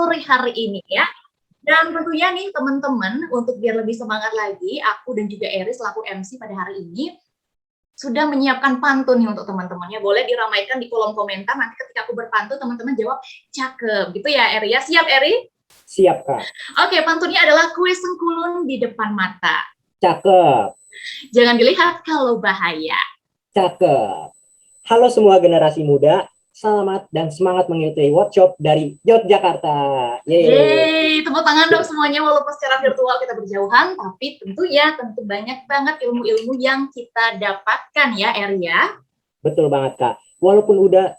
sore hari ini ya. Dan tentunya nih teman-teman, untuk biar lebih semangat lagi, aku dan juga Eri selaku MC pada hari ini sudah menyiapkan pantun nih untuk teman-temannya. Boleh diramaikan di kolom komentar, nanti ketika aku berpantun teman-teman jawab cakep gitu ya Eri ya. Siap Eri? Siap Kak. Oke, pantunnya adalah kue sengkulun di depan mata. Cakep. Jangan dilihat kalau bahaya. Cakep. Halo semua generasi muda, selamat dan semangat mengikuti workshop dari Yogyakarta. Yeay, tepuk tangan dong semuanya walaupun secara virtual kita berjauhan, tapi tentu banyak banget ilmu-ilmu yang kita dapatkan ya Eri ya. Betul banget Kak. Walaupun udah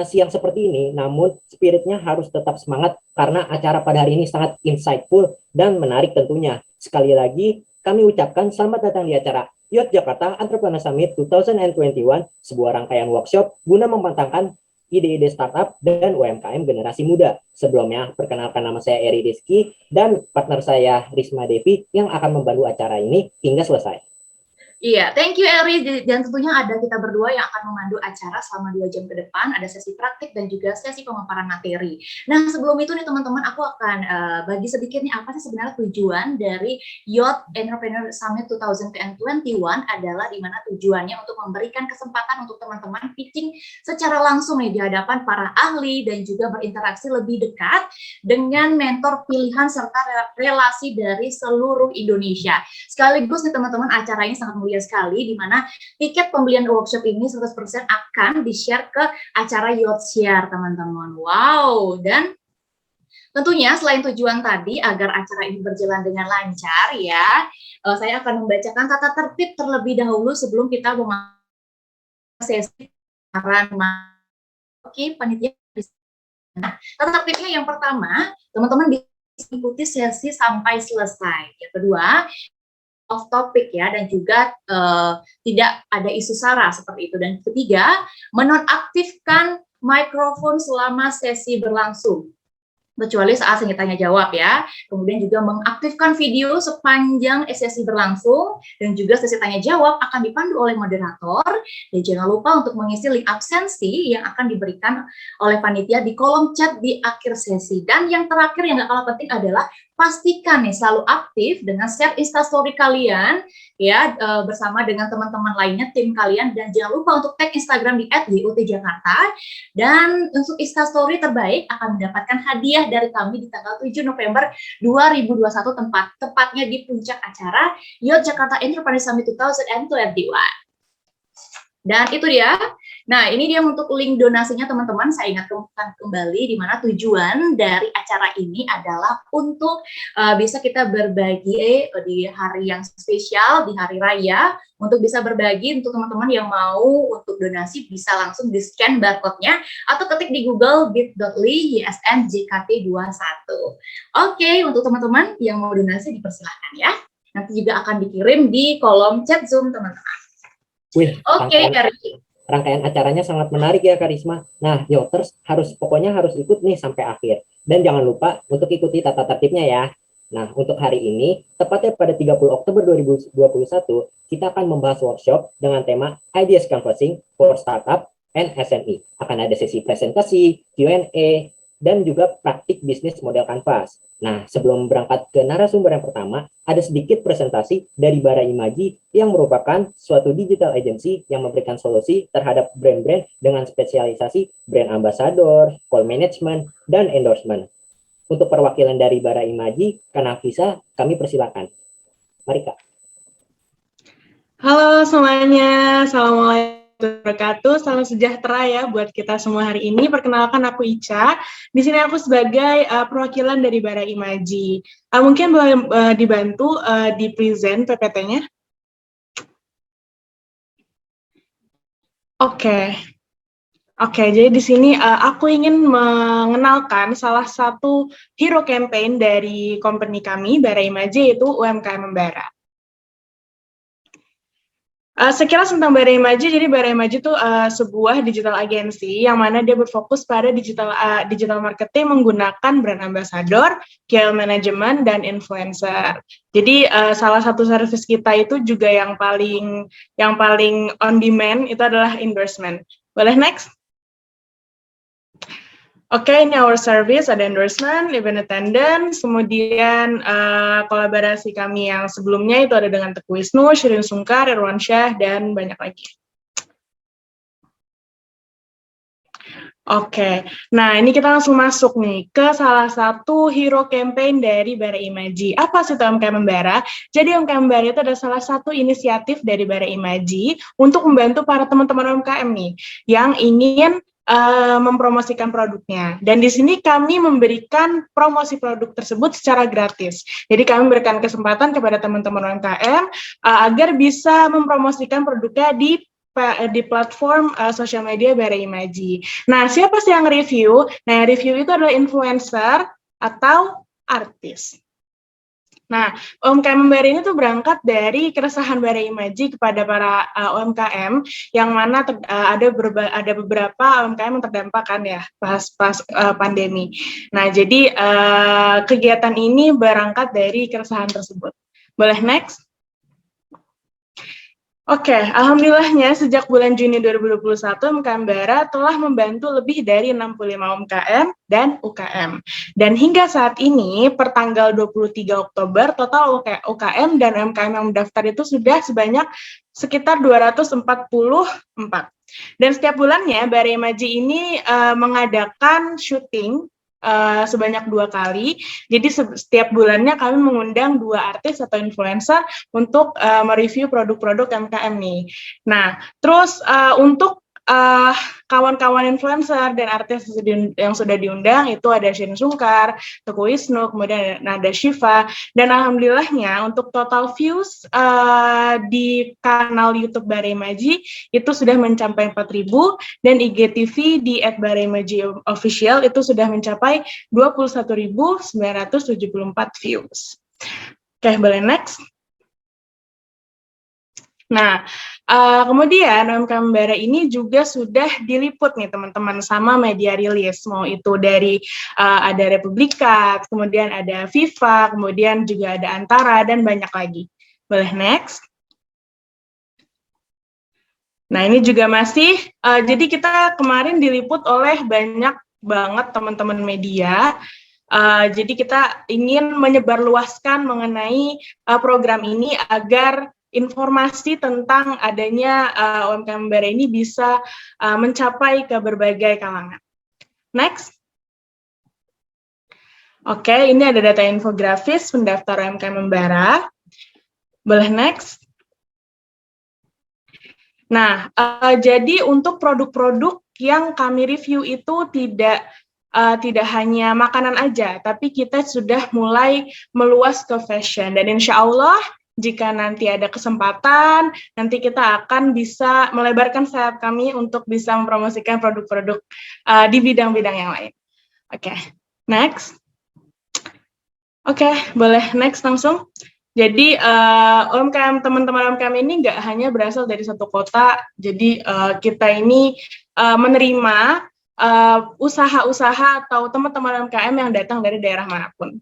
siang seperti ini, namun spiritnya harus tetap semangat karena acara pada hari ini sangat insightful dan menarik tentunya. Sekali lagi, kami ucapkan selamat datang di acara Yogyakarta Entrepreneur Summit 2021, sebuah rangkaian workshop guna memantangkan ide-ide startup dan UMKM generasi muda. Sebelumnya, perkenalkan nama saya Eri Rizky dan partner saya Risma Devi yang akan membantu acara ini hingga selesai. Iya, thank you Eri. Dan tentunya ada kita berdua yang akan memandu acara selama 2 jam ke depan. Ada sesi praktik dan juga sesi pemaparan materi. Nah, sebelum itu nih teman-teman, aku akan bagi sedikit nih apa sih sebenarnya tujuan dari Youth Entrepreneur Summit 2021 adalah di mana tujuannya untuk memberikan kesempatan untuk teman-teman pitching secara langsung nih di hadapan para ahli dan juga berinteraksi lebih dekat dengan mentor pilihan serta relasi dari seluruh Indonesia. Sekaligus nih teman-teman, acara ini sangat mulia sekali, di mana tiket pembelian workshop ini 100% akan di-share ke acara Youth Share, teman-teman. Wow, dan tentunya selain tujuan tadi agar acara ini berjalan dengan lancar ya, saya akan membacakan tata tertib terlebih dahulu sebelum kita memasuki sesi saran. Oke, panitia. Nah, tata tertibnya yang pertama, teman-teman bisa ikuti sesi sampai selesai. Yang kedua, off topic ya, dan juga tidak ada isu sara seperti itu. Dan ketiga, menonaktifkan mikrofon selama sesi berlangsung, kecuali saat sengit tanya jawab ya. Kemudian juga mengaktifkan video sepanjang sesi berlangsung, dan juga sesi tanya jawab akan dipandu oleh moderator. Dan jangan lupa untuk mengisi link absensi yang akan diberikan oleh panitia di kolom chat di akhir sesi. Dan yang terakhir yang gak kalah penting adalah pastikan nih selalu aktif dengan share instastory kalian ya, bersama dengan teman-teman lainnya, tim kalian, dan jangan lupa untuk tag Instagram di @YUT-Jakarta. Dan untuk instastory terbaik akan mendapatkan hadiah dari kami di tanggal 7 November 2021, tepatnya di puncak acara Yogyakarta Entrepreneur Summit 2021. Dan itu dia. Nah, ini dia untuk link donasinya teman-teman. Saya ingatkan kembali di mana tujuan dari acara ini adalah untuk bisa kita berbagi di hari yang spesial, di hari raya, untuk bisa berbagi untuk teman-teman yang mau untuk donasi bisa langsung di-scan barcode-nya atau ketik di Google bit.ly/YSNJKT21. Oke, untuk teman-teman yang mau donasi dipersilakan ya. Nanti juga akan dikirim di kolom chat Zoom teman-teman. Wih, Oke, rangkaian acaranya sangat menarik ya Karisma. Nah, Yoters pokoknya harus ikut nih sampai akhir. Dan jangan lupa untuk ikuti tata tertibnya ya. Nah, untuk hari ini, tepatnya pada 30 Oktober 2021, kita akan membahas workshop dengan tema Ideas Canvassing for Startup and SME. Akan ada sesi presentasi, Q&A, dan juga praktik bisnis model Canvas. Nah, sebelum berangkat ke narasumber yang pertama, ada sedikit presentasi dari Bara Imaji yang merupakan suatu digital agency yang memberikan solusi terhadap brand-brand dengan spesialisasi brand ambassador, call management, dan endorsement. Untuk perwakilan dari Bara Imaji, Kanafisa, kami persilakan. Mari Kak. Halo semuanya, Assalamualaikum warahmatullahi wabarakatuh. Salam sejahtera ya buat kita semua hari ini. Perkenalkan aku Ica. Di sini aku sebagai perwakilan dari Bara Imaji. Mungkin boleh dibantu di present PPT-nya. Oke, jadi di sini aku ingin mengenalkan salah satu hero campaign dari company kami, Bara Imaji, yaitu UMKM Membara. Sekilas tentang Bara Imaji, jadi Bara Imaji itu sebuah digital agency yang mana dia berfokus pada digital marketing menggunakan brand ambassador, KOL management, dan influencer. Jadi salah satu service kita itu juga yang paling on demand itu adalah endorsement. Boleh next? Oke, ini our service, ada endorsement, event attendance, kemudian kolaborasi kami yang sebelumnya itu ada dengan Teguh Wisnu, Shirin Sungkar, Irwan Syah, dan banyak lagi. Oke, nah ini kita langsung masuk nih ke salah satu hero campaign dari Bara Imaji. Apa sih itu UMKM Membara? Jadi UMKM Membara itu adalah salah satu inisiatif dari Bara Imaji untuk membantu para teman-teman UMKM nih yang ingin mempromosikan produknya. Dan di sini kami memberikan promosi produk tersebut secara gratis. Jadi kami memberikan kesempatan kepada teman-teman UMKM agar bisa mempromosikan produknya di platform sosial media Bara Imaji. Nah, siapa sih yang review? Nah, review itu adalah influencer atau artis. Nah, UMKM Membara ini tuh berangkat dari keresahan Bara Imaji kepada para UMKM, yang mana ada beberapa UMKM yang terdampak kan ya pas pandemi. Nah, jadi kegiatan ini berangkat dari keresahan tersebut. Boleh next? Oke, alhamdulillahnya sejak bulan Juni 2021, UMKM Bara telah membantu lebih dari 65 UMKM dan UKM. Dan hingga saat ini, per tanggal 23 Oktober, total UKM dan UMKM yang mendaftar itu sudah sebanyak sekitar 244. Dan setiap bulannya, Bara Imaji ini mengadakan syuting sebanyak 2 kali. Jadi setiap bulannya kami mengundang 2 artis atau influencer untuk mereview produk-produk UMKM nih. Nah, terus untuk kawan-kawan influencer dan artis yang sudah diundang itu ada Shirin Sungkar, Teguh Wisnu, kemudian ada Syifa, dan alhamdulillahnya untuk total views di kanal YouTube Bara Imaji itu sudah mencapai 4.000 dan IGTV di @baraimaji official itu sudah mencapai 21.974 views. Oke, boleh next. Nah, kemudian UMKM Bara ini juga sudah diliput nih teman-teman sama media rilis, mau itu dari ada Republika, kemudian ada FIFA, kemudian juga ada Antara, dan banyak lagi. Boleh next? Nah, ini juga masih, jadi kita kemarin diliput oleh banyak banget teman-teman media. Jadi kita ingin menyebarluaskan mengenai program ini agar informasi tentang adanya UMKM Bara ini bisa mencapai ke berbagai kalangan. Next. Oke, ini ada data infografis pendaftar UMKM Bara. Boleh next. Nah, jadi untuk produk-produk yang kami review itu tidak hanya makanan aja, tapi kita sudah mulai meluas ke fashion. Dan insya Allah, jika nanti ada kesempatan, nanti kita akan bisa melebarkan sayap kami untuk bisa mempromosikan produk-produk di bidang-bidang yang lain. Oke, next. Oke, boleh next langsung. Jadi teman-teman UMKM ini nggak hanya berasal dari satu kota, jadi kita ini menerima usaha-usaha atau teman-teman UMKM yang datang dari daerah manapun.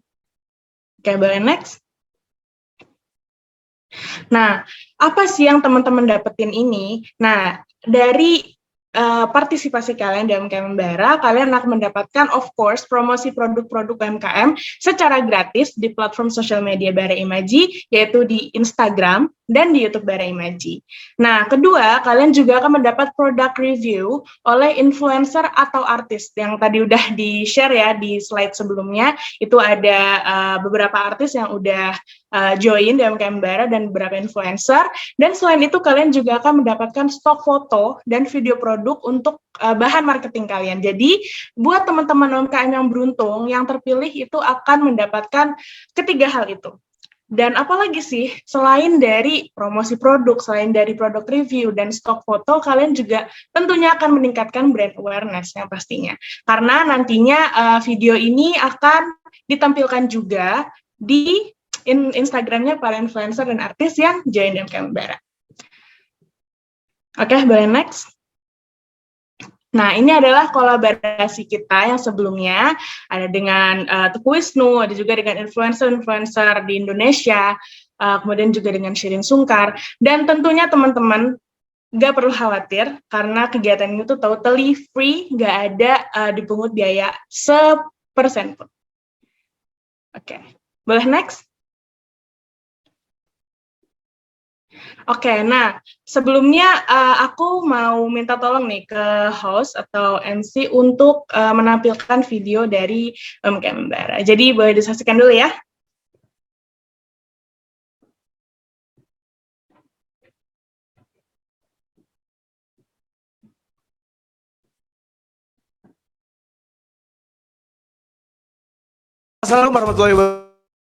Oke, boleh next. Nah, apa sih yang teman-teman dapetin ini? Nah, dari partisipasi kalian di UMKM Bara, kalian akan mendapatkan, of course, promosi produk-produk UMKM secara gratis di platform sosial media Bara Imaji, yaitu di Instagram dan di YouTube Bara Imaji. Nah, kedua, kalian juga akan mendapat produk review oleh influencer atau artis yang tadi udah di-share ya di slide sebelumnya. Itu ada beberapa artis yang udah join di UMKM Bara dan beberapa influencer. Dan selain itu, kalian juga akan mendapatkan stok foto dan video produk untuk bahan marketing kalian. Jadi, buat teman-teman UMKM yang beruntung, yang terpilih itu akan mendapatkan ketiga hal itu. Dan apalagi sih, selain dari promosi produk, selain dari produk review dan stok foto, kalian juga tentunya akan meningkatkan brand awareness yang pastinya. Karena nantinya video ini akan ditampilkan juga di Instagramnya para influencer dan artis yang join UMKM Bara. Oke, boleh next. Nah, ini adalah kolaborasi kita yang sebelumnya ada dengan Teguh Wisnu, ada juga dengan influencer-influencer di Indonesia, kemudian juga dengan Shirin Sungkar, dan tentunya teman-teman nggak perlu khawatir karena kegiatan ini tuh totally free, nggak ada dipungut biaya sepersen pun. Oke, boleh next? Oke, nah sebelumnya aku mau minta tolong nih ke host atau MC untuk menampilkan video dari UMKM Membara. Jadi boleh disaksikan dulu ya. Assalamualaikum warahmatullahi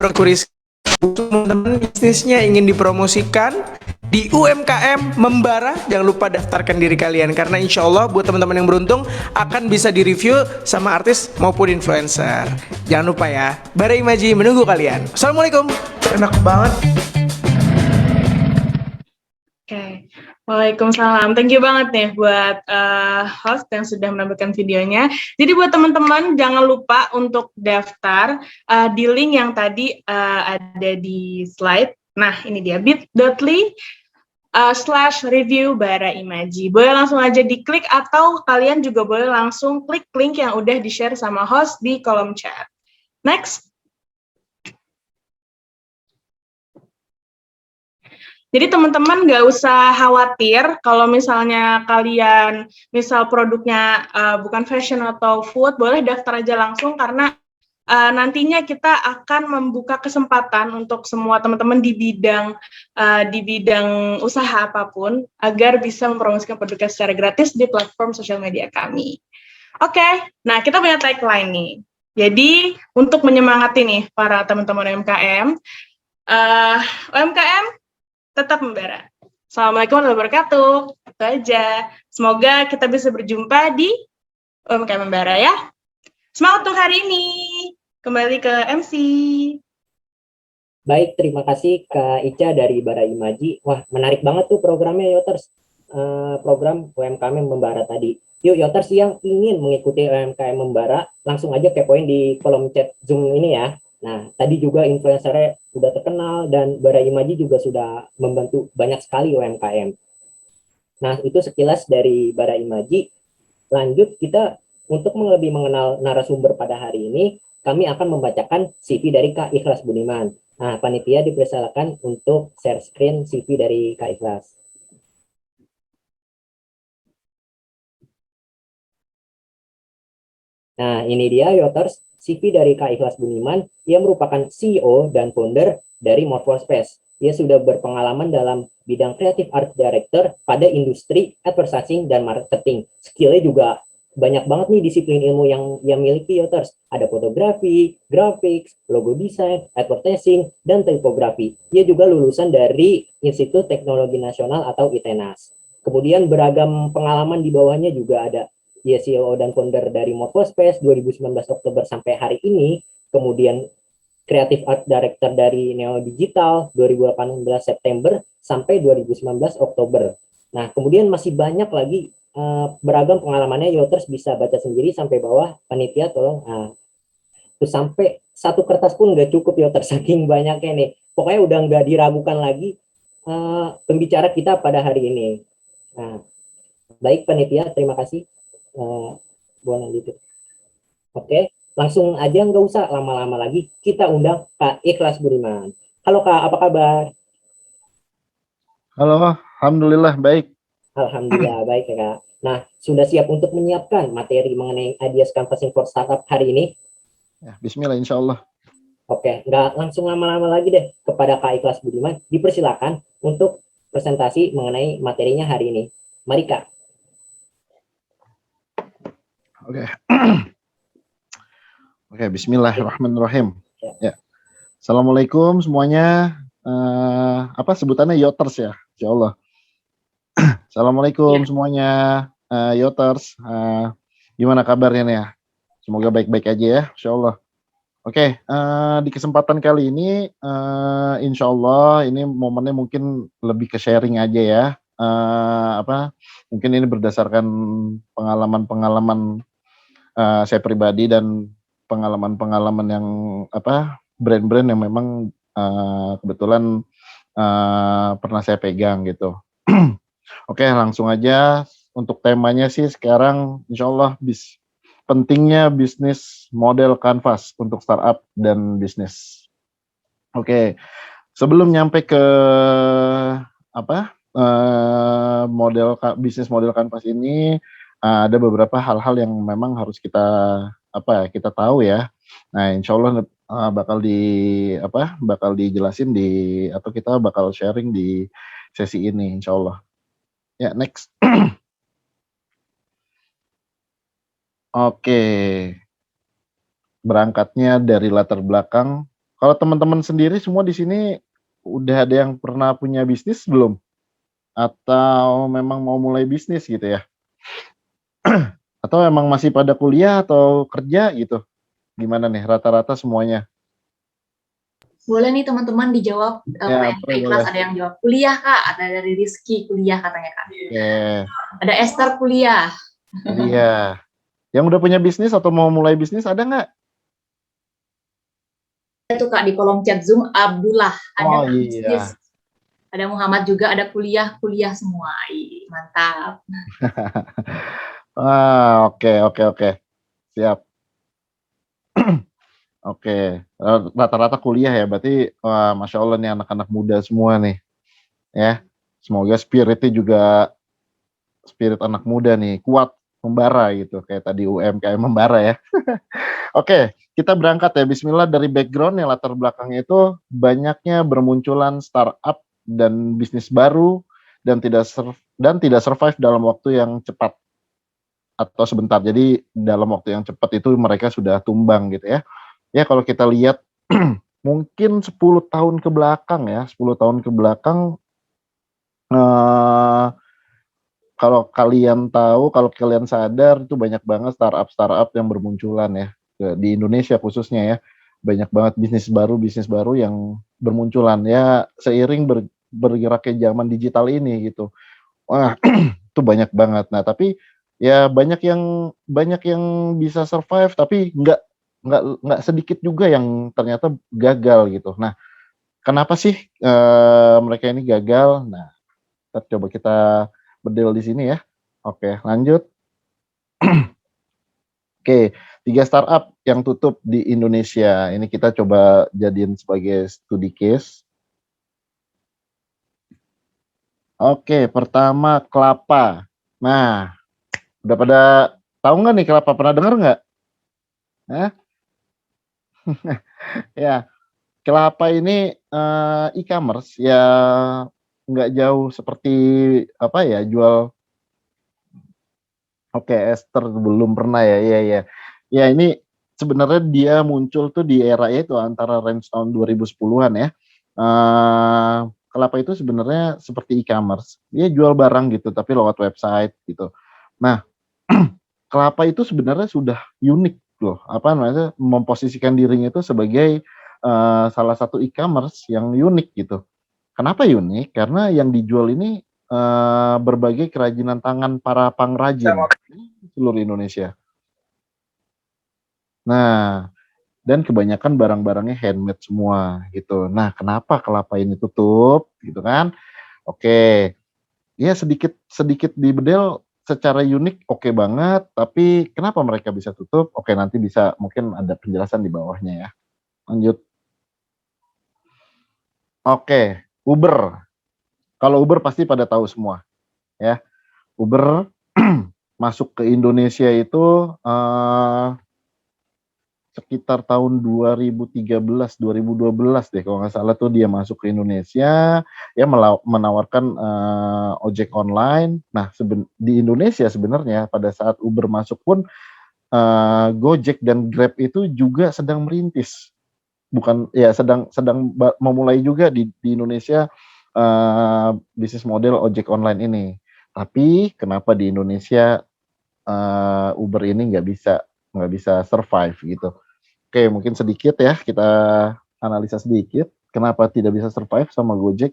wabarakatuh. Teman-teman bisnisnya ingin dipromosikan di UMKM Membara, jangan lupa daftarkan diri kalian karena insya Allah buat teman-teman yang beruntung akan bisa direview sama artis maupun influencer. Jangan lupa ya, Bara Imaji menunggu kalian. Assalamualaikum. Enak banget. Oke, Waalaikumsalam. Thank you banget nih buat host yang sudah menampilkan videonya. Jadi buat teman-teman jangan lupa untuk daftar di link yang tadi ada di slide. Nah ini dia bit.ly/review Bara Imaji. Boleh langsung aja diklik atau kalian juga boleh langsung klik link yang udah di-share sama host di kolom chat. Next. Jadi teman-teman nggak usah khawatir kalau misalnya kalian misal produknya bukan fashion atau food, boleh daftar aja langsung karena nantinya kita akan membuka kesempatan untuk semua teman-teman di bidang usaha apapun agar bisa mempromosikan produknya secara gratis di platform sosial media kami. Oke, nah kita punya tagline nih. Jadi untuk menyemangati nih para teman-teman UMKM, UMKM tetap membara. Assalamualaikum warahmatullahi wabarakatuh. Itu aja. Semoga kita bisa berjumpa di UMKM Membara ya. Semangat untuk hari ini. Kembali ke MC. Baik, terima kasih Kak Ica dari Bara Imaji. Wah, menarik banget tuh programnya Yoters. Program UMKM Membara tadi. Yuk Yoters yang ingin mengikuti UMKM Membara, langsung aja kepoin di kolom chat Zoom ini ya. Nah, tadi juga influencernya sudah terkenal dan Bara Imaji juga sudah membantu banyak sekali UMKM. Nah, itu sekilas dari Bara Imaji. Lanjut kita untuk lebih mengenal narasumber pada hari ini, kami akan membacakan CV dari Kak Ikhlas Budiman. Nah, panitia dipersilakan untuk share screen CV dari Kak Ikhlas. Nah, ini dia Yoters, CV dari Kak Ikhlas Budiman. Ia merupakan CEO dan founder dari Morphospace. Ia sudah berpengalaman dalam bidang Creative Art Director pada industri advertising dan marketing. Skillnya juga banyak banget nih disiplin ilmu yang ia miliki Yoters. Ada fotografi, graphics, logo design, advertising, dan typography. Ia juga lulusan dari Institut Teknologi Nasional atau ITENAS. Kemudian beragam pengalaman di bawahnya juga ada. Dia CEO dan founder dari Morphospace 2019 Oktober sampai hari ini. Kemudian Creative Art Director dari Neo Digital 2018 September sampai 2019 Oktober. Nah, kemudian masih banyak lagi beragam pengalamannya. Yoters bisa baca sendiri sampai bawah. Panitia tolong terus sampai satu kertas pun nggak cukup Yoters, saking banyaknya nih. Pokoknya udah nggak diragukan lagi pembicara kita pada hari ini. Nah, baik panitia, terima kasih. Oke, langsung aja nggak usah lama-lama lagi, kita undang Kak Ikhlas Budiman. Halo Kak, apa kabar? Halo, alhamdulillah baik. Alhamdulillah baik ya Kak. Nah, sudah siap untuk menyiapkan materi mengenai Ideas Canvassing for Startup hari ini? Ya, bismillah insya Allah. Oke, nggak langsung lama-lama lagi deh, kepada Kak Ikhlas Budiman, dipersilakan untuk presentasi mengenai materinya hari ini. Mari Kak. Oke. Oke, bismillahirrahmanirrahim. Ya. Assalamualaikum semuanya. Apa sebutannya Yoters ya? Insya Allah. Assalamualaikum semuanya. Yoters. Gimana kabarnya nih ya? Semoga baik-baik aja ya, insya Allah. Oke, di kesempatan kali ini, insya Allah ini momennya mungkin lebih ke sharing aja ya. Mungkin ini berdasarkan pengalaman-pengalaman saya pribadi dan pengalaman-pengalaman yang brand-brand yang memang kebetulan pernah saya pegang gitu. Oke, langsung aja untuk temanya sih sekarang insya Allah pentingnya bisnis model Canvas untuk startup dan bisnis. Oke, sebelum nyampe ke apa bisnis model Canvas ini ada beberapa hal-hal yang memang harus kita tahu ya. Nah, insya Allah bakal dijelasin atau kita bakal sharing di sesi ini insya Allah. Ya, next. Oke, berangkatnya dari latar belakang. Kalau teman-teman sendiri semua di sini udah ada yang pernah punya bisnis belum? Atau memang mau mulai bisnis gitu ya? Atau emang masih pada kuliah atau kerja gitu? Gimana nih rata-rata semuanya? Boleh nih teman-teman dijawab, Ya, pertanyaan dari kelas. boleh. Ada yang jawab kuliah Kak, ada dari Rizky kuliah katanya Kak. Oke, Ada Esther kuliah. kuliah. Yang udah punya bisnis atau mau mulai bisnis ada nggak? Itu Kak di kolom chat Zoom Abdullah, ada Oh Kak bisnis. iya. Ada Muhammad juga, ada kuliah semua. Ih, mantap. Oke. Siap. Oke, rata-rata kuliah ya, berarti wah, Masya Allah nih anak-anak muda semua nih, ya. Semoga spirit anak muda nih, kuat, membara gitu, kayak tadi UMKM membara ya. Oke, kita berangkat ya, bismillah dari background yang latar belakangnya itu banyaknya bermunculan startup dan bisnis baru dan tidak survive dalam waktu yang cepat atau sebentar. Jadi dalam waktu yang cepat itu mereka sudah tumbang gitu ya. Ya kalau kita lihat mungkin 10 tahun ke belakang ya, 10 tahun ke belakang eh kalau kalian sadar itu banyak banget startup yang bermunculan ya di Indonesia khususnya ya. Banyak banget bisnis baru yang bermunculan ya seiring bergeraknya zaman digital ini gitu. Wah, itu banyak banget. Nah, tapi ya banyak yang bisa survive tapi nggak sedikit juga yang ternyata gagal gitu. Nah, kenapa sih mereka ini gagal? Nah, coba kita berdel di sini ya. Oke, lanjut. Oke, 3 startup yang tutup di Indonesia. Ini kita coba jadiin sebagai studi case. Oke, pertama kelapa. Nah, udah pada tahu nggak nih kelapa? Pernah dengar nggak? Hah? Ya, kelapa ini e-commerce ya nggak jauh seperti apa ya jual. Oke, Esther belum pernah ya. Iya, iya. Ya, ini sebenarnya dia muncul tuh di era itu antara range tahun 2010-an ya. Kelapa itu sebenarnya seperti e-commerce. Dia jual barang gitu tapi lewat website gitu. Nah, kelapa itu sebenarnya sudah unik loh. Apa namanya? Memposisikan dirinya itu sebagai salah satu e-commerce yang unik gitu. Kenapa unik? Karena yang dijual ini berbagai kerajinan tangan para pengrajin di seluruh Indonesia. Nah, dan kebanyakan barang-barangnya handmade semua gitu. Nah, kenapa kelapa ini tutup gitu kan? Oke, ya sedikit sedikit dibedel secara unik oke banget, tapi kenapa mereka bisa tutup? Oke, nanti bisa mungkin ada penjelasan di bawahnya ya. Lanjut. Oke, Uber. Kalau Uber pasti pada tahu semua ya. Uber masuk ke Indonesia itu sekitar tahun 2013, 2012 deh kalau nggak salah tuh dia masuk ke Indonesia, ya menawarkan ojek online. Nah, di Indonesia sebenarnya pada saat Uber masuk pun Gojek dan Grab itu juga sedang merintis, bukan ya sedang memulai juga di Indonesia bisnis model ojek online ini. Tapi kenapa di Indonesia Uber ini nggak bisa survive gitu? Oke, mungkin sedikit ya kita analisa sedikit kenapa tidak bisa survive sama Gojek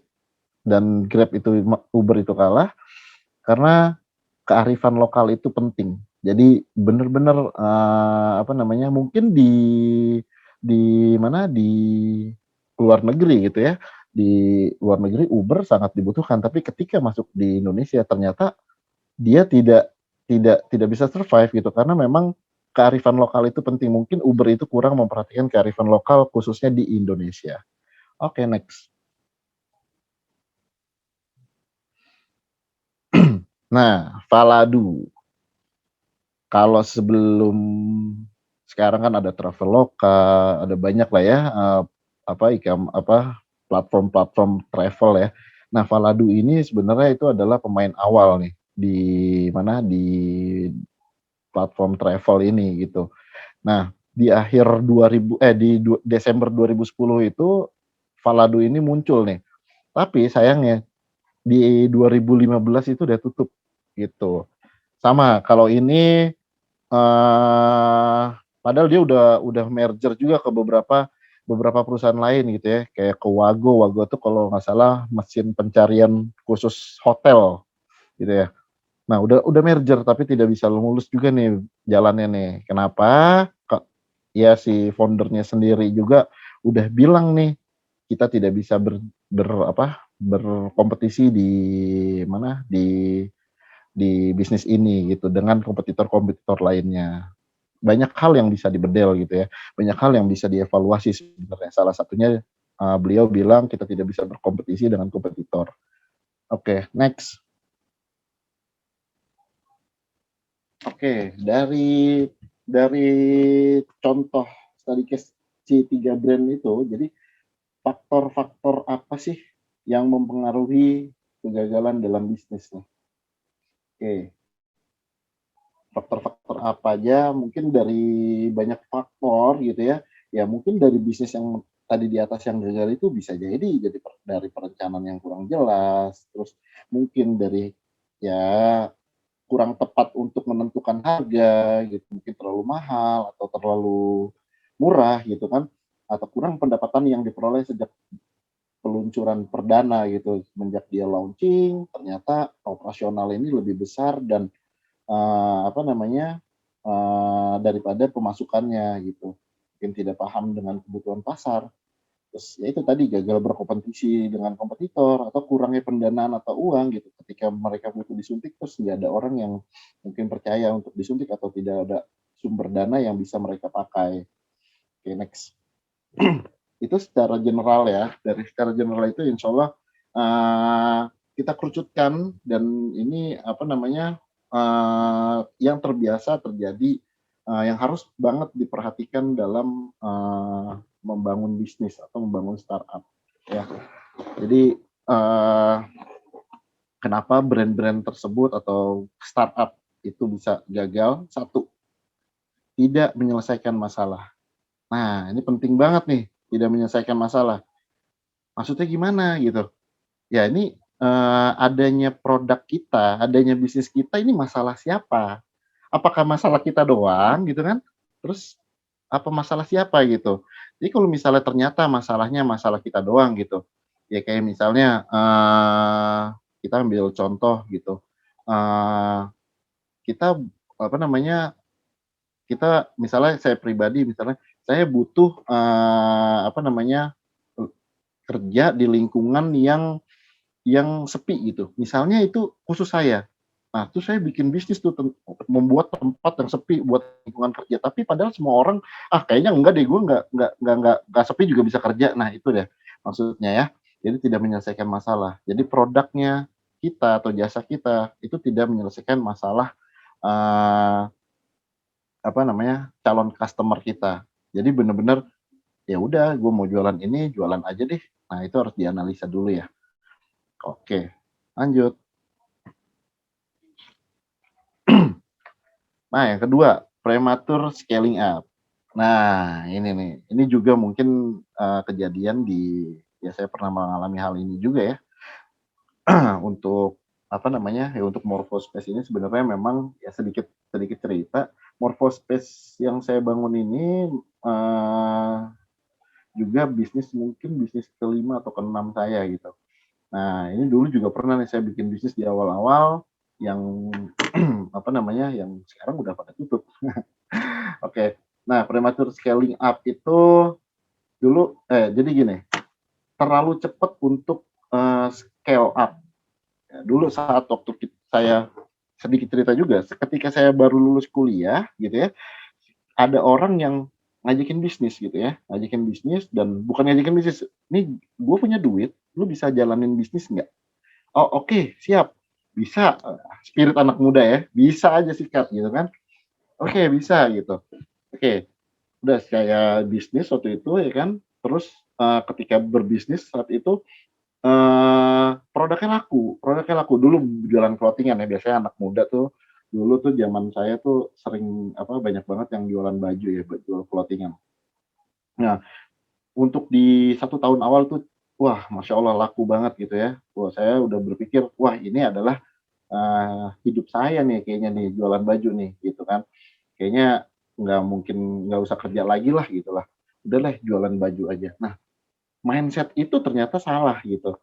dan Grab itu Uber itu kalah karena kearifan lokal itu penting. Jadi benar-benar apa namanya mungkin di luar negeri gitu ya di luar negeri Uber sangat dibutuhkan, tapi ketika masuk di Indonesia ternyata dia tidak bisa survive gitu karena memang kearifan lokal itu penting. Mungkin Uber itu kurang memperhatikan kearifan lokal khususnya di Indonesia. Oke, next. Nah, Faladu. Kalau sebelum sekarang kan ada Traveloka, ada banyak lah ya platform-platform travel ya. Nah, Faladu ini sebenarnya itu adalah pemain awal nih di mana di platform travel ini gitu. Nah, di akhir 2000 Desember 2010 itu Faladu ini muncul nih. Tapi sayangnya di 2015 itu udah tutup gitu. Sama kalau ini padahal dia udah merger juga ke beberapa perusahaan lain gitu ya, kayak ke Wago. Wago tuh kalau nggak salah mesin pencarian khusus hotel gitu ya. Nah, udah merger tapi tidak bisa mulus juga nih jalannya nih. Kenapa? Ya si foundernya sendiri juga udah bilang nih, kita tidak bisa berkompetisi di mana di bisnis ini gitu dengan kompetitor-kompetitor lainnya. Banyak hal yang bisa dibedel gitu ya. Banyak hal yang bisa dievaluasi sebenarnya. Salah satunya beliau bilang kita tidak bisa berkompetisi dengan kompetitor. Oke, next. Oke, dari contoh study case C3 brand itu, jadi faktor-faktor apa sih yang mempengaruhi kegagalan dalam bisnis nih? Oke, faktor-faktor apa aja? Mungkin dari banyak faktor gitu ya. Ya mungkin dari bisnis yang tadi di atas yang gagal itu bisa jadi dari perencanaan yang kurang jelas, terus mungkin dari ya kurang tepat untuk menentukan harga gitu, mungkin terlalu mahal atau terlalu murah gitu kan, atau kurang pendapatan yang diperoleh sejak peluncuran perdana gitu, semenjak dia launching ternyata operasional ini lebih besar dan daripada pemasukannya gitu. Mungkin tidak paham dengan kebutuhan pasar. Terus ya itu tadi gagal berkompetisi dengan kompetitor atau kurangnya pendanaan atau uang gitu. Ketika mereka butuh disuntik terus nggak ada orang yang mungkin percaya untuk disuntik atau tidak ada sumber dana yang bisa mereka pakai. Oke, next. Itu secara general ya. Dari secara general itu insya Allah kita kerucutkan dan ini yang terbiasa terjadi yang harus banget diperhatikan dalam membangun bisnis atau membangun startup ya. Jadi kenapa brand-brand tersebut atau startup itu bisa gagal? Satu, tidak menyelesaikan masalah. Nah, ini penting banget nih, tidak menyelesaikan masalah. Maksudnya gimana gitu? Ya ini adanya produk kita, adanya bisnis kita ini masalah siapa? Apakah masalah kita doang gitu kan? Terus apa masalah siapa gitu? Jadi kalau misalnya ternyata masalahnya masalah kita doang gitu, ya kayak misalnya kita ambil contoh gitu, kita apa namanya, kita misalnya saya pribadi misalnya, saya butuh kerja di lingkungan yang sepi gitu, misalnya itu khusus saya. Nah, terus saya bikin bisnis tuh membuat tempat yang sepi buat lingkungan kerja, tapi padahal semua orang, "Ah, kayaknya enggak deh, gue nggak sepi juga bisa kerja." Nah, itu deh maksudnya ya. Jadi tidak menyelesaikan masalah. Jadi produknya kita atau jasa kita itu tidak menyelesaikan masalah calon customer kita. Jadi benar-benar ya udah gue mau jualan ini, jualan aja deh. Nah, itu harus dianalisa dulu ya. Oke, lanjut. Nah, yang kedua, premature scaling up. Nah, ini nih, ini juga mungkin kejadian ya saya pernah mengalami hal ini juga ya. Untuk untuk Morphospace ini sebenarnya memang ya sedikit cerita. Morphospace yang saya bangun ini juga mungkin bisnis kelima atau keenam saya gitu. Nah, ini dulu juga pernah nih saya bikin bisnis di awal-awal yang yang sekarang udah pada tutup. Oke. Nah, premature scaling up itu dulu jadi gini. terlalu cepat untuk scale up. Ya, dulu saat waktu saya sedikit cerita juga, ketika saya baru lulus kuliah gitu ya, ada orang yang ngajakin bisnis gitu ya, ngajakin bisnis dan bukan ngajakin bisnis, "Nih gue punya duit, lu bisa jalanin bisnis nggak?" "Oh oke, siap." "Bisa." Spirit anak muda ya, bisa aja sikat gitu kan. "Oke bisa," gitu. Oke, udah saya bisnis waktu itu ya kan, terus, ketika berbisnis saat itu, produknya laku. Dulu jualan clothingan ya, biasanya anak muda tuh, dulu tuh zaman saya tuh sering, banyak banget yang jualan baju ya, jual clothingan. Nah, untuk di 1 tahun awal tuh, wah masya Allah laku banget gitu ya. Wah saya udah berpikir, wah ini adalah, hidup saya nih kayaknya nih, jualan baju nih, gitu kan. Kayaknya nggak mungkin nggak usah kerja lagi lah, gitu lah. Udah deh jualan baju aja. Nah, mindset itu ternyata salah gitu.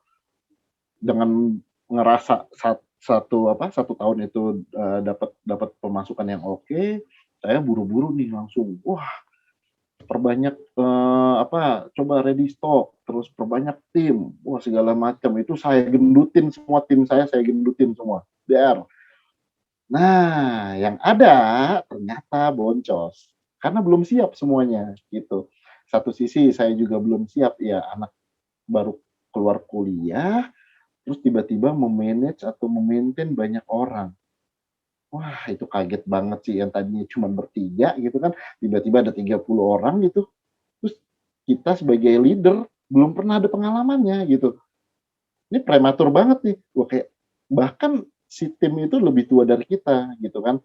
Dengan ngerasa 1 tahun itu, dapat dapat pemasukan yang oke, saya buru-buru nih langsung, wah perbanyak, coba ready stock, terus perbanyak tim, wah segala macam, itu saya gendutin semua, tim saya gendutin semua, dar. Nah, yang ada ternyata boncos, karena belum siap semuanya, gitu. Satu sisi saya juga belum siap, ya anak baru keluar kuliah, terus tiba-tiba me-manage atau me-maintain banyak orang. Wah, itu kaget banget sih, yang tadinya cuma bertiga gitu kan, tiba-tiba ada 30 orang gitu. Terus kita sebagai leader belum pernah ada pengalamannya gitu. Ini prematur banget nih. Wah, kayak bahkan si tim itu lebih tua dari kita gitu kan.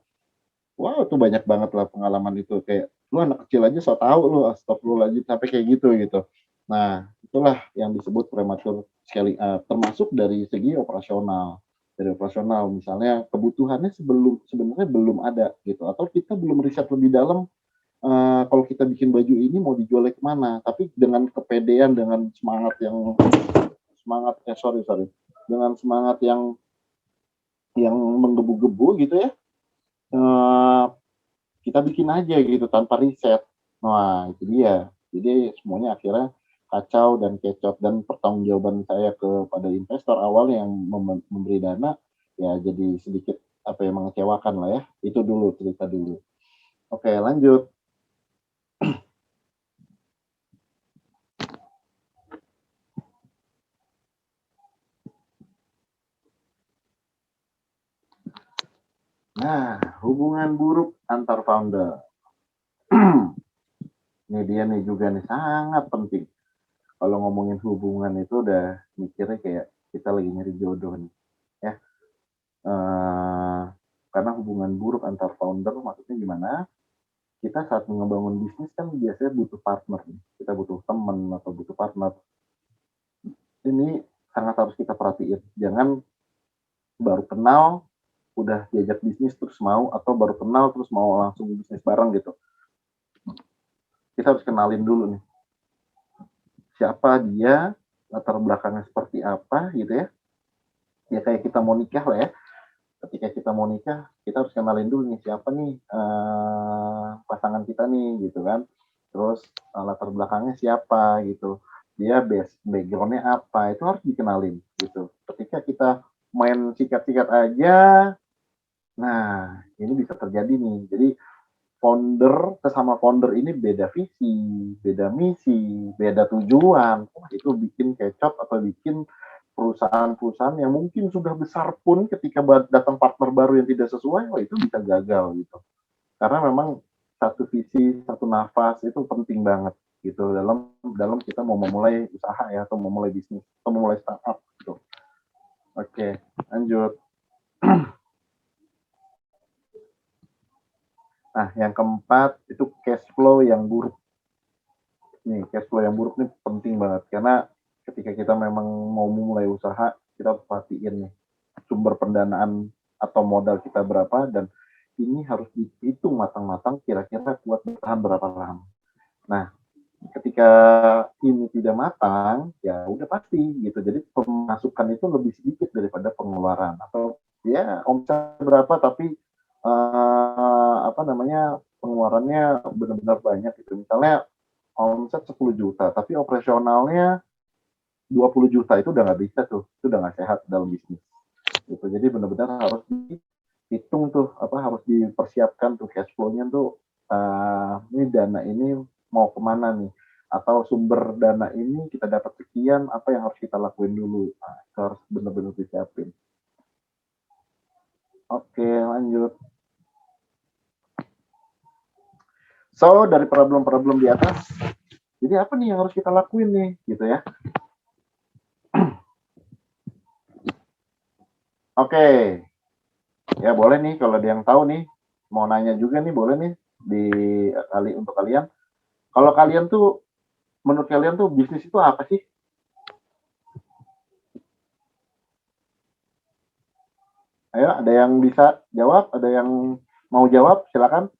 Wow, itu banyak banget lah pengalaman itu, kayak, "Lu anak kecil aja so tau lu, astagfirullahaladzim," sampai kayak gitu, gitu. Nah, itulah yang disebut prematur scaling up, termasuk dari segi operasional. Dari operasional, misalnya kebutuhannya sebenarnya belum ada gitu, atau kita belum riset lebih dalam, kalau kita bikin baju ini mau dijualnya ke mana, tapi dengan kepedean, dengan sorry sorry, dengan semangat yang menggebu-gebu gitu ya, eee kita bikin aja gitu tanpa riset. Nah, itu dia. Jadi semuanya akhirnya kacau dan kecot, dan pertanggungjawaban saya kepada investor awal yang memberi dana, ya jadi sedikit apa ya, mengecewakan lah ya. Itu dulu, cerita dulu. Oke, lanjut. Nah, hubungan buruk antar founder. Ini dia nih juga nih, sangat penting. Kalau ngomongin hubungan itu udah mikirnya kayak kita lagi nyari jodoh nih, ya. Eee, karena hubungan buruk antar founder maksudnya gimana, kita saat ngebangun bisnis kan biasanya butuh partner nih, kita butuh teman atau butuh partner. Ini sangat harus kita perhatiin, jangan baru kenal udah diajak bisnis terus mau, atau baru kenal terus mau langsung bisnis bareng gitu. Kita harus kenalin dulu nih, siapa dia, latar belakangnya seperti apa gitu ya. Ya kayak kita mau nikah lah ya, ketika kita mau nikah, kita harus kenalin dulu nih siapa nih, pasangan kita nih gitu kan. Terus, latar belakangnya siapa gitu, dia background-nya apa, itu harus dikenalin gitu. Ketika kita main sikat-sikat aja, nah ini bisa terjadi nih. Jadi sesama founder ini beda visi, beda misi, beda tujuan. Wah, itu bikin kecap atau bikin perusahaan-perusahaan yang mungkin sudah besar pun ketika datang partner baru yang tidak sesuai, wah itu bisa gagal gitu. Karena memang satu visi, satu nafas itu penting banget gitu dalam dalam kita mau memulai usaha ya, atau memulai bisnis atau memulai startup gitu. Oke, lanjut. Nah, yang keempat itu cash flow yang buruk. Nih, cash flow yang buruk nih penting banget karena ketika kita memang mau memulai usaha, kita harus perhatiin nih sumber pendanaan atau modal kita berapa, dan ini harus dihitung matang-matang kira-kira kuat bertahan berapa lama. Nah, ketika ini tidak matang, ya udah pasti gitu. Jadi pemasukan itu lebih sedikit daripada pengeluaran, atau ya omset berapa tapi pengeluarannya benar-benar banyak gitu. Misalnya omset 10 juta tapi operasionalnya 20 juta itu udah nggak bisa tuh, itu udah nggak sehat dalam bisnis. Gitu. Jadi benar-benar harus dihitung tuh, harus dipersiapkan tuh cash flow-nya tuh, ini dana ini mau kemana nih, atau sumber dana ini kita dapat sekian, apa yang harus kita lakuin dulu. Nah, itu harus benar-benar disiapin. Oke, lanjut. So, dari problem-problem di atas, jadi apa nih yang harus kita lakuin nih, gitu ya. Oke, ya boleh nih kalau ada yang tahu nih, mau nanya juga nih, boleh nih untuk kalian. Kalau kalian tuh, menurut kalian tuh bisnis itu apa sih? Ayo, ada yang bisa jawab, ada yang mau jawab, silakan.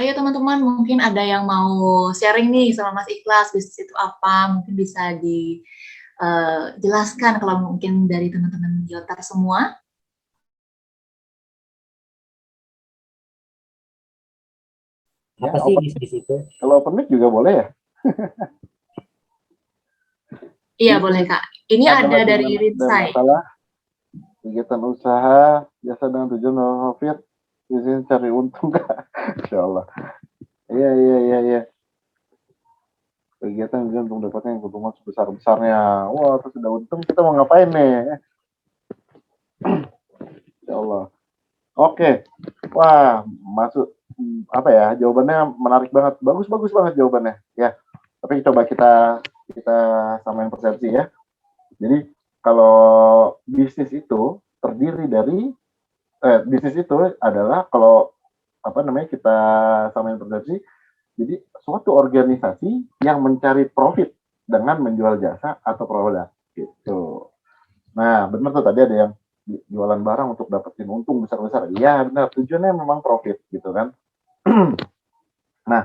Ayo teman-teman, mungkin ada yang mau sharing nih sama Mas Ikhlas, bisnis itu apa, mungkin bisa dijelaskan kalau mungkin dari teman-teman Yotar semua. Apa sih bisnis itu? Kalau open mic juga boleh ya? Iya boleh Kak. Ini ada dari Rinsai. Masalah kegiatan usaha, jasa dengan tujuan profit, bisnis cari untung Kak. Insya Allah. Iya. Kegiatan untuk dapatnya keuntungan sebesar-besarnya. Wah, terus udah untung kita mau ngapain nih? Insya Allah. Oke. Wah, masuk jawabannya menarik banget. Bagus banget jawabannya. Ya. Tapi coba kita samain persepsi ya. Jadi kalau bisnis itu terdiri dari bisnis itu adalah kalau kita samain persepsi. Jadi suatu organisasi yang mencari profit dengan menjual jasa atau produk gitu. Nah, benar tuh tadi ada yang jualan barang untuk dapetin untung besar-besar. Iya, benar. Tujuannya memang profit gitu kan. Nah,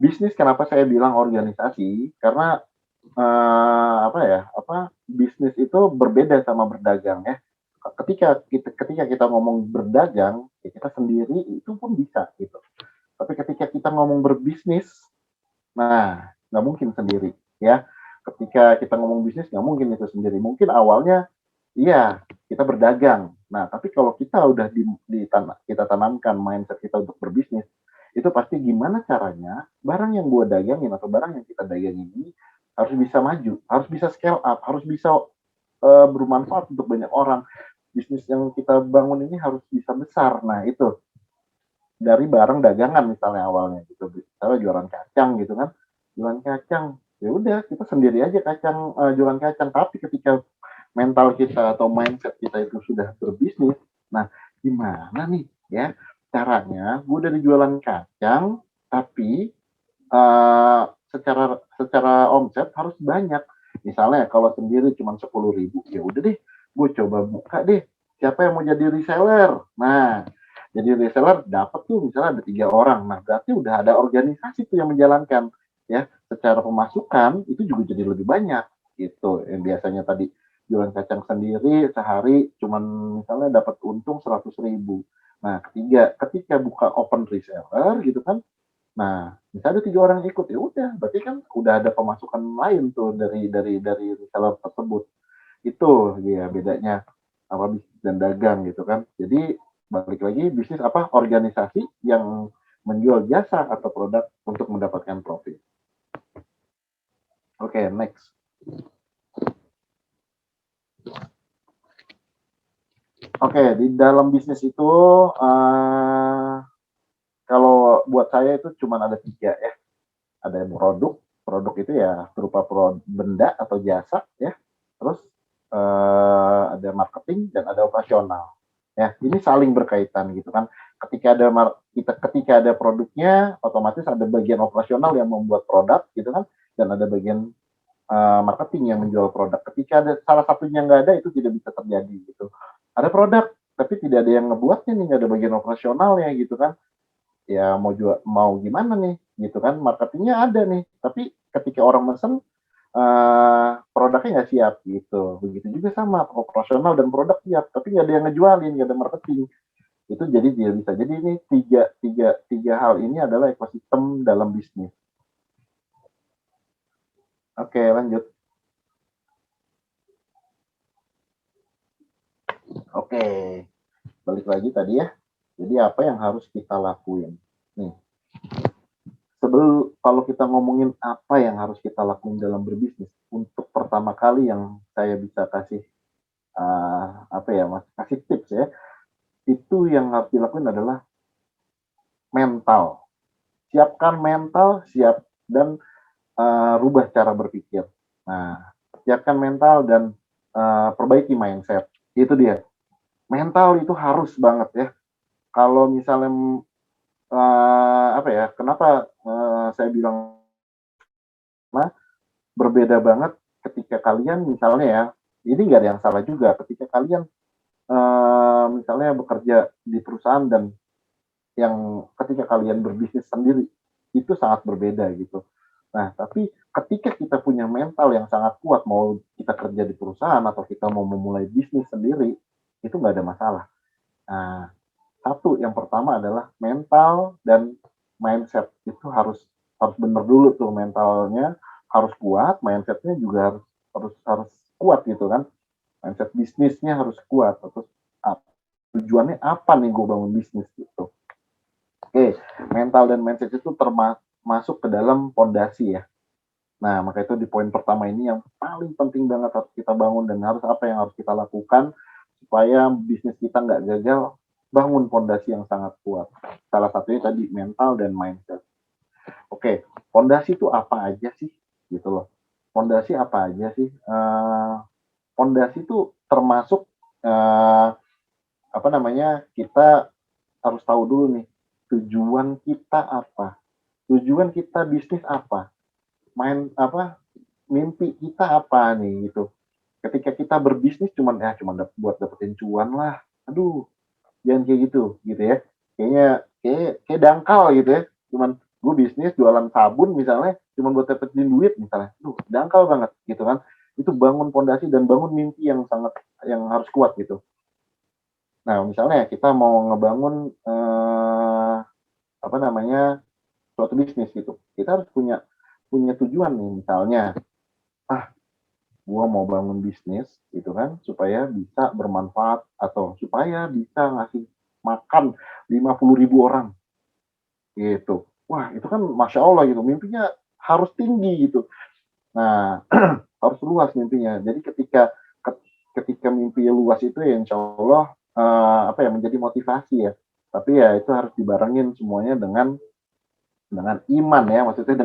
bisnis kenapa saya bilang organisasi? Karena bisnis itu berbeda sama berdagang ya. Ketika kita ngomong berdagang, ya kita sendiri itu pun bisa gitu. Tapi ketika kita ngomong berbisnis, nah nggak mungkin sendiri ya. Ketika kita ngomong bisnis nggak mungkin itu sendiri. Mungkin awalnya iya kita berdagang. Nah tapi kalau kita udah kita tanamkan mindset kita untuk berbisnis, itu pasti gimana caranya barang yang gue dagangin atau barang yang kita dagangin ini harus bisa maju, harus bisa scale up, harus bisa bermanfaat untuk banyak orang. Bisnis yang kita bangun ini harus bisa besar. Nah itu dari barang dagangan misalnya awalnya gitu, misalnya jualan kacang gitu kan, jualan kacang ya udah kita sendiri aja jualan kacang. Tapi ketika mental kita atau mindset kita itu sudah berbisnis, nah gimana nih ya caranya gue dari jualan kacang tapi secara omset harus banyak. Misalnya kalau sendiri cuma 10.000, ya udah deh gue coba buka deh siapa yang mau jadi reseller. Nah jadi reseller dapat tuh misalnya ada 3 orang. Nah berarti udah ada organisasi tuh yang menjalankan ya. Secara pemasukan itu juga jadi lebih banyak gitu. Yang biasanya tadi jualan kacang sendiri sehari cuman misalnya dapat untung 100.000. Nah ketika buka open reseller gitu kan, nah misalnya ada 3 orang ikut, ya udah berarti kan udah ada pemasukan lain tuh dari reseller tersebut. Itu ya bedanya apa bisnis dan dagang gitu kan. Jadi balik lagi bisnis organisasi yang menjual jasa atau produk untuk mendapatkan profit. Oke, next. Oke, di dalam bisnis itu kalau buat saya itu cuma ada 3 ya. Ada produk itu ya berupa benda atau jasa ya. Terus ada marketing dan ada operasional. Ya, ini saling berkaitan gitu kan. Ketika ada produknya, otomatis ada bagian operasional yang membuat produk gitu kan, dan ada bagian marketing yang menjual produk. Ketika ada salah satunya nggak ada, itu tidak bisa terjadi gitu. Ada produk tapi tidak ada yang ngebuatnya nih, nggak ada bagian operasional ya gitu kan. Ya mau gimana nih gitu kan. Marketingnya ada nih, tapi ketika orang mesen produknya nggak siap gitu. Begitu juga sama operasional dan produk siap tapi nggak ada yang ngejualin, nggak ada marketing, itu jadi dia bisa. Jadi ini tiga hal ini adalah ekosistem dalam bisnis. Oke, lanjut. Oke, balik lagi tadi ya. Jadi apa yang harus kita lakuin? Nih, sebelum kalau kita ngomongin apa yang harus kita lakuin dalam berbisnis, untuk pertama kali yang saya bisa kasih apa ya mas, kasih tips ya, itu yang harus dilakuin adalah mental. Siapkan mental, siap dan rubah cara berpikir. Nah, siapkan mental dan perbaiki mindset. Itu dia. Mental itu harus banget ya. Kalau misalnya apa ya? Kenapa saya bilang berbeda banget ketika kalian misalnya ya, ini nggak ada yang salah juga ketika kalian misalnya bekerja di perusahaan dan yang ketika kalian berbisnis sendiri itu sangat berbeda gitu. Nah, tapi ketika kita punya mental yang sangat kuat, mau kita kerja di perusahaan atau kita mau memulai bisnis sendiri, itu nggak ada masalah. Nah, satu yang pertama adalah mental dan mindset itu harus harus benar dulu tuh mentalnya harus kuat, mindsetnya juga harus harus harus kuat gitu kan. Mindset bisnisnya harus kuat. Terus tujuannya apa nih gue bangun bisnis gitu. Oke, mental dan mindset itu termasuk ke dalam pondasi ya. Nah, maka itu di poin pertama ini yang paling penting banget harus kita bangun dan harus apa yang harus kita lakukan supaya bisnis kita nggak gagal, bangun pondasi yang sangat kuat. Salah satunya tadi mental dan mindset. Oke, pondasi itu apa aja sih? Gitu loh. Pondasi apa aja sih? Pondasi itu termasuk apa namanya? Kita harus tahu dulu nih tujuan kita apa, tujuan kita bisnis apa, mimpi kita apa nih gitu. Ketika kita berbisnis cuman buat dapetin cuan lah, aduh jangan kayak gitu ya. Kayak dangkal gitu ya. Cuman gue bisnis jualan sabun misalnya, cuman buat dapetin duit misalnya, aduh dangkal banget gitu kan. Itu bangun pondasi dan bangun mimpi yang harus kuat gitu. Nah misalnya kita mau ngebangun apa namanya suatu bisnis gitu, kita harus punya punya tujuan nih misalnya, gua mau bangun bisnis gitu kan supaya bisa bermanfaat atau supaya bisa ngasih makan 50.000 orang gitu. Wah itu kan masya Allah gitu, mimpinya harus tinggi gitu. Nah harus luas mimpinya. Jadi ketika mimpi luas itu ya insya Allah apa ya menjadi motivasi ya. Tapi ya itu harus dibarengin semuanya dengan iman ya, maksudnya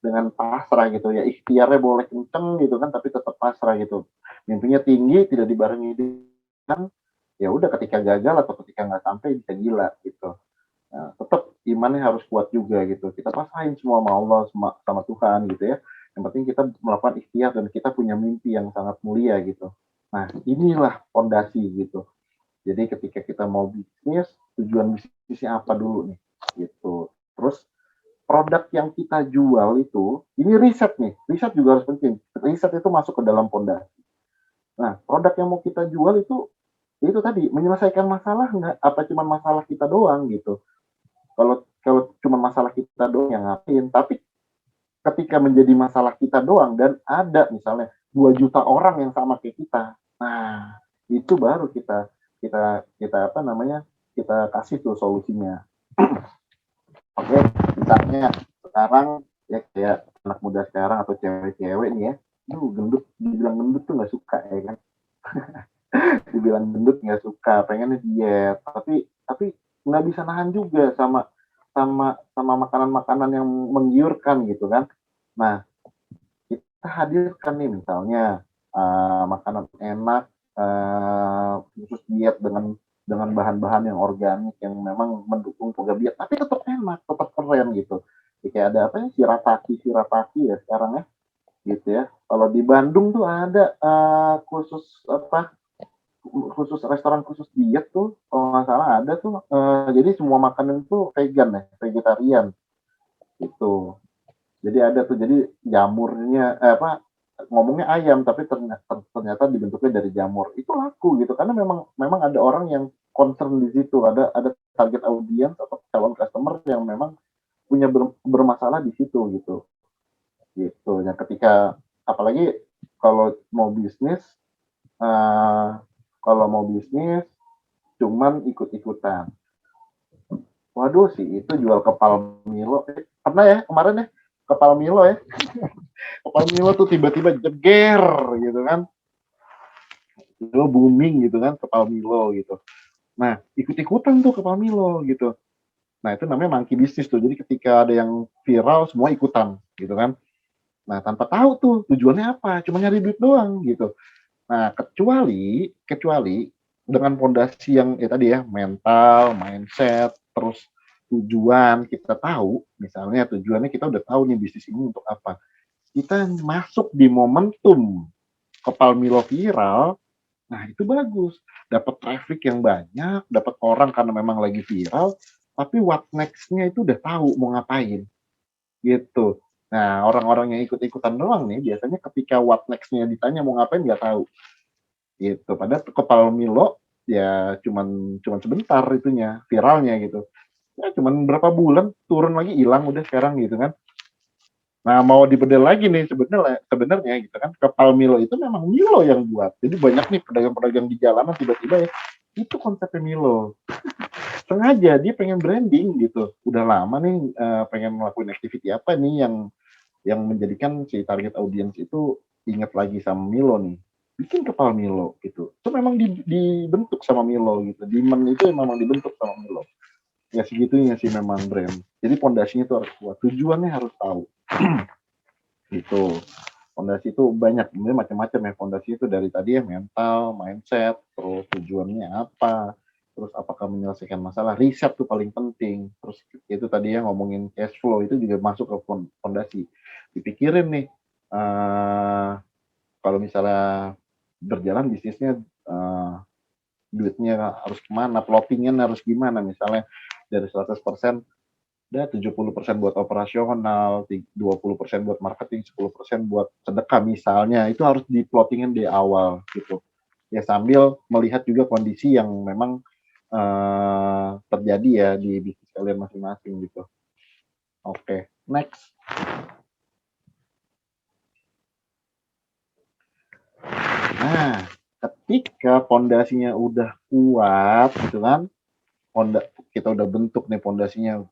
dengan pasrah gitu ya, ikhtiarnya boleh kenceng gitu kan tapi tetap pasrah gitu, mimpinya tinggi tidak dibarengi dengan ya udah ketika gagal atau ketika nggak sampai bisa gila gitu. Nah, tetap imannya harus kuat juga gitu, kita pasrahin semua sama Allah sama Tuhan gitu ya, yang penting kita melakukan ikhtiar dan kita punya mimpi yang sangat mulia gitu. Nah inilah fondasi gitu, jadi ketika kita mau bisnis, tujuan bisnisnya apa dulu nih gitu. Terus produk yang kita jual itu, ini riset nih, riset juga harus penting. Riset itu masuk ke dalam pondasi. Nah, produk yang mau kita jual itu tadi menyelesaikan masalah nggak? Apa cuma masalah kita doang gitu? Kalau kalau cuma masalah kita doang yang ngapain? Tapi ketika menjadi masalah kita doang dan ada misalnya 2 juta orang yang sama kayak kita, nah itu baru kita kita kita apa namanya kita kasih tuh solusinya. Oke, misalnya sekarang ya kayak anak muda sekarang atau cewek-cewek nih ya, gendut, dibilang gendut tuh nggak suka ya kan, dibilang gendut nggak suka, pengennya diet, tapi nggak bisa nahan juga sama makanan-makanan yang menggiurkan gitu kan. Nah, kita hadirkan nih misalnya makanan enak khusus diet dengan bahan-bahan yang organik yang memang mendukung program diet tapi tetap enak, tetap keren gitu. Jadi kayak ada apa ya, shirataki ya sekarang ya gitu ya. Kalau di Bandung tuh ada khusus restoran khusus diet tuh kalau nggak salah ada tuh jadi semua makanan tuh vegan ya, vegetarian gitu. Jadi ada tuh, jadi jamurnya ngomongnya ayam tapi ternyata dibentuknya dari jamur. Itu laku gitu karena memang ada orang yang concern di situ, ada target audiens atau calon customer yang memang punya bermasalah di situ gitu. gitu. Yang ketika apalagi kalau mau bisnis, uh, kalau mau bisnis cuman ikut-ikutan. Waduh sih itu jual kepal Milo. Pernah ya kemarin ya kepal Milo ya. Kepal Milo tuh tiba-tiba jeger gitu kan. Milo booming gitu kan kepal Milo gitu. Nah ikut-ikutan tuh kepal Milo gitu. Nah itu namanya monkey bisnis tuh. Jadi ketika ada yang viral semua ikutan gitu kan. Nah tanpa tahu tuh tujuannya apa. Cuma nyari duit doang gitu. Nah kecuali dengan fondasi yang ya tadi ya mental, mindset, terus tujuan kita tahu, misalnya tujuannya kita udah tahu nih bisnis ini untuk apa. Kita masuk di momentum kepal Milo viral, nah itu bagus. Dapat traffic yang banyak, dapat orang karena memang lagi viral, tapi what next-nya itu udah tahu mau ngapain gitu. Nah, orang-orang yang ikut-ikutan doang nih biasanya ketika what next-nya ditanya mau ngapain nggak tahu gitu. Padahal kepal Milo ya cuman sebentar itunya viralnya gitu. Ya cuman berapa bulan turun lagi hilang udah sekarang gitu kan. Nah mau dibedel lagi nih sebenarnya gitu kan kepal Milo itu memang Milo yang buat. Jadi banyak nih pedagang-pedagang di jalanan tiba-tiba ya itu konsepnya Milo. Sengaja dia pengen branding gitu. Udah lama nih pengen ngelakuin activity apa nih yang menjadikan si target audience itu ingat lagi sama Milo nih. Bikin kepal Milo gitu. Itu memang dibentuk sama Milo gitu. Demand itu memang dibentuk sama Milo. Ya segitunya sih memang brand. Jadi pondasinya itu harus kuat. Tujuannya harus tahu. Gitu. Fondasi itu banyak, sebenarnya macam-macam ya. Fondasi itu dari tadi ya mental, mindset, terus tujuannya apa, terus apakah menyelesaikan masalah, riset tuh paling penting. Terus itu tadi ya ngomongin cash flow itu juga masuk ke fondasi. Dipikirin nih, kalau misalnya berjalan bisnisnya duitnya harus kemana, plottingnya harus gimana, misalnya dari 100% udah 70% buat operasional, 20% buat marketing, 10% buat sedekah misalnya, itu harus diplottingin di awal gitu. Ya sambil melihat juga kondisi yang memang terjadi ya di bisnis kalian masing-masing gitu. Oke, next. Nah, ketika pondasinya udah kuat gitu kan, kita udah bentuk nih pondasinya.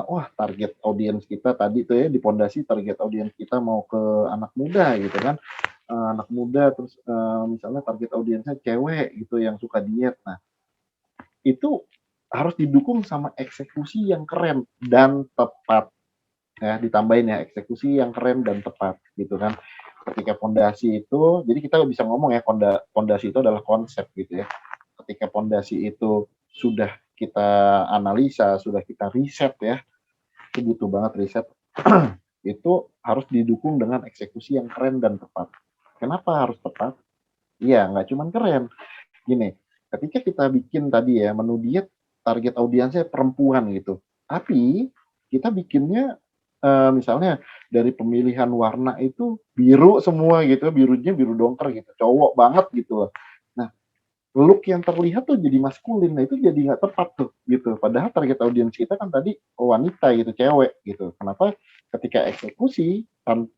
Wah target audiens kita tadi tuh ya di pondasi target audiens kita mau ke anak muda gitu kan. Anak muda terus misalnya target audiensnya cewek gitu yang suka diet. Nah itu harus didukung sama eksekusi yang keren dan tepat ya, ditambahin ya eksekusi yang keren dan tepat gitu kan. Ketika pondasi itu, jadi kita bisa ngomong ya pondasi itu adalah konsep gitu ya. Ketika pondasi itu sudah kita analisa, sudah kita riset ya, itu butuh banget riset. Itu harus didukung dengan eksekusi yang keren dan tepat. Kenapa harus tepat? Iya, nggak cuma keren. Gini, ketika kita bikin tadi ya menu diet, target audiensnya perempuan gitu. Tapi kita bikinnya misalnya dari pemilihan warna itu biru semua gitu, birunya biru dongker gitu, cowok banget gitu loh. Nah, look yang terlihat tuh jadi maskulin, nah itu jadi nggak tepat tuh gitu. Padahal target audiens kita kan tadi wanita gitu, cewek gitu. Kenapa? Ketika eksekusi kan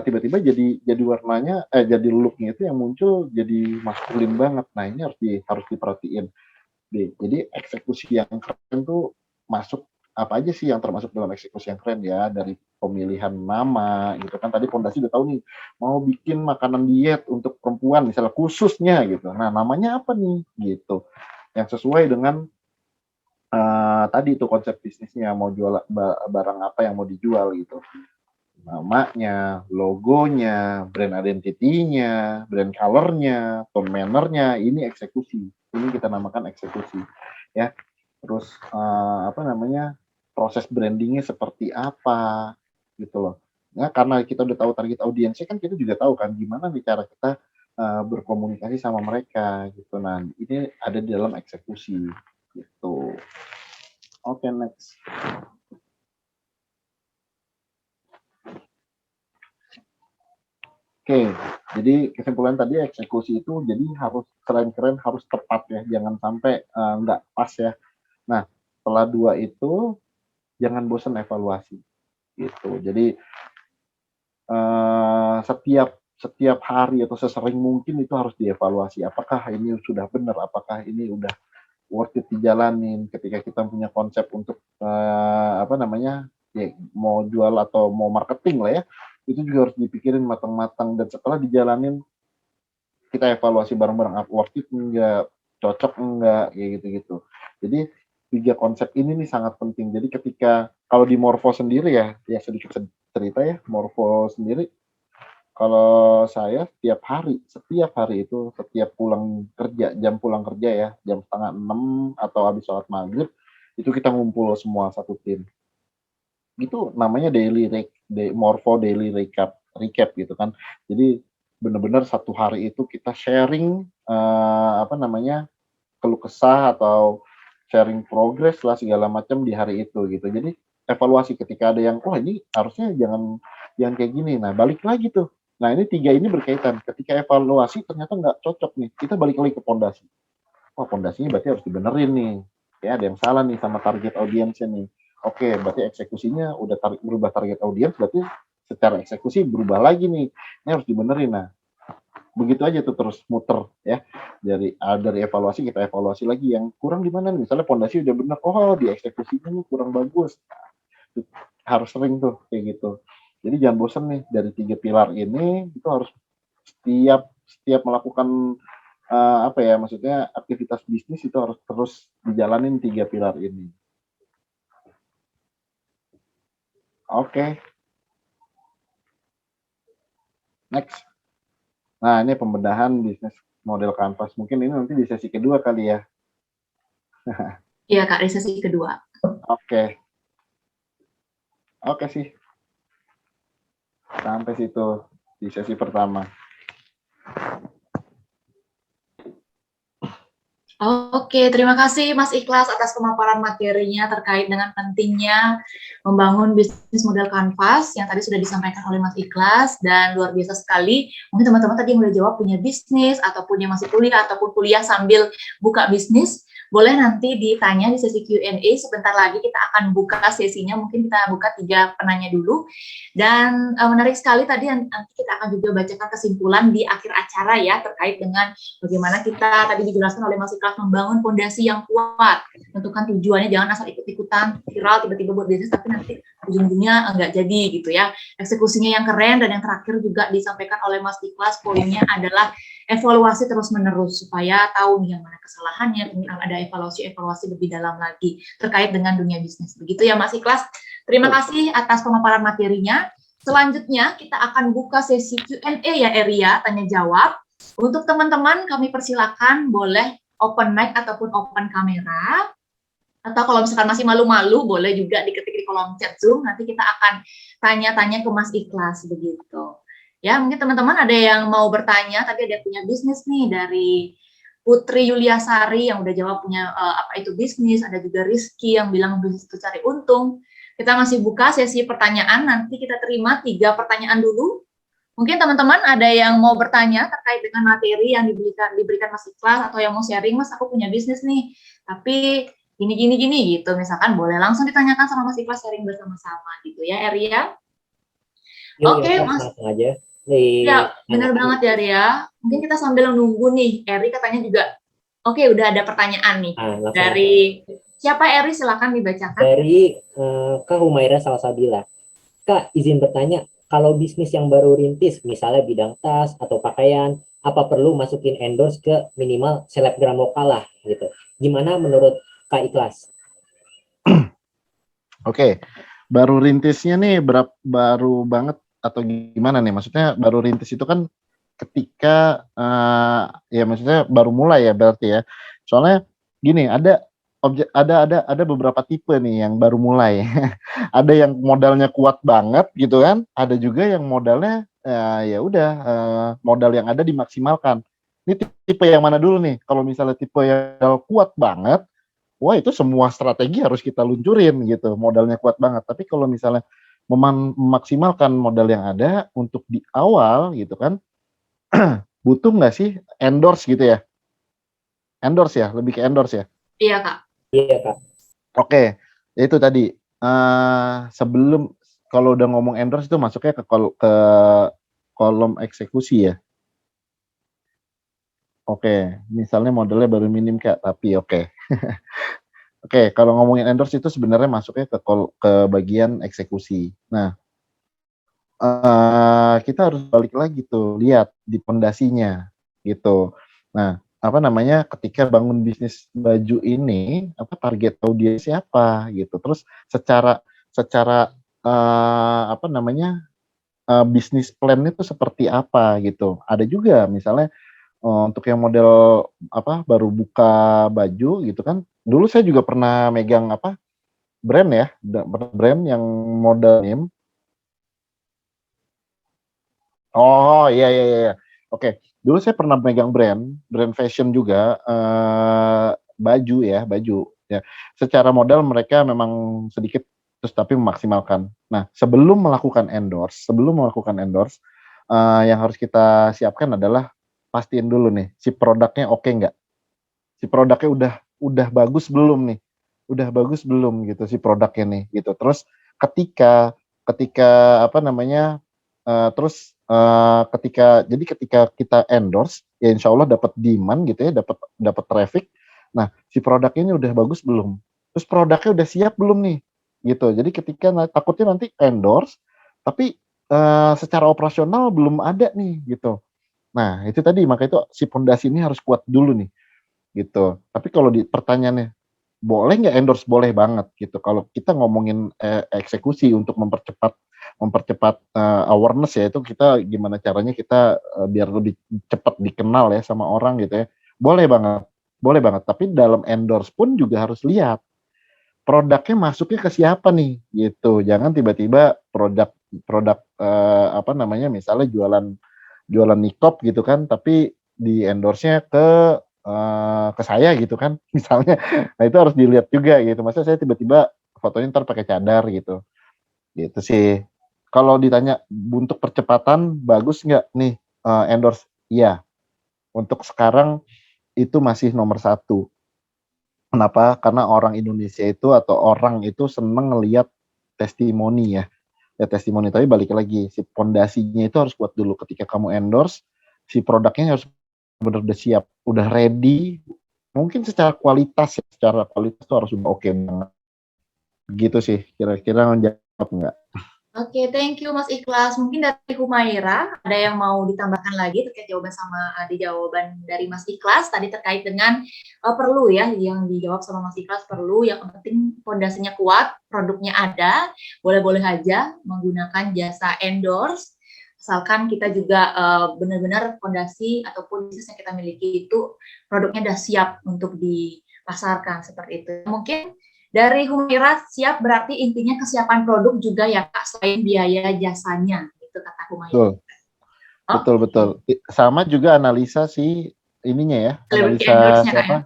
tiba-tiba jadi warnanya jadi looknya itu yang muncul jadi maskulin banget. Nah ini harus diperhatiin. Jadi eksekusi yang keren tuh masuk apa aja sih yang termasuk dalam eksekusi yang keren ya, dari pemilihan nama gitu kan, tadi pondasi udah tahu nih mau bikin makanan diet untuk perempuan misalnya khususnya gitu. Nah namanya apa nih gitu yang sesuai dengan tadi itu konsep bisnisnya mau jual barang apa yang mau dijual gitu. Namanya, logonya, brand identity-nya, brand color-nya, tone manner-nya, ini eksekusi. Ini kita namakan eksekusi. Ya, terus apa namanya proses brandingnya seperti apa gitu loh. Nah, karena kita udah tahu target audiensnya kan kita juga tahu kan gimana nih cara kita berkomunikasi sama mereka gitu. Nah, ini ada di dalam eksekusi gitu. Oke, next. Oke, jadi kesimpulan tadi eksekusi itu jadi harus keren-keren, harus tepat ya, jangan sampai nggak pas ya. Nah, setelah 2 itu jangan bosan evaluasi. gitu. Jadi setiap hari atau sesering mungkin itu harus dievaluasi. Apakah ini sudah benar? Apakah ini udah worth it dijalanin? Ketika kita punya konsep untuk ya, mau jual atau mau marketing lah ya, itu juga harus dipikirin matang-matang, dan setelah dijalanin kita evaluasi bareng-bareng, worth it enggak, cocok enggak, kayak gitu-gitu. Jadi 3 konsep ini nih sangat penting. Jadi ketika kalau di Morpho sendiri ya sedikit cerita ya, Morpho sendiri kalau saya setiap hari itu setiap pulang kerja, jam pulang kerja ya, jam 5:30 atau habis sholat maghrib, itu kita ngumpul semua satu tim. Itu namanya Morpho daily recap gitu kan. Jadi benar-benar satu hari itu kita sharing keluh kesah atau sharing progress lah segala macam di hari itu gitu. Jadi evaluasi ketika ada yang ini harusnya jangan kayak gini. Nah, balik lagi tuh. Nah, ini 3 ini berkaitan. Ketika evaluasi ternyata nggak cocok nih, kita balik lagi ke pondasi. Pondasinya berarti harus dibenerin nih. Ya, ada yang salah nih sama target audiensnya nih. Oke, berarti eksekusinya udah berubah target audiens, berarti secara eksekusi berubah lagi nih. Ini harus dibenerin. Nah, begitu aja tuh terus muter ya. Dari evaluasi kita evaluasi lagi yang kurang di mana nih. Misalnya pondasi udah bener, di eksekusinya nih kurang bagus. Nah, harus sering tuh kayak gitu. Jadi jangan bosan nih, dari 3 pilar ini itu harus setiap melakukan maksudnya aktivitas bisnis itu harus terus dijalanin 3 pilar ini. Oke. Next. Nah, ini pembedahan bisnis model kanvas. Mungkin ini nanti di sesi kedua kali ya. Iya Kak, di sesi kedua. Oke. Oke sih. Sampai situ di sesi pertama. Oke, terima kasih Mas Ikhlas atas pemaparan materinya terkait dengan pentingnya membangun bisnis model kanvas yang tadi sudah disampaikan oleh Mas Ikhlas, dan luar biasa sekali. Mungkin teman-teman tadi yang udah jawab punya bisnis ataupun yang masih kuliah ataupun kuliah sambil buka bisnis, boleh nanti ditanya di sesi Q&A. Sebentar lagi kita akan buka sesinya, mungkin kita buka 3 penanya dulu. Dan menarik sekali tadi, nanti kita akan juga bacakan kesimpulan di akhir acara ya, terkait dengan bagaimana kita tadi dijelaskan oleh Mas Ikhlas membangun fondasi yang kuat. Tentukan tujuannya, jangan asal ikut-ikutan viral tiba-tiba buat bisnis tapi nanti ujung-ujungnya enggak jadi gitu ya. Eksekusinya yang keren, dan yang terakhir juga disampaikan oleh Mas Ikhlas, poinnya adalah evaluasi terus-menerus supaya tahu nih yang mana kesalahannya, kemudian ada evaluasi lebih dalam lagi terkait dengan dunia bisnis. Begitu ya Mas Ikhlas. Terima kasih atas pemaparan materinya. Selanjutnya kita akan buka sesi Q&A ya Eria, tanya jawab. Untuk teman-teman kami persilakan boleh open mic ataupun open kamera. Atau kalau misalkan masih malu-malu boleh juga diketik di kolom chat Zoom, nanti kita akan tanya-tanya ke Mas Ikhlas begitu. Ya, mungkin teman-teman ada yang mau bertanya tapi ada yang punya bisnis nih, dari Putri Yuliasari yang udah jawab punya apa itu bisnis, ada juga Rizky yang bilang bisnis itu cari untung. Kita masih buka sesi pertanyaan, nanti kita terima 3 pertanyaan dulu. Mungkin teman-teman ada yang mau bertanya terkait dengan materi yang diberikan Mas Ikhlas, atau yang mau sharing, Mas aku punya bisnis nih, tapi gini gitu, misalkan boleh langsung ditanyakan sama Mas Ikhlas, sharing bersama-sama gitu ya Eria. Oke, Mas. Langsung aja. Ya, benar banget ya Ria. Mungkin kita sambil nunggu nih, Eri katanya juga, oke udah ada pertanyaan nih. Dari siapa Eri, silakan dibacakan. Dari Kak Humaira Salsabila. Kak, izin bertanya, kalau bisnis yang baru rintis, misalnya bidang tas atau pakaian, apa perlu masukin endorse ke minimal selebgram lokal lah gitu. Gimana menurut Kak Ikhlas? Oke, baru rintisnya nih baru banget atau gimana nih? Maksudnya baru rintis itu kan ketika ya maksudnya baru mulai ya berarti ya. Soalnya gini, ada beberapa tipe nih yang baru mulai. Ada yang modalnya kuat banget gitu kan, ada juga yang modalnya ya udah modal yang ada dimaksimalkan. Ini tipe yang mana dulu nih? Kalau misalnya tipe yang kuat banget, wah itu semua strategi harus kita luncurin gitu, modalnya kuat banget. Tapi kalau misalnya memaksimalkan modal yang ada untuk di awal gitu kan, butuh nggak sih endorse gitu ya? Endorse ya, lebih ke endorse ya? Iya Kak. Iya Kak. Oke, itu tadi sebelum kalau udah ngomong endorse itu masuknya ke kolom eksekusi ya. Oke, misalnya modelnya baru minim Kak, tapi oke. Oke, kalau ngomongin endorse itu sebenarnya masuknya ke bagian eksekusi. Nah, kita harus balik lagi tuh, lihat di pondasinya gitu. Nah, apa namanya, ketika bangun bisnis baju ini, apa target audiens siapa gitu. Terus secara secara apa namanya, bisnis plan itu seperti apa gitu. Ada juga misalnya untuk yang model apa, baru buka baju gitu kan, dulu saya juga pernah megang apa, brand ya, brand yang model name. Oh, iya iya iya. Oke, dulu saya pernah megang brand fashion juga, baju ya, baju, ya. Secara modal mereka memang sedikit, terus tapi memaksimalkan. Nah, sebelum melakukan endorse, yang harus kita siapkan adalah pastiin dulu nih, si produknya oke nggak? Si produknya udah bagus belum nih? Udah bagus belum gitu si produknya nih, gitu. Terus ketika ketika apa namanya, ketika kita endorse, ya insya Allah dapat demand gitu ya, dapat traffic. Nah, si produknya ini udah bagus belum? Terus produknya udah siap belum nih? Gitu. Jadi ketika takutnya nanti endorse, tapi, secara operasional belum ada nih, gitu. Nah, itu tadi, maka itu si pondasi ini harus kuat dulu nih, gitu. Tapi kalau di pertanyaannya, boleh nggak endorse? Boleh banget gitu. Kalau kita ngomongin, eksekusi untuk mempercepat mempercepat, awareness ya, itu kita gimana caranya kita, biar lebih cepat dikenal ya sama orang gitu ya. Boleh banget boleh banget, tapi dalam endorse pun juga harus lihat, produknya masuknya ke siapa nih, gitu. Jangan tiba-tiba produk produk, apa namanya, misalnya jualan jualan nikob gitu kan, tapi di-endorse-nya ke saya gitu kan, misalnya. Nah, itu harus dilihat juga gitu, masa saya tiba-tiba fotonya entar pakai cadar gitu, gitu sih. Kalau ditanya untuk percepatan bagus nggak nih, endorse? Iya, untuk sekarang itu masih nomor satu. Kenapa? Karena orang Indonesia itu atau orang itu seneng ngelihat testimoni ya. Ya testimoni, tapi balik lagi, si pondasinya itu harus kuat dulu. Ketika kamu endorse, si produknya harus bener udah siap, udah ready, mungkin secara kualitas itu harus udah oke banget. Gitu sih, kira-kira menjawab nggak? Oke, thank you Mas Ikhlas. Mungkin dari Humaira, ada yang mau ditambahkan lagi terkait jawaban di jawaban dari Mas Ikhlas tadi terkait dengan perlu ya, yang dijawab sama Mas Ikhlas perlu, yang penting fondasinya kuat, produknya ada, boleh-boleh aja menggunakan jasa endorse, asalkan kita juga benar-benar fondasi ataupun bisnis yang kita miliki itu produknya udah siap untuk dipasarkan seperti itu. Mungkin dari Humaira siap berarti intinya kesiapan produk juga ya Kak, selain biaya jasanya, gitu kata Humaira. Betul, Oh, betul, betul. Sama juga analisa si ininya ya, celebrity analisa endorse-nya Kak ya, siapa?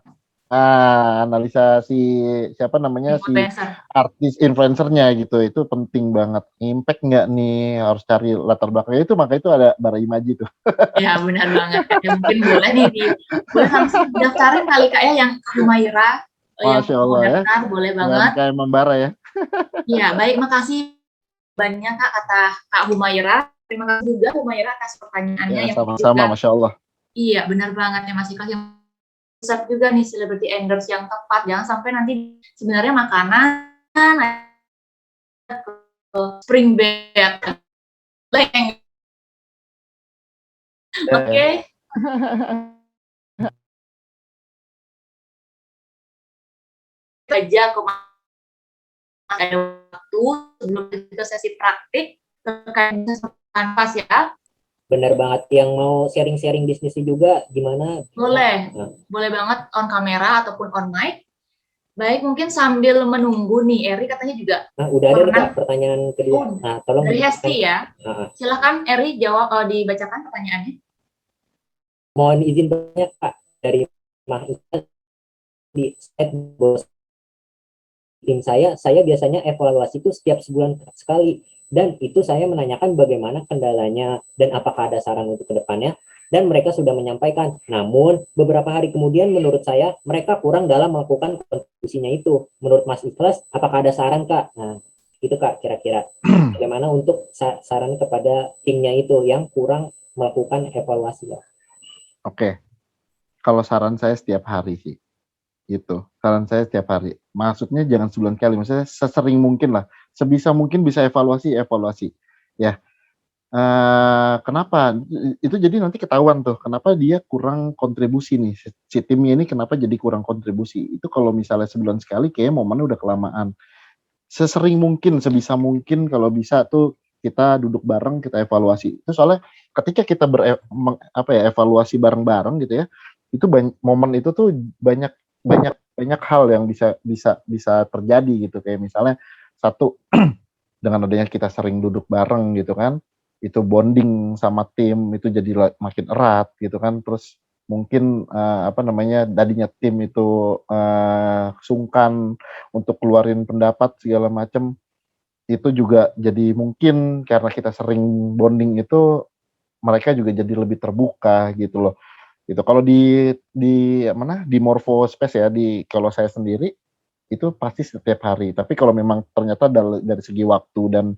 Analisa si siapa namanya, si influencer. artis influencernya gitu, itu penting banget. Impact nggak nih, harus cari latar belakangnya itu, maka itu ada Bara Imaji tuh. Ya benar banget. Ya, mungkin boleh nih boleh langsung daftarin kali Kak ya yang Humaira yang Masya mau Allah ya, daftar, boleh banget. UMKM membara ya. Iya, baik, makasih banyak Kak kata Kak Humaira. Terima kasih juga Humaira atas pertanyaannya Ya yang sama-sama, juga. Masya Allah. Iya, benar banget ya Mas Ikhlas, yang pusat juga nih celebrity endorse yang tepat. Jangan sampai nanti sebenarnya makanan spring bed. Oke. Aja ada waktu sebelum kita sesi praktik terkait kanvas ya. Benar banget. Yang mau sharing-sharing bisnisnya juga gimana? Boleh, Nah, boleh banget on kamera ataupun on mic. Baik, mungkin sambil menunggu nih, Eri katanya juga udah ada nih pernah. Kak pertanyaan kedua. Nah, tolong Dari dibacakan. Hesti ya. Silakan Eri jawab, dibacakan pertanyaannya. Mohon izin banyak Kak dari Mas Ikhlas di slide bos tim saya biasanya evaluasi itu setiap sebulan sekali, dan itu saya menanyakan bagaimana kendalanya dan apakah ada saran untuk kedepannya, dan mereka sudah menyampaikan. Namun beberapa hari kemudian menurut saya mereka kurang dalam melakukan kontribusinya itu. Menurut Mas Ikhlas, apakah ada saran Kak? Nah, Itu Kak, kira-kira bagaimana untuk saran kepada timnya itu yang kurang melakukan evaluasi ya. Oke, kalau saran saya setiap hari sih. Gitu. Saran saya setiap hari. Maksudnya jangan sebulan kali, maksudnya sesering mungkin lah. Sebisa mungkin bisa evaluasi, evaluasi. Ya, kenapa? Itu jadi nanti ketahuan tuh, kenapa dia kurang kontribusi nih. Si timnya ini kenapa jadi kurang kontribusi. Itu kalau misalnya sebulan sekali, kayaknya momennya udah kelamaan. Sesering mungkin, sebisa mungkin kalau bisa tuh kita duduk bareng, kita evaluasi. Itu soalnya ketika kita evaluasi bareng-bareng gitu ya, itu momen itu tuh banyak banyak banyak hal yang bisa terjadi gitu, kayak misalnya satu dengan adanya kita sering duduk bareng gitu kan, itu bonding sama tim itu jadi makin erat gitu kan. Terus mungkin tadinya tim itu sungkan untuk keluarin pendapat segala macam, itu juga jadi mungkin karena kita sering bonding itu mereka juga jadi lebih terbuka gitu loh. Gitu. Kalau di Morpho Space ya, kalau saya sendiri itu pasti setiap hari. Tapi kalau memang ternyata dari segi waktu dan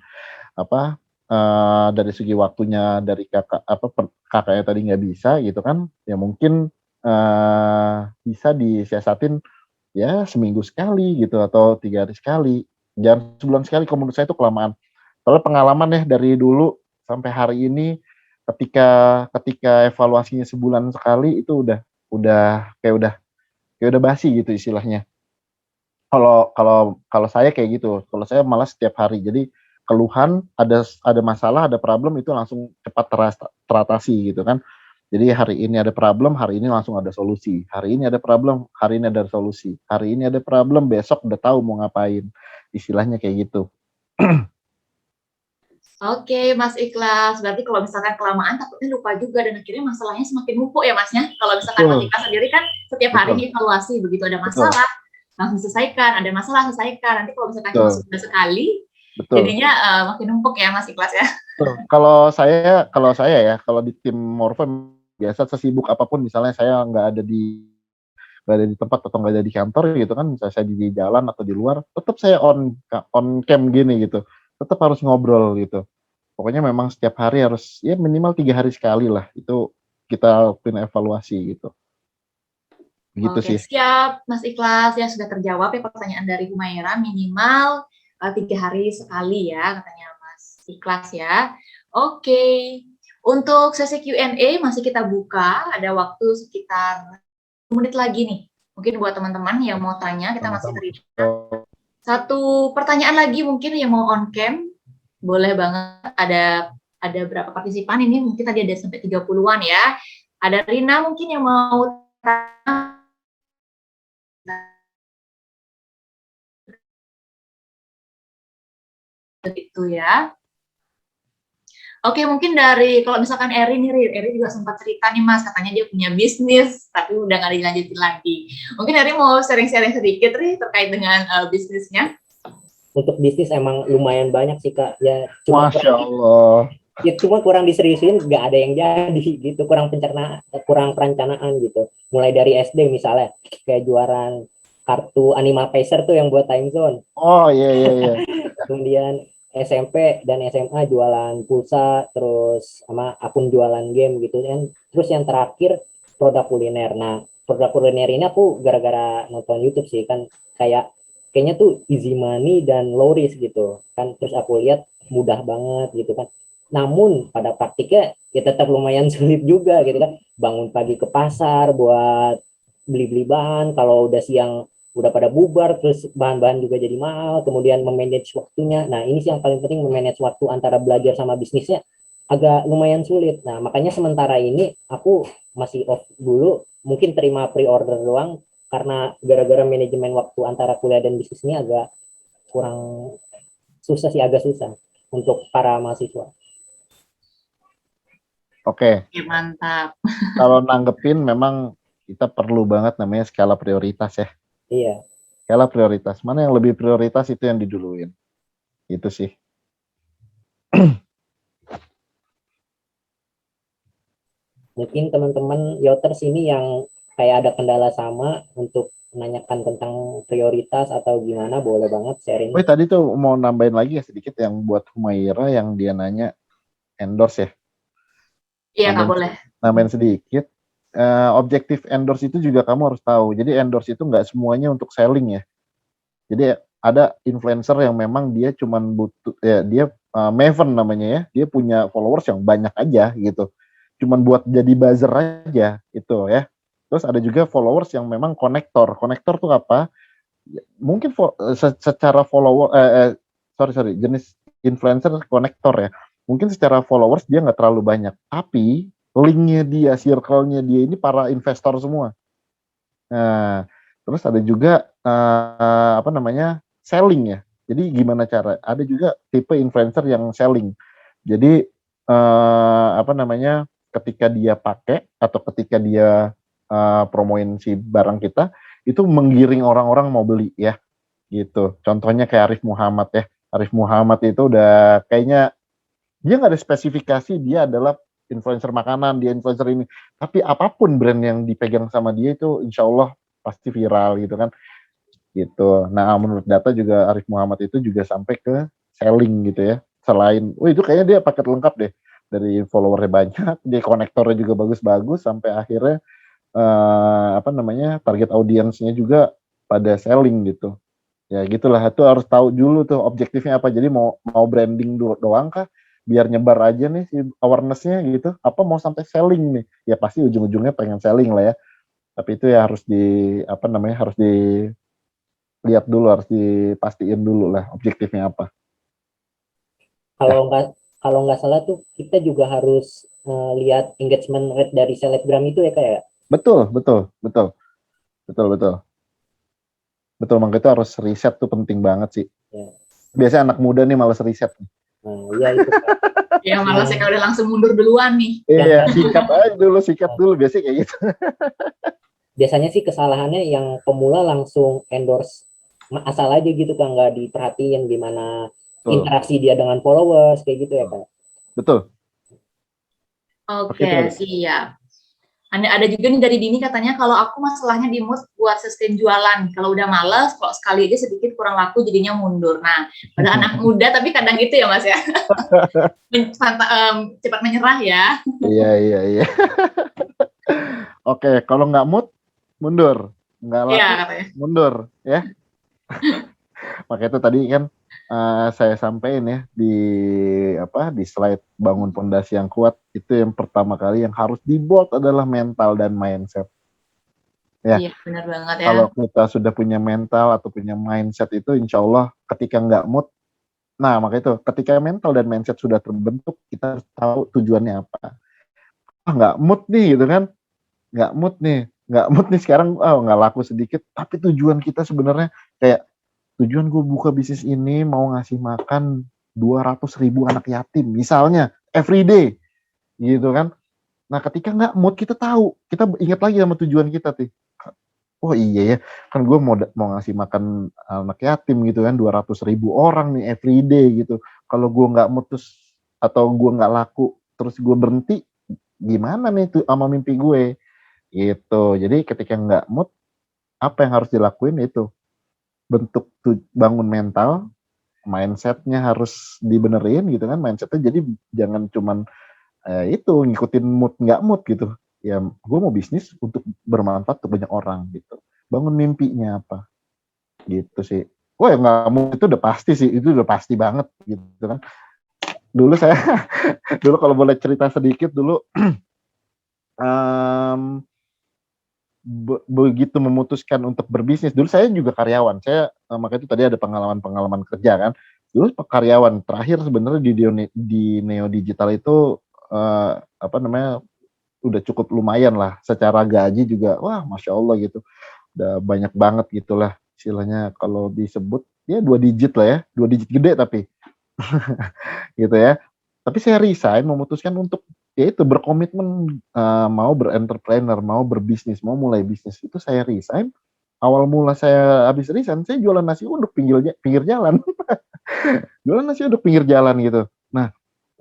dari segi waktunya dari kakaknya tadi nggak bisa gitu kan, ya mungkin bisa disiasatin ya seminggu sekali gitu atau 3 hari sekali. Jangan sebulan sekali, kalau menurut saya itu kelamaan. Soalnya pengalaman ya dari dulu sampai hari ini, ketika evaluasinya sebulan sekali itu udah basi gitu istilahnya. Kalau kalau kalau saya kayak gitu, kalau saya malah setiap hari. Jadi keluhan, ada masalah, ada problem itu langsung cepat teratasi gitu kan. Jadi hari ini ada problem, hari ini langsung ada solusi. Hari ini ada problem, hari ini ada solusi. Hari ini ada problem, besok udah tahu mau ngapain. Istilahnya kayak gitu. Oke, Mas Ikhlas. Berarti kalau misalkan kelamaan takutnya lupa juga dan akhirnya masalahnya semakin numpuk ya, Masnya. Kalau misalkan Mas Ikhlas sendiri kan setiap hari evaluasi, begitu ada masalah langsung selesaikan, ada masalah selesaikan. Nanti kalau misalkan cuma sudah sekali, jadinya makin numpuk ya, Mas Ikhlas ya. Kalau saya ya, kalau di tim Morpho biasa sesibuk apapun, misalnya saya nggak ada di tempat atau nggak ada di kantor gitu kan, misalnya saya di jalan atau di luar, tetap saya on cam gini gitu, tetap harus ngobrol gitu. Pokoknya memang setiap hari harus ya minimal 3 hari sekali lah itu kita lakuin evaluasi gitu. Begitu Oke, sih. siap Mas Ikhlas. Ya sudah terjawab ya pertanyaan dari Humaira, minimal 3 hari sekali ya katanya Mas Ikhlas ya. Oke, untuk sesi Q&A masih kita buka, ada waktu sekitar 1 menit lagi nih. Mungkin buat teman-teman yang mau tanya, kita masih terima. Satu pertanyaan lagi mungkin yang mau on cam, boleh banget. Ada berapa partisipan ini? Mungkin tadi ada sampai 30-an ya. Ada Rina mungkin yang mau tanya. Gitu ya. Oke, mungkin dari kalau misalkan Eri juga sempat cerita nih Mas, katanya dia punya bisnis, tapi udah nggak dilanjutin lagi. Mungkin Eri mau sharing-sharing sedikit Ri terkait dengan bisnisnya. Untuk bisnis emang lumayan banyak sih Kak. Ya Masya Allah. Ya cuma kurang diseriusin, nggak ada yang jadi gitu, kurang perencanaan gitu. Mulai dari SD misalnya, kayak juaran kartu Animal Pacer tuh yang buat time zone. Oh iya. Kemudian SMP dan SMA jualan pulsa, terus sama akun jualan game gitu kan. Terus yang terakhir produk kuliner. Nah, produk kuliner ini aku gara-gara nonton YouTube sih kan, kayaknya tuh easy money dan low risk gitu kan. Terus aku lihat mudah banget gitu kan. Namun pada praktiknya ya tetap lumayan sulit juga gitu kan. Bangun pagi ke pasar buat beli-beli bahan, kalau udah siang udah pada bubar, terus bahan-bahan juga jadi mahal, kemudian memanage waktunya. Nah ini sih yang paling penting, memanage waktu antara belajar sama bisnisnya agak lumayan sulit. Nah makanya sementara ini aku masih off dulu, mungkin terima pre-order doang, karena gara-gara manajemen waktu antara kuliah dan bisnis ini agak kurang susah sih, agak susah untuk para mahasiswa. Oke. Mantap. Kalau nanggepin memang kita perlu banget namanya skala prioritas ya. Iya. Skala prioritas. Mana yang lebih prioritas itu yang diduluin. Itu sih. Mungkin teman-teman Yoters ini yang kayak ada kendala sama untuk menanyakan tentang prioritas atau gimana, boleh banget sharing. Oh, tadi tuh mau nambahin lagi ya sedikit yang buat Humaira yang dia nanya endorse ya. Iya Kak, boleh. Nambahin sedikit. Objektif endorse itu juga kamu harus tahu. Jadi endorse itu nggak semuanya untuk selling ya. Jadi ada influencer yang memang dia cuman butuh ya dia Maven namanya ya. Dia punya followers yang banyak aja gitu. Cuman buat jadi buzzer aja itu ya. Terus ada juga followers yang memang konektor. Konektor tuh apa? Mungkin secara follower jenis influencer konektor ya. Mungkin secara followers dia nggak terlalu banyak, tapi linknya dia, circle-nya dia ini para investor semua. Nah, terus ada juga selling ya. Jadi gimana cara? Ada juga tipe influencer yang selling. Jadi ketika dia pakai atau ketika dia promoin si barang kita, itu menggiring orang-orang mau beli ya. Gitu. Contohnya kayak Arif Muhammad ya. Arif Muhammad itu udah kayaknya dia nggak ada spesifikasi dia adalah influencer makanan, dia influencer ini. Tapi apapun brand yang dipegang sama dia itu insya Allah pasti viral gitu kan. Gitu. Nah menurut data juga Arif Muhammad itu juga sampai ke selling gitu ya. Selain, itu kayaknya dia paket lengkap deh. Dari followernya banyak, dia konektornya juga bagus-bagus sampai akhirnya target audiensnya juga pada selling gitu. Ya gitulah, itu harus tahu dulu tuh objektifnya apa. Jadi mau branding doang kah biar nyebar aja nih si awareness-nya gitu, apa mau sampai selling nih, ya pasti ujung-ujungnya pengen selling lah ya. Tapi itu ya harus harus dilihat dulu, harus dipastiin dulu lah objektifnya apa. Kalau nggak salah tuh kita juga harus lihat engagement rate dari selebgram itu ya kayak. Betul, makanya itu harus riset tuh penting banget sih. Ya. Biasanya anak muda nih malas riset. Nah, iya itu. Ya malas ya kalau udah langsung mundur duluan nih. Iya, sikat dulu biasanya kayak gitu. Biasanya sih kesalahannya yang pemula langsung endorse asal aja gitu kan, nggak diperhatiin gimana interaksi dia dengan followers kayak gitu ya Kak. Betul. Oke, siap. Ada juga nih dari Dini katanya kalau aku masalahnya di mood buat sustain jualan. Kalau udah males, kalau sekali aja sedikit kurang laku jadinya mundur. Nah, pada anak muda tapi kadang gitu ya Mas ya. Cepat menyerah ya. Iya. Oke, kalau nggak mood, mundur. Nggak laku, mundur ya. Makanya itu tadi kan saya sampaikan ya di slide bangun fondasi yang kuat, itu yang pertama kali yang harus dibuat adalah mental dan mindset. Ya. Iya, benar banget ya. Kalau kita sudah punya mental atau punya mindset itu insya Allah ketika nggak mood, nah makanya itu ketika mental dan mindset sudah terbentuk, kita harus tahu tujuannya apa. Nggak mood nih gitu kan, nggak mood nih sekarang, nggak laku sedikit, tapi tujuan kita sebenarnya kayak tujuan gue buka bisnis ini mau ngasih makan 200.000 anak yatim misalnya everyday gitu kan. Nah ketika nggak mood, kita tahu, kita ingat lagi sama tujuan kita tuh. Oh iya ya, kan gue mau ngasih makan anak yatim gitu kan, 200.000 orang nih everyday gitu. Kalau gue nggak mood terus atau gue nggak laku terus gue berhenti, gimana nih tuh sama mimpi gue gitu. Jadi ketika nggak mood, apa yang harus dilakuin itu bentuk bangun mental, mindsetnya harus dibenerin gitu kan, mindsetnya. Jadi jangan cuman itu ngikutin mood nggak mood gitu. Ya gue mau bisnis untuk bermanfaat untuk banyak orang gitu. Bangun mimpinya apa gitu sih. Wah nggak mood itu udah pasti sih, itu udah pasti banget gitu kan. Dulu saya dulu kalau boleh cerita sedikit dulu. Begitu memutuskan untuk berbisnis, dulu saya juga karyawan, saya makanya itu tadi ada pengalaman kerja kan. Dulu karyawan terakhir sebenarnya di Neo Digital itu udah cukup lumayan lah, secara gaji juga wah masya Allah gitu, udah banyak banget gitulah istilahnya, kalau disebut ya 2 digit lah ya, 2 digit gede tapi gitu ya. Tapi saya resign, memutuskan untuk yaitu berkomitmen mau berentrepreneur, mau berbisnis, mau mulai bisnis. Itu saya resign. Awal mula saya habis resign, saya jualan nasi uduk pinggir jalan. Jualan nasi uduk pinggir jalan gitu. Nah,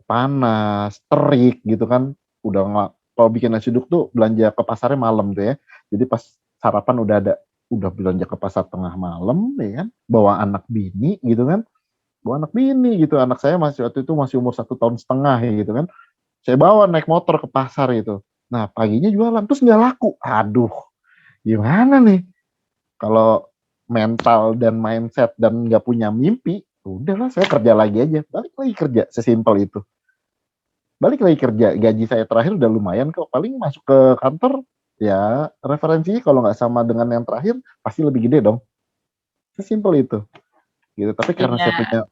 panas, terik gitu kan. Udah nggak, kalau bikin nasi uduk tuh belanja ke pasarnya malam tuh ya. Jadi pas sarapan udah belanja ke pasar tengah malam, ya kan, bawa anak bini gitu kan, anak saya waktu itu masih umur 1,5 tahun ya gitu kan, saya bawa naik motor ke pasar gitu. Nah paginya jualan, terus nggak laku. Aduh, gimana nih? Kalau mental dan mindset dan nggak punya mimpi, udahlah saya kerja lagi aja, balik lagi kerja, sesimpel itu. Balik lagi kerja, gaji saya terakhir udah lumayan kok, paling masuk ke kantor, ya referensinya kalau nggak sama dengan yang terakhir, pasti lebih gede dong. Sesimpel itu. Gitu. Tapi Iya.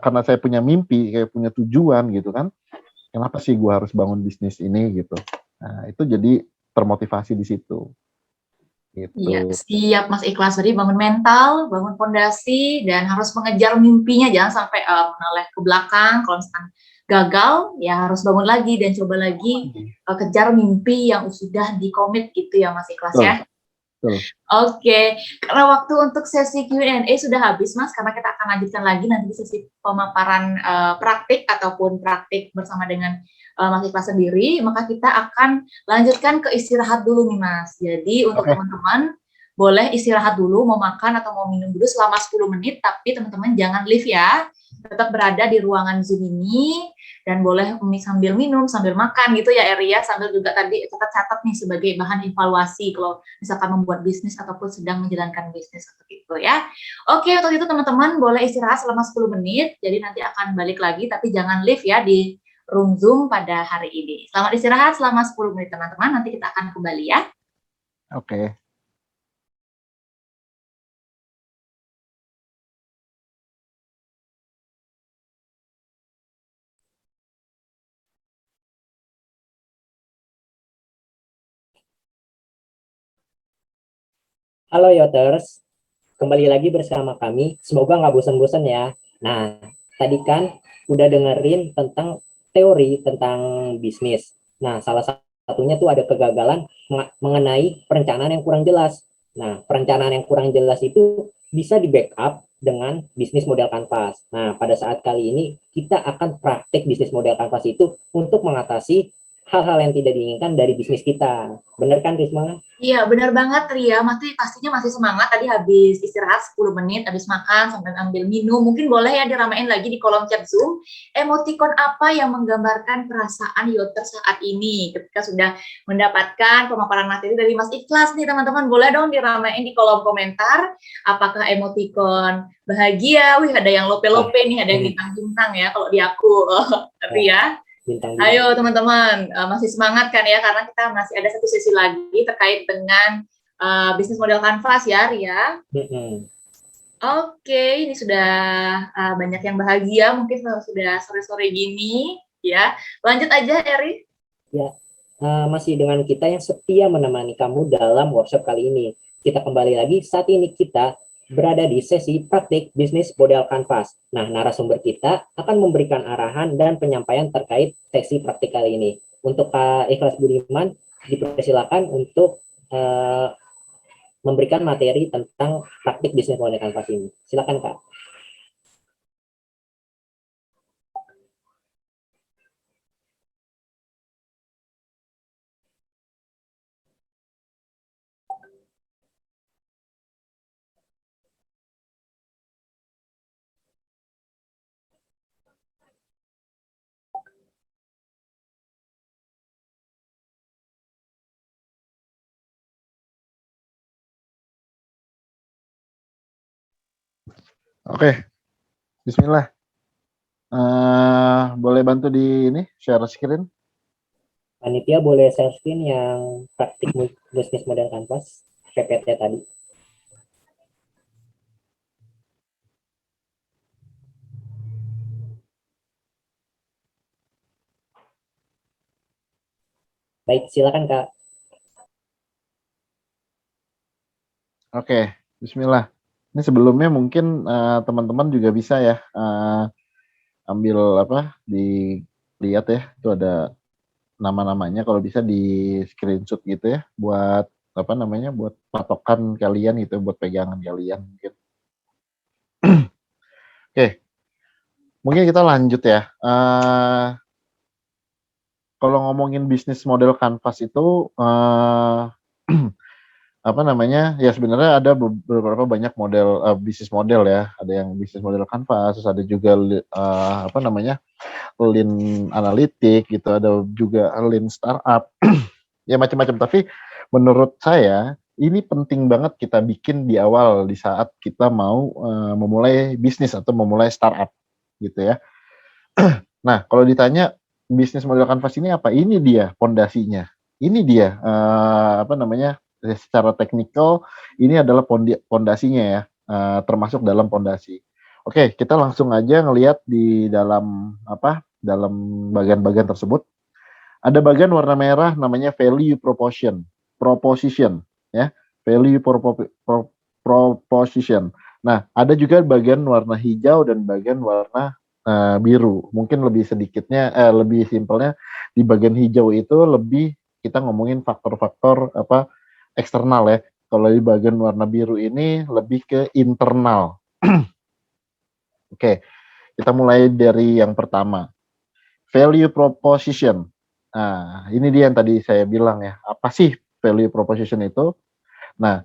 karena saya punya mimpi, kayak punya tujuan gitu kan, kenapa sih gue harus bangun bisnis ini gitu. Nah itu jadi termotivasi di situ. Iya, Gitu. siap Mas Ikhlas. Jadi bangun mental, bangun fondasi, dan harus mengejar mimpinya. Jangan sampai menoleh ke belakang. Kalau misalkan gagal, ya harus bangun lagi dan coba lagi kejar mimpi yang sudah dikomit gitu ya Mas Ikhlas Betul, ya. betul. Oke, karena waktu untuk sesi Q&A sudah habis Mas, karena kita akan lanjutkan lagi nanti di sesi pemaparan praktik ataupun praktik bersama dengan Mas Ikhlas sendiri, maka kita akan lanjutkan ke istirahat dulu nih Mas. Jadi untuk Oke. teman-teman boleh istirahat dulu, mau makan atau mau minum dulu selama 10 menit, tapi teman-teman jangan leave ya, tetap berada di ruangan Zoom ini, dan boleh sambil minum, sambil makan gitu ya Eri ya, sambil juga tadi catat-catat nih sebagai bahan evaluasi kalau misalkan membuat bisnis ataupun sedang menjalankan bisnis seperti itu ya. Oke, untuk itu teman-teman boleh istirahat selama 10 menit, jadi nanti akan balik lagi, tapi jangan leave ya di room Zoom pada hari ini. Selamat istirahat selama 10 menit teman-teman, nanti kita akan kembali ya. Oke. Halo Yoters, kembali lagi bersama kami. Semoga nggak bosan-bosan ya. Nah, tadi kan udah dengerin tentang teori tentang bisnis. Nah, salah satunya tuh ada kegagalan mengenai perencanaan yang kurang jelas. Nah, perencanaan yang kurang jelas itu bisa di backup dengan bisnis model kanvas. Nah, pada saat kali ini kita akan praktek bisnis model kanvas itu untuk mengatasi hal-hal yang tidak diinginkan dari bisnis kita. Bener kan, Risma? Iya, benar banget Ria. Pastinya masih semangat. Tadi habis istirahat 10 menit, habis makan, sambil ambil minum. Mungkin boleh ya diramein lagi di kolom chat Zoom. Emotikon apa yang menggambarkan perasaan Yoter saat ini? Ketika sudah mendapatkan pemaparan materi dari Mas Ikhlas nih teman-teman. Boleh dong diramein di kolom komentar. Apakah emotikon bahagia? Wih, ada yang lope-lope nih, ada yang bintang-bintang ya kalau di aku. Ria. Bintang-bintang. Ayo teman-teman, masih semangat kan ya, karena kita masih ada satu sesi lagi terkait dengan bisnis model kanvas ya, Ria. Oke, ini sudah banyak yang bahagia, mungkin sudah sore-sore gini, ya. Lanjut aja, Eri. Ya, masih dengan kita yang setia menemani kamu dalam workshop kali ini. Kita kembali lagi, saat ini kita berada di sesi praktik bisnis model kanvas. Nah, narasumber kita akan memberikan arahan dan penyampaian terkait sesi praktik kali ini. Untuk Kak Ikhlas Budiman, dipersilakan untuk memberikan materi tentang praktik bisnis model kanvas ini. Silakan, Kak. Oke. Bismillah. Boleh bantu di ini share screen? Panitia boleh share screen yang praktik bisnis model kanvas PPT tadi. Baik, silakan Kak. Oke, Bismillah. Ini sebelumnya mungkin teman-teman juga bisa ya ambil dilihat ya, itu ada nama-namanya, kalau bisa di screenshot gitu ya, buat buat patokan kalian gitu, buat pegangan kalian mungkin. Oke, mungkin kita lanjut ya. Kalau ngomongin bisnis model kanvas itu apa namanya, ya sebenarnya ada beberapa banyak model, bisnis model ya. Ada yang bisnis model kanvas, terus ada juga apa namanya, lean analytic gitu, ada juga lean startup, ya macam-macam. Tapi menurut saya ini penting banget kita bikin di awal, di saat kita mau, memulai bisnis atau memulai startup gitu ya. Nah, kalau ditanya bisnis model kanvas ini apa? Ini dia pondasinya. Ini dia, apa namanya, secara teknikal ini adalah pondasinya ya, termasuk dalam pondasi. Oke, kita langsung aja ngelihat di dalam apa, dalam bagian-bagian tersebut. Ada bagian warna merah namanya value proposition ya, value proposition. Nah, ada juga bagian warna hijau dan bagian warna biru. Mungkin lebih sedikitnya, lebih simpelnya di bagian hijau itu lebih kita ngomongin faktor-faktor apa eksternal ya. Kalau di bagian warna biru ini lebih ke internal. Oke, kita mulai dari yang pertama. Value proposition. Nah, ini dia yang tadi saya bilang ya. Apa sih value proposition itu? Nah,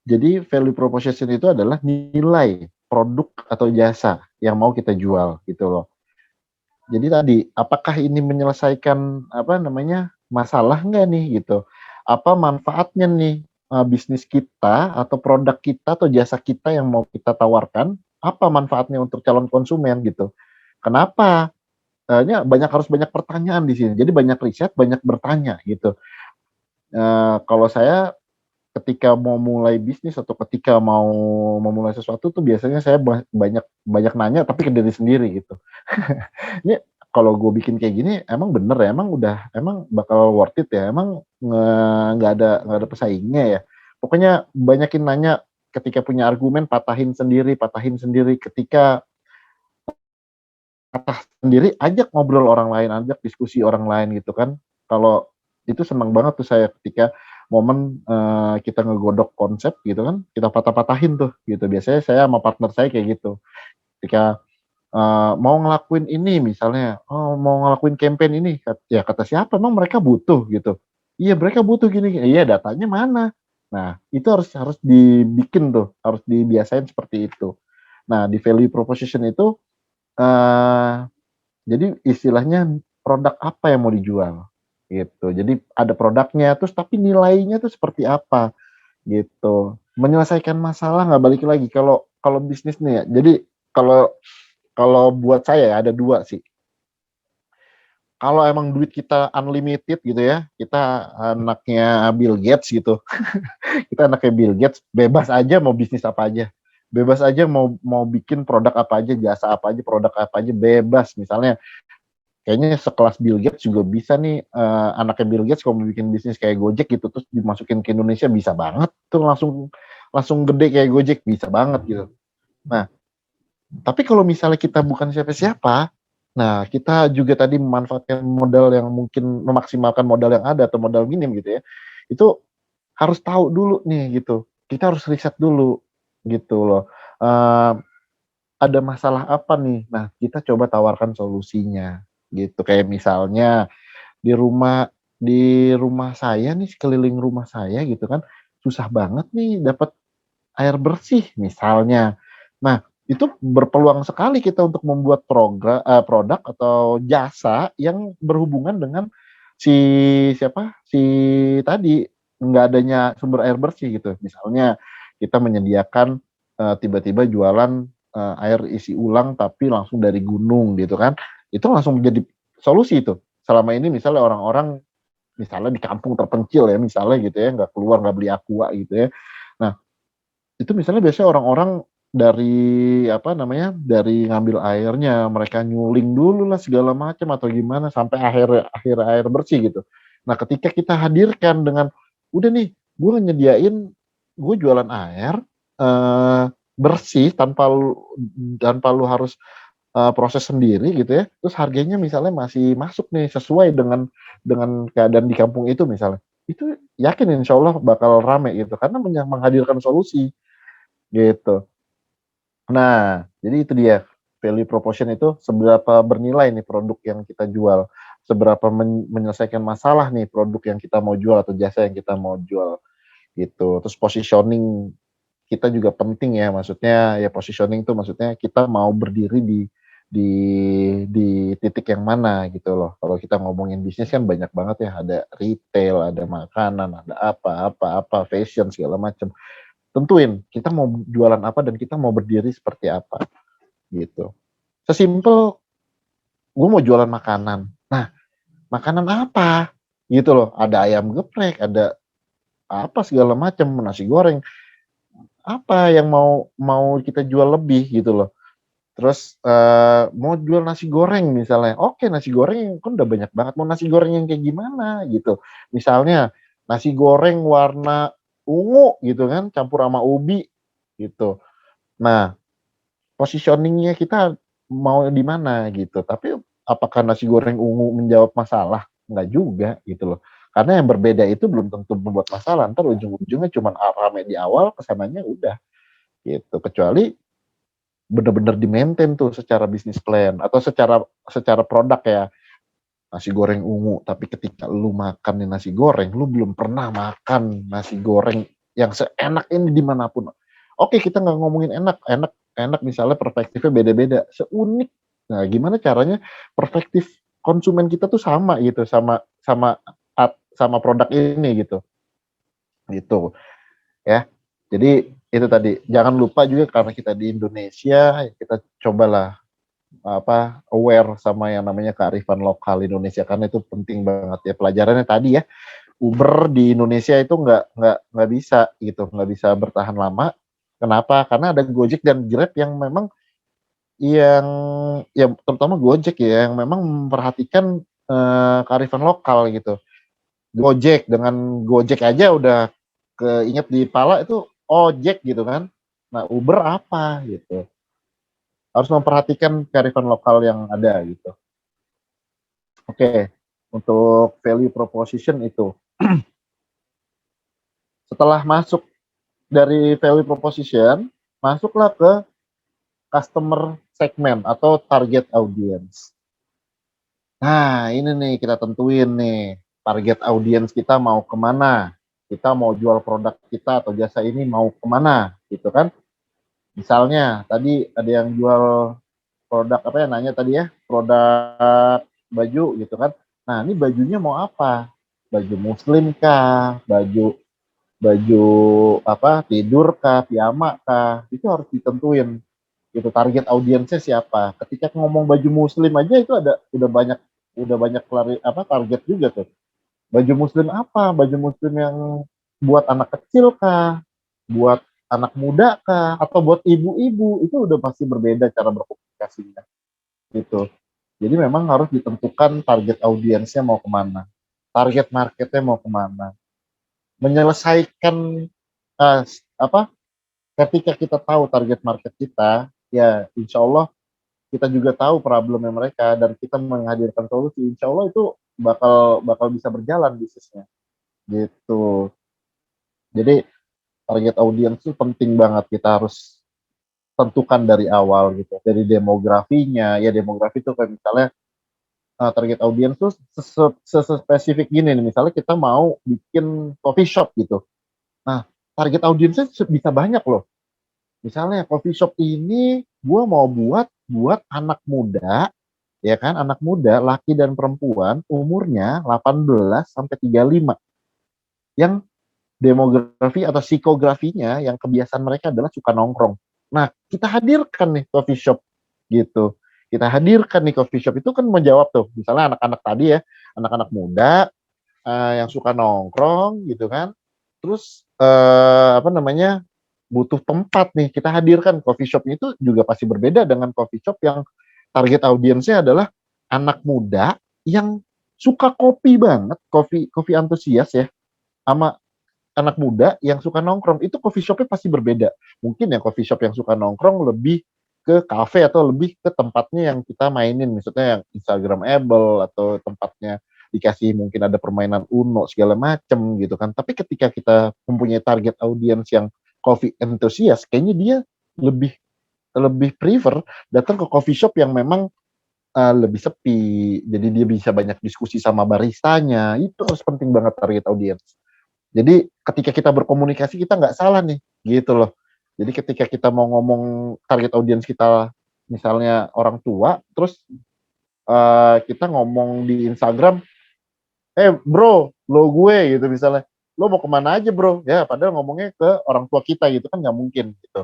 jadi value proposition itu adalah nilai produk atau jasa yang mau kita jual gitu loh. Jadi tadi, apakah ini menyelesaikan apa namanya masalah nggak nih gitu? Apa manfaatnya nih bisnis kita atau produk kita atau jasa kita yang mau kita tawarkan? Apa manfaatnya untuk calon konsumen gitu? Kenapa? Ini harus banyak pertanyaan di sini. Jadi banyak riset, banyak bertanya gitu. Kalau saya ketika mau mulai bisnis atau ketika mau memulai sesuatu tuh biasanya saya banyak banyak nanya tapi ke diri sendiri gitu. Ini kalau gue bikin kayak gini emang bener ya, emang bakal worth it ya, emang nggak ada pesaingnya ya. Pokoknya banyakin nanya, ketika punya argumen patahin sendiri, ketika patah sendiri ajak ngobrol orang lain, ajak diskusi orang lain gitu kan. Kalau itu senang banget tuh saya ketika momen, kita ngegodok konsep gitu kan, kita patah-patahin tuh gitu. Biasanya saya sama partner saya kayak gitu. Ketika, mau ngelakuin ini misalnya, "Oh mau ngelakuin campaign ini," ya kata siapa, "Emang mereka butuh?" Gitu. "Iya mereka butuh gini gini." "Iya datanya mana?" Nah itu harus harus dibikin tuh, harus dibiasain seperti itu. Nah di value proposition itu, eee, jadi istilahnya produk apa yang mau dijual, gitu. Jadi ada produknya, terus tapi nilainya tuh seperti apa, gitu. Menyelesaikan masalah nggak, balik lagi kalau kalau bisnis nih ya, jadi kalau kalau buat saya ya ada 2 sih. Kalau emang duit kita unlimited gitu ya, kita anaknya Bill Gates gitu, kita anaknya Bill Gates, bebas aja mau bisnis apa aja. Bebas aja mau mau bikin produk apa aja, jasa apa aja, produk apa aja, bebas. Misalnya kayaknya sekelas Bill Gates juga bisa nih, anaknya Bill Gates kalau mau bikin bisnis kayak Gojek gitu, terus dimasukin ke Indonesia bisa banget tuh, langsung langsung gede kayak Gojek, bisa banget gitu. Nah, tapi kalau misalnya kita bukan siapa-siapa, nah kita juga tadi memanfaatkan modal yang mungkin memaksimalkan modal yang ada atau modal minim gitu ya, itu harus tahu dulu nih gitu, kita harus riset dulu gitu loh, ada masalah apa nih? Nah, kita coba tawarkan solusinya gitu. Kayak misalnya di rumah saya nih, sekeliling rumah saya gitu kan, susah banget nih dapat air bersih misalnya. Nah, itu berpeluang sekali kita untuk membuat produk atau jasa yang berhubungan dengan si si tadi, nggak adanya sumber air bersih gitu. Misalnya kita menyediakan, tiba-tiba jualan, air isi ulang tapi langsung dari gunung gitu kan, itu langsung menjadi solusi itu. Selama ini misalnya orang-orang misalnya di kampung terpencil ya, misalnya gitu ya, nggak keluar, nggak beli aqua gitu ya. Nah, itu misalnya biasanya orang-orang dari apa namanya, dari ngambil airnya, mereka nyuling dulu lah segala macam atau gimana sampai akhir akhir air bersih gitu. Nah, ketika kita hadirkan dengan, "Udah nih, gue nyediain, gue jualan air, eee, bersih tanpa lu harus, proses sendiri," gitu ya, terus harganya misalnya masih masuk nih, sesuai dengan keadaan di kampung itu misalnya. Itu yakin insya Allah bakal rame gitu, karena menghadirkan solusi, gitu. Nah, jadi itu dia, value proposition itu seberapa bernilai nih produk yang kita jual. seberapa menyelesaikan masalah nih produk yang kita mau jual atau jasa yang kita mau jual gitu. Terus positioning kita juga penting ya, maksudnya ya positioning itu maksudnya kita mau berdiri di titik yang mana gitu loh. Kalau kita ngomongin bisnis kan banyak banget ya, ada retail, ada makanan, ada apa, fashion segala macam. Tentuin kita mau jualan apa dan kita mau berdiri seperti apa gitu. Sesimpel gue mau jualan makanan. Nah, makanan apa? Gitu loh. Ada ayam geprek, ada apa segala macam, nasi goreng. Apa yang mau kita jual lebih gitu loh. Terus mau jual nasi goreng misalnya. Oke, nasi goreng kan udah banyak banget. Mau nasi goreng yang kayak gimana gitu. Misalnya nasi goreng warna ungu gitu kan, campur sama ubi gitu. Nah, positioningnya kita mau di mana gitu. Tapi apakah nasi goreng ungu menjawab masalah? Enggak juga gitu loh. Karena yang berbeda itu belum tentu membuat masalah. Ntar ujung-ujungnya cuma rame di awal, kesananya udah gitu. Kecuali benar-benar di-maintain tuh secara bisnis plan atau secara produk ya. Nasi goreng ungu, tapi ketika lu makan nih nasi goreng, lu belum pernah makan nasi goreng yang seenak ini dimanapun. Oke, kita nggak ngomongin enak misalnya perspektifnya beda-beda, seunik. Nah, gimana caranya perspektif konsumen kita tuh sama gitu, sama sama produk ini gitu, gitu ya. Jadi itu tadi, jangan lupa juga karena kita di Indonesia, kita cobalah aware sama yang namanya kearifan lokal Indonesia, karena itu penting banget ya pelajarannya tadi ya. Uber di Indonesia itu nggak bisa gitu, nggak bisa bertahan lama. Kenapa? Karena ada Gojek dan Grab yang memang yang ya terutama Gojek ya yang memang memperhatikan kearifan lokal gitu. Gojek aja udah keinget di pala itu ojek gitu kan. Nah, Uber apa gitu. Harus memperhatikan kearifan lokal yang ada gitu. Oke, untuk value proposition itu. Setelah masuk dari value proposition, masuklah ke customer segment atau target audience. Nah, ini nih kita tentuin nih, target audience kita mau kemana. Kita mau jual produk kita atau jasa ini mau kemana, gitu kan. Misalnya, tadi ada yang jual produk apa ya, nanya tadi ya, produk baju gitu kan. Nah, ini bajunya mau apa? Baju muslim kah? Baju apa? Tidur kah? Piyama kah? Itu harus ditentuin. Gitu target audiensnya siapa. Ketika ngomong baju muslim aja itu udah banyak target juga tuh. Baju muslim apa? Baju muslim yang buat anak kecil kah? Buat anak muda kah? Atau buat ibu-ibu? Itu udah pasti berbeda cara berkomunikasinya. Gitu. Jadi memang harus ditentukan target audiensnya mau kemana, target marketnya mau kemana. Menyelesaikan ketika kita tahu target market kita, ya insya Allah kita juga tahu problemnya mereka dan kita menghadirkan solusi. Insya Allah itu bakal bisa berjalan bisnisnya. Gitu. Jadi target audiens itu penting banget, kita harus tentukan dari awal gitu. Dari demografinya, ya demografi itu kayak misalnya target audiens tuh spesifik gini nih, misalnya kita mau bikin coffee shop gitu. Nah, target audiensnya bisa banyak loh. Misalnya coffee shop ini gue mau buat anak muda, ya kan, anak muda laki dan perempuan umurnya 18 sampai 35 yang demografi atau psikografinya yang kebiasaan mereka adalah suka nongkrong. Nah, kita hadirkan nih coffee shop gitu. Kita hadirkan nih coffee shop itu kan menjawab tuh, misalnya anak-anak tadi ya, anak-anak muda yang suka nongkrong gitu kan. Terus butuh tempat nih, kita hadirkan coffee shop itu juga pasti berbeda dengan coffee shop yang target audiensnya adalah anak muda yang suka kopi banget, kopi antusias ya, sama anak muda yang suka nongkrong. Itu coffee shopnya pasti berbeda. Mungkin yang coffee shop yang suka nongkrong lebih ke cafe atau lebih ke tempatnya yang kita mainin, misalnya yang Instagramable atau tempatnya dikasih mungkin ada permainan Uno segala macem gitu kan. Tapi ketika kita mempunyai target audiens yang coffee enthusiast, kayaknya dia lebih prefer datang ke coffee shop yang memang lebih sepi, jadi dia bisa banyak diskusi sama baristanya, itu harus penting banget target audience. Jadi ketika kita berkomunikasi kita nggak salah nih, gitu loh. Jadi ketika kita mau ngomong target audience kita, misalnya orang tua, terus kita ngomong di Instagram, bro, lo gue gitu misalnya, lo mau kemana aja bro? Ya padahal ngomongnya ke orang tua kita gitu kan nggak mungkin gitu.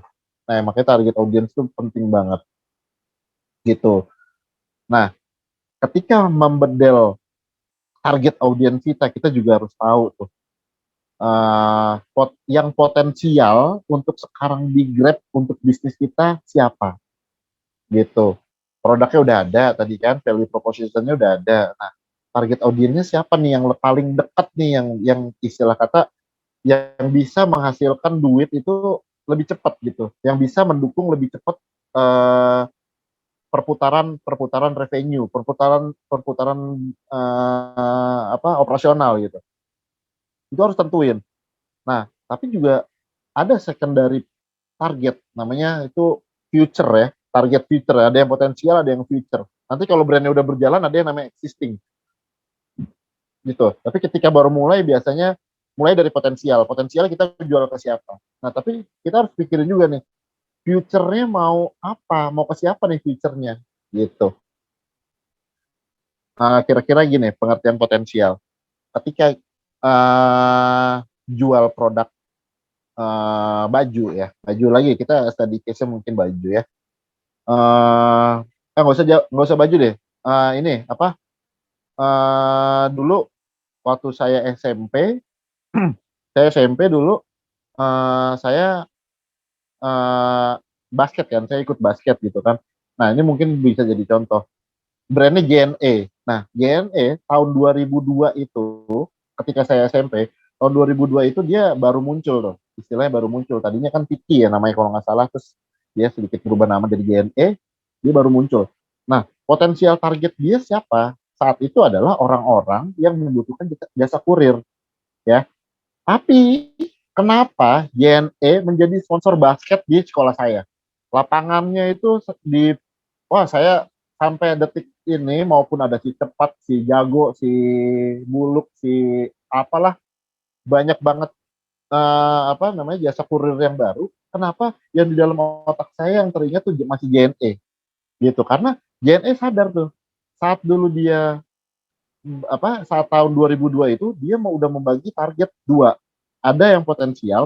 Nah makanya target audience itu penting banget gitu. Nah ketika membedel target audiens kita, kita juga harus tahu tuh yang potensial untuk sekarang di Grab untuk bisnis kita siapa gitu. Produknya udah ada tadi kan, value propositionnya udah ada. Nah, target audiensnya siapa nih yang paling dekat nih, yang istilah kata yang bisa menghasilkan duit itu lebih cepat gitu, yang bisa mendukung lebih cepat perputaran revenue, perputaran operasional gitu. Itu harus tentuin. Nah, tapi juga ada secondary target, namanya itu future ya, target future. Ada yang potensial, ada yang future. Nanti kalau brandnya udah berjalan, ada yang namanya existing. Gitu. Tapi ketika baru mulai, biasanya mulai dari potensial. Potensial kita jual ke siapa. Nah, tapi kita harus pikirin juga nih, future-nya mau apa? Mau ke siapa nih future-nya? Gitu. Kira-kira gini, pengertian potensial. Ketika jual produk baju ya, baju lagi kita study case-nya mungkin baju ya. Nggak usah baju deh. Ini apa? Dulu waktu saya SMP, saya SMP dulu, saya basket kan, saya ikut basket gitu kan. Nah ini mungkin bisa jadi contoh. Brandnya JNE. Nah JNE tahun 2002 itu, ketika saya SMP, tahun 2002 itu dia baru muncul tuh. Istilahnya baru muncul. Tadinya kan Tiki ya namanya kalau nggak salah, terus dia sedikit berubah nama dari JNE, dia baru muncul. Nah, potensial target dia siapa? Saat itu adalah orang-orang yang membutuhkan jasa kurir, ya. Tapi kenapa JNE menjadi sponsor basket di sekolah saya? Lapangannya itu saya sampai detik ini maupun ada si Cepat, si Jago, si Buluk, si apalah, banyak banget jasa kurir yang baru. Kenapa yang di dalam otak saya yang teringat tuh masih JNE gitu, karena JNE sadar tuh saat dulu dia saat tahun 2002 itu dia udah membagi target dua. Ada yang potensial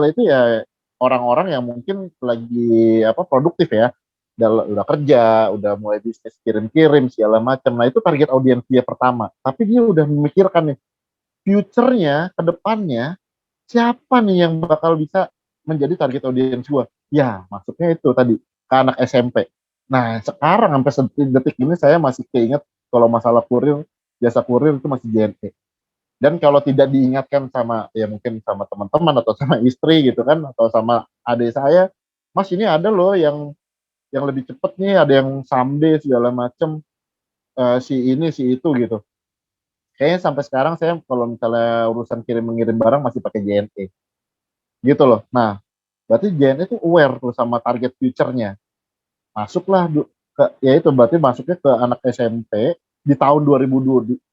itu ya orang-orang yang mungkin lagi produktif ya, udah kerja, udah mulai bisnis kirim-kirim segala macam. Nah itu target audiens dia pertama. Tapi dia udah memikirkan nih future-nya, ke depannya siapa nih yang bakal bisa menjadi target audiens gue? Ya, maksudnya itu tadi ke anak SMP. Nah, sekarang sampai detik ini saya masih keinget kalau masalah kurir, jasa kurir itu masih JNE. Dan kalau tidak diingatkan sama ya mungkin sama teman-teman atau sama istri gitu kan, atau sama adik saya, Mas ini ada loh yang lebih cepet nih, ada yang someday segala macem, si ini si itu gitu. Kayaknya sampai sekarang saya kalau misalnya urusan kirim mengirim barang masih pakai JNE gitu loh. Nah berarti JNE itu aware tuh sama target future-nya. Masuklah ya itu berarti masuknya ke anak SMP di tahun 2002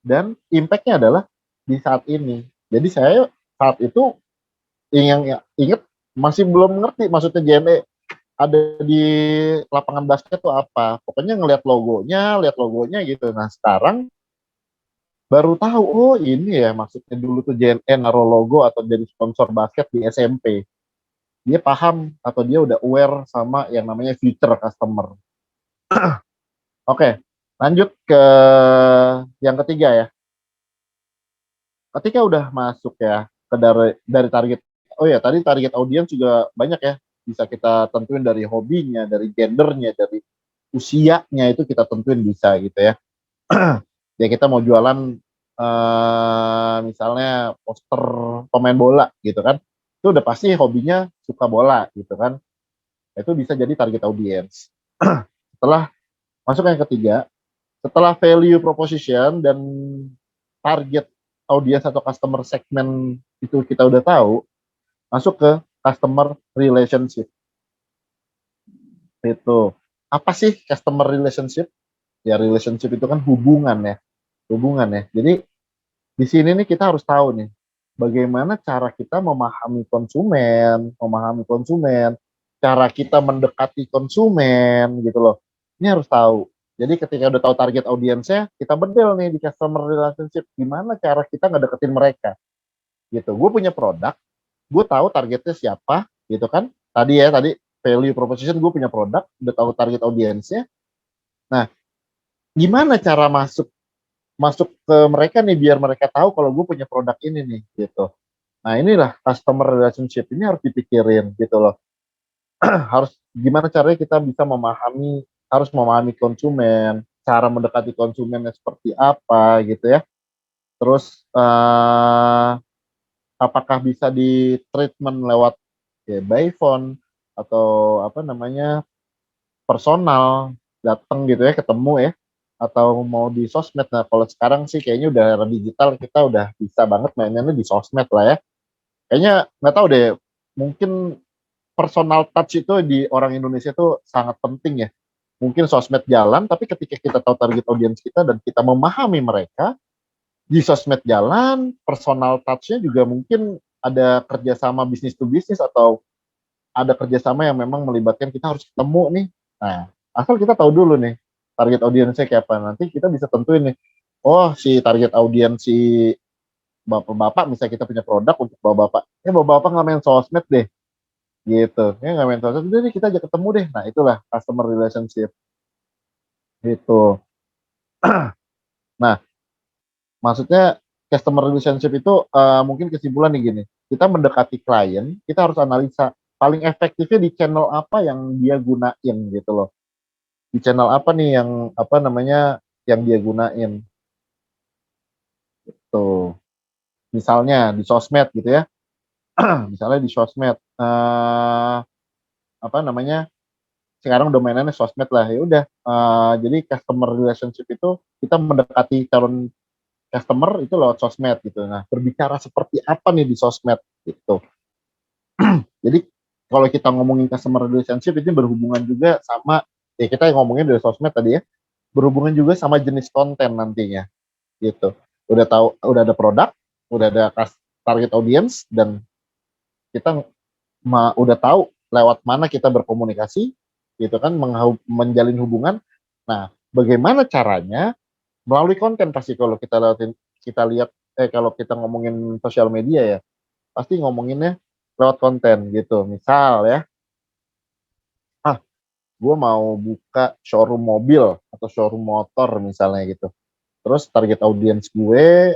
dan impact-nya adalah di saat ini. Jadi saya saat itu ingat masih belum ngerti maksudnya JNE ada di lapangan basket tuh apa. Pokoknya lihat logonya gitu. Nah sekarang baru tahu, oh ini ya maksudnya dulu tuh JNE naruh logo atau jadi sponsor basket di SMP. Dia paham atau dia udah aware sama yang namanya future customer. Oke, lanjut ke yang ketiga ya. Ketika udah masuk ya ke dari target, oh ya tadi target audiens juga banyak ya, bisa kita tentuin dari hobinya, dari gendernya, dari usianya itu kita tentuin bisa gitu ya. Ya kita mau jualan misalnya poster pemain bola gitu kan, itu udah pasti hobinya suka bola gitu kan, itu bisa jadi target audiens. Setelah masuk yang ketiga, setelah value proposition dan target audiens atau customer segment itu kita udah tahu, masuk ke customer relationship. Itu apa sih customer relationship? Ya relationship itu kan hubungan ya. Jadi di sini nih kita harus tahu nih bagaimana cara kita memahami konsumen, cara kita mendekati konsumen gitu loh. Ini harus tahu. Jadi ketika udah tahu target audiensnya, kita bedel nih di customer relationship gimana cara kita ngedeketin mereka gitu. Gue punya produk, gue tahu targetnya siapa gitu kan. Tadi value proposition, gue punya produk, udah tahu target audiensnya. Nah, gimana cara masuk masuk ke mereka nih biar mereka tahu kalau gue punya produk ini nih gitu. Nah inilah customer relationship ini harus dipikirin gitu loh. Harus gimana caranya kita bisa harus memahami konsumen, cara mendekati konsumennya seperti apa gitu ya. Terus apakah bisa di treatment lewat by phone atau apa namanya personal datang gitu ya ketemu ya atau mau di sosmed. Nah kalau sekarang sih kayaknya udah era digital kita udah bisa banget mainnya di sosmed lah ya. Kayaknya nggak tahu deh mungkin personal touch itu di orang Indonesia itu sangat penting ya. Mungkin sosmed jalan tapi ketika kita tahu target audiens kita dan kita memahami mereka di sosmed jalan, personal touch-nya juga mungkin ada kerjasama bisnis to bisnis atau ada kerjasama yang memang melibatkan kita harus ketemu nih. Nah, asal kita tahu dulu nih target audiensnya kayak apa. Nanti kita bisa tentuin nih, oh si target audiens si bapak-bapak, misalnya kita punya produk untuk bapak-bapak. Bapak-bapak nggak main sosmed deh, gitu. Nggak main sosmed, udah deh kita aja ketemu deh. Nah, itulah customer relationship. Gitu. Nah, maksudnya customer relationship itu mungkin kesimpulan nih gini, kita mendekati klien, kita harus analisa paling efektifnya di channel apa yang dia gunain gitu loh. Di channel apa nih yang apa namanya yang dia gunain. Tuh. Misalnya di sosmed gitu ya. Misalnya di sosmed apa namanya? Sekarang domainannya sosmed lah ya udah. Jadi customer relationship itu kita mendekati calon customer itu lewat sosmed gitu. Nah, berbicara seperti apa nih di sosmed gitu. Jadi kalau kita ngomongin customer relationship ini berhubungan juga sama kita ngomongin dari sosmed tadi ya, berhubungan juga sama jenis konten nantinya gitu. Udah ada produk, udah ada target audience dan kita udah tahu lewat mana kita berkomunikasi gitu kan menjalin hubungan. Nah, bagaimana caranya melalui konten pasti kalau kita lihat kalau kita ngomongin sosial media ya pasti ngomonginnya lewat konten gitu. Misal ya, gue mau buka showroom mobil atau showroom motor misalnya gitu. Terus target audiens gue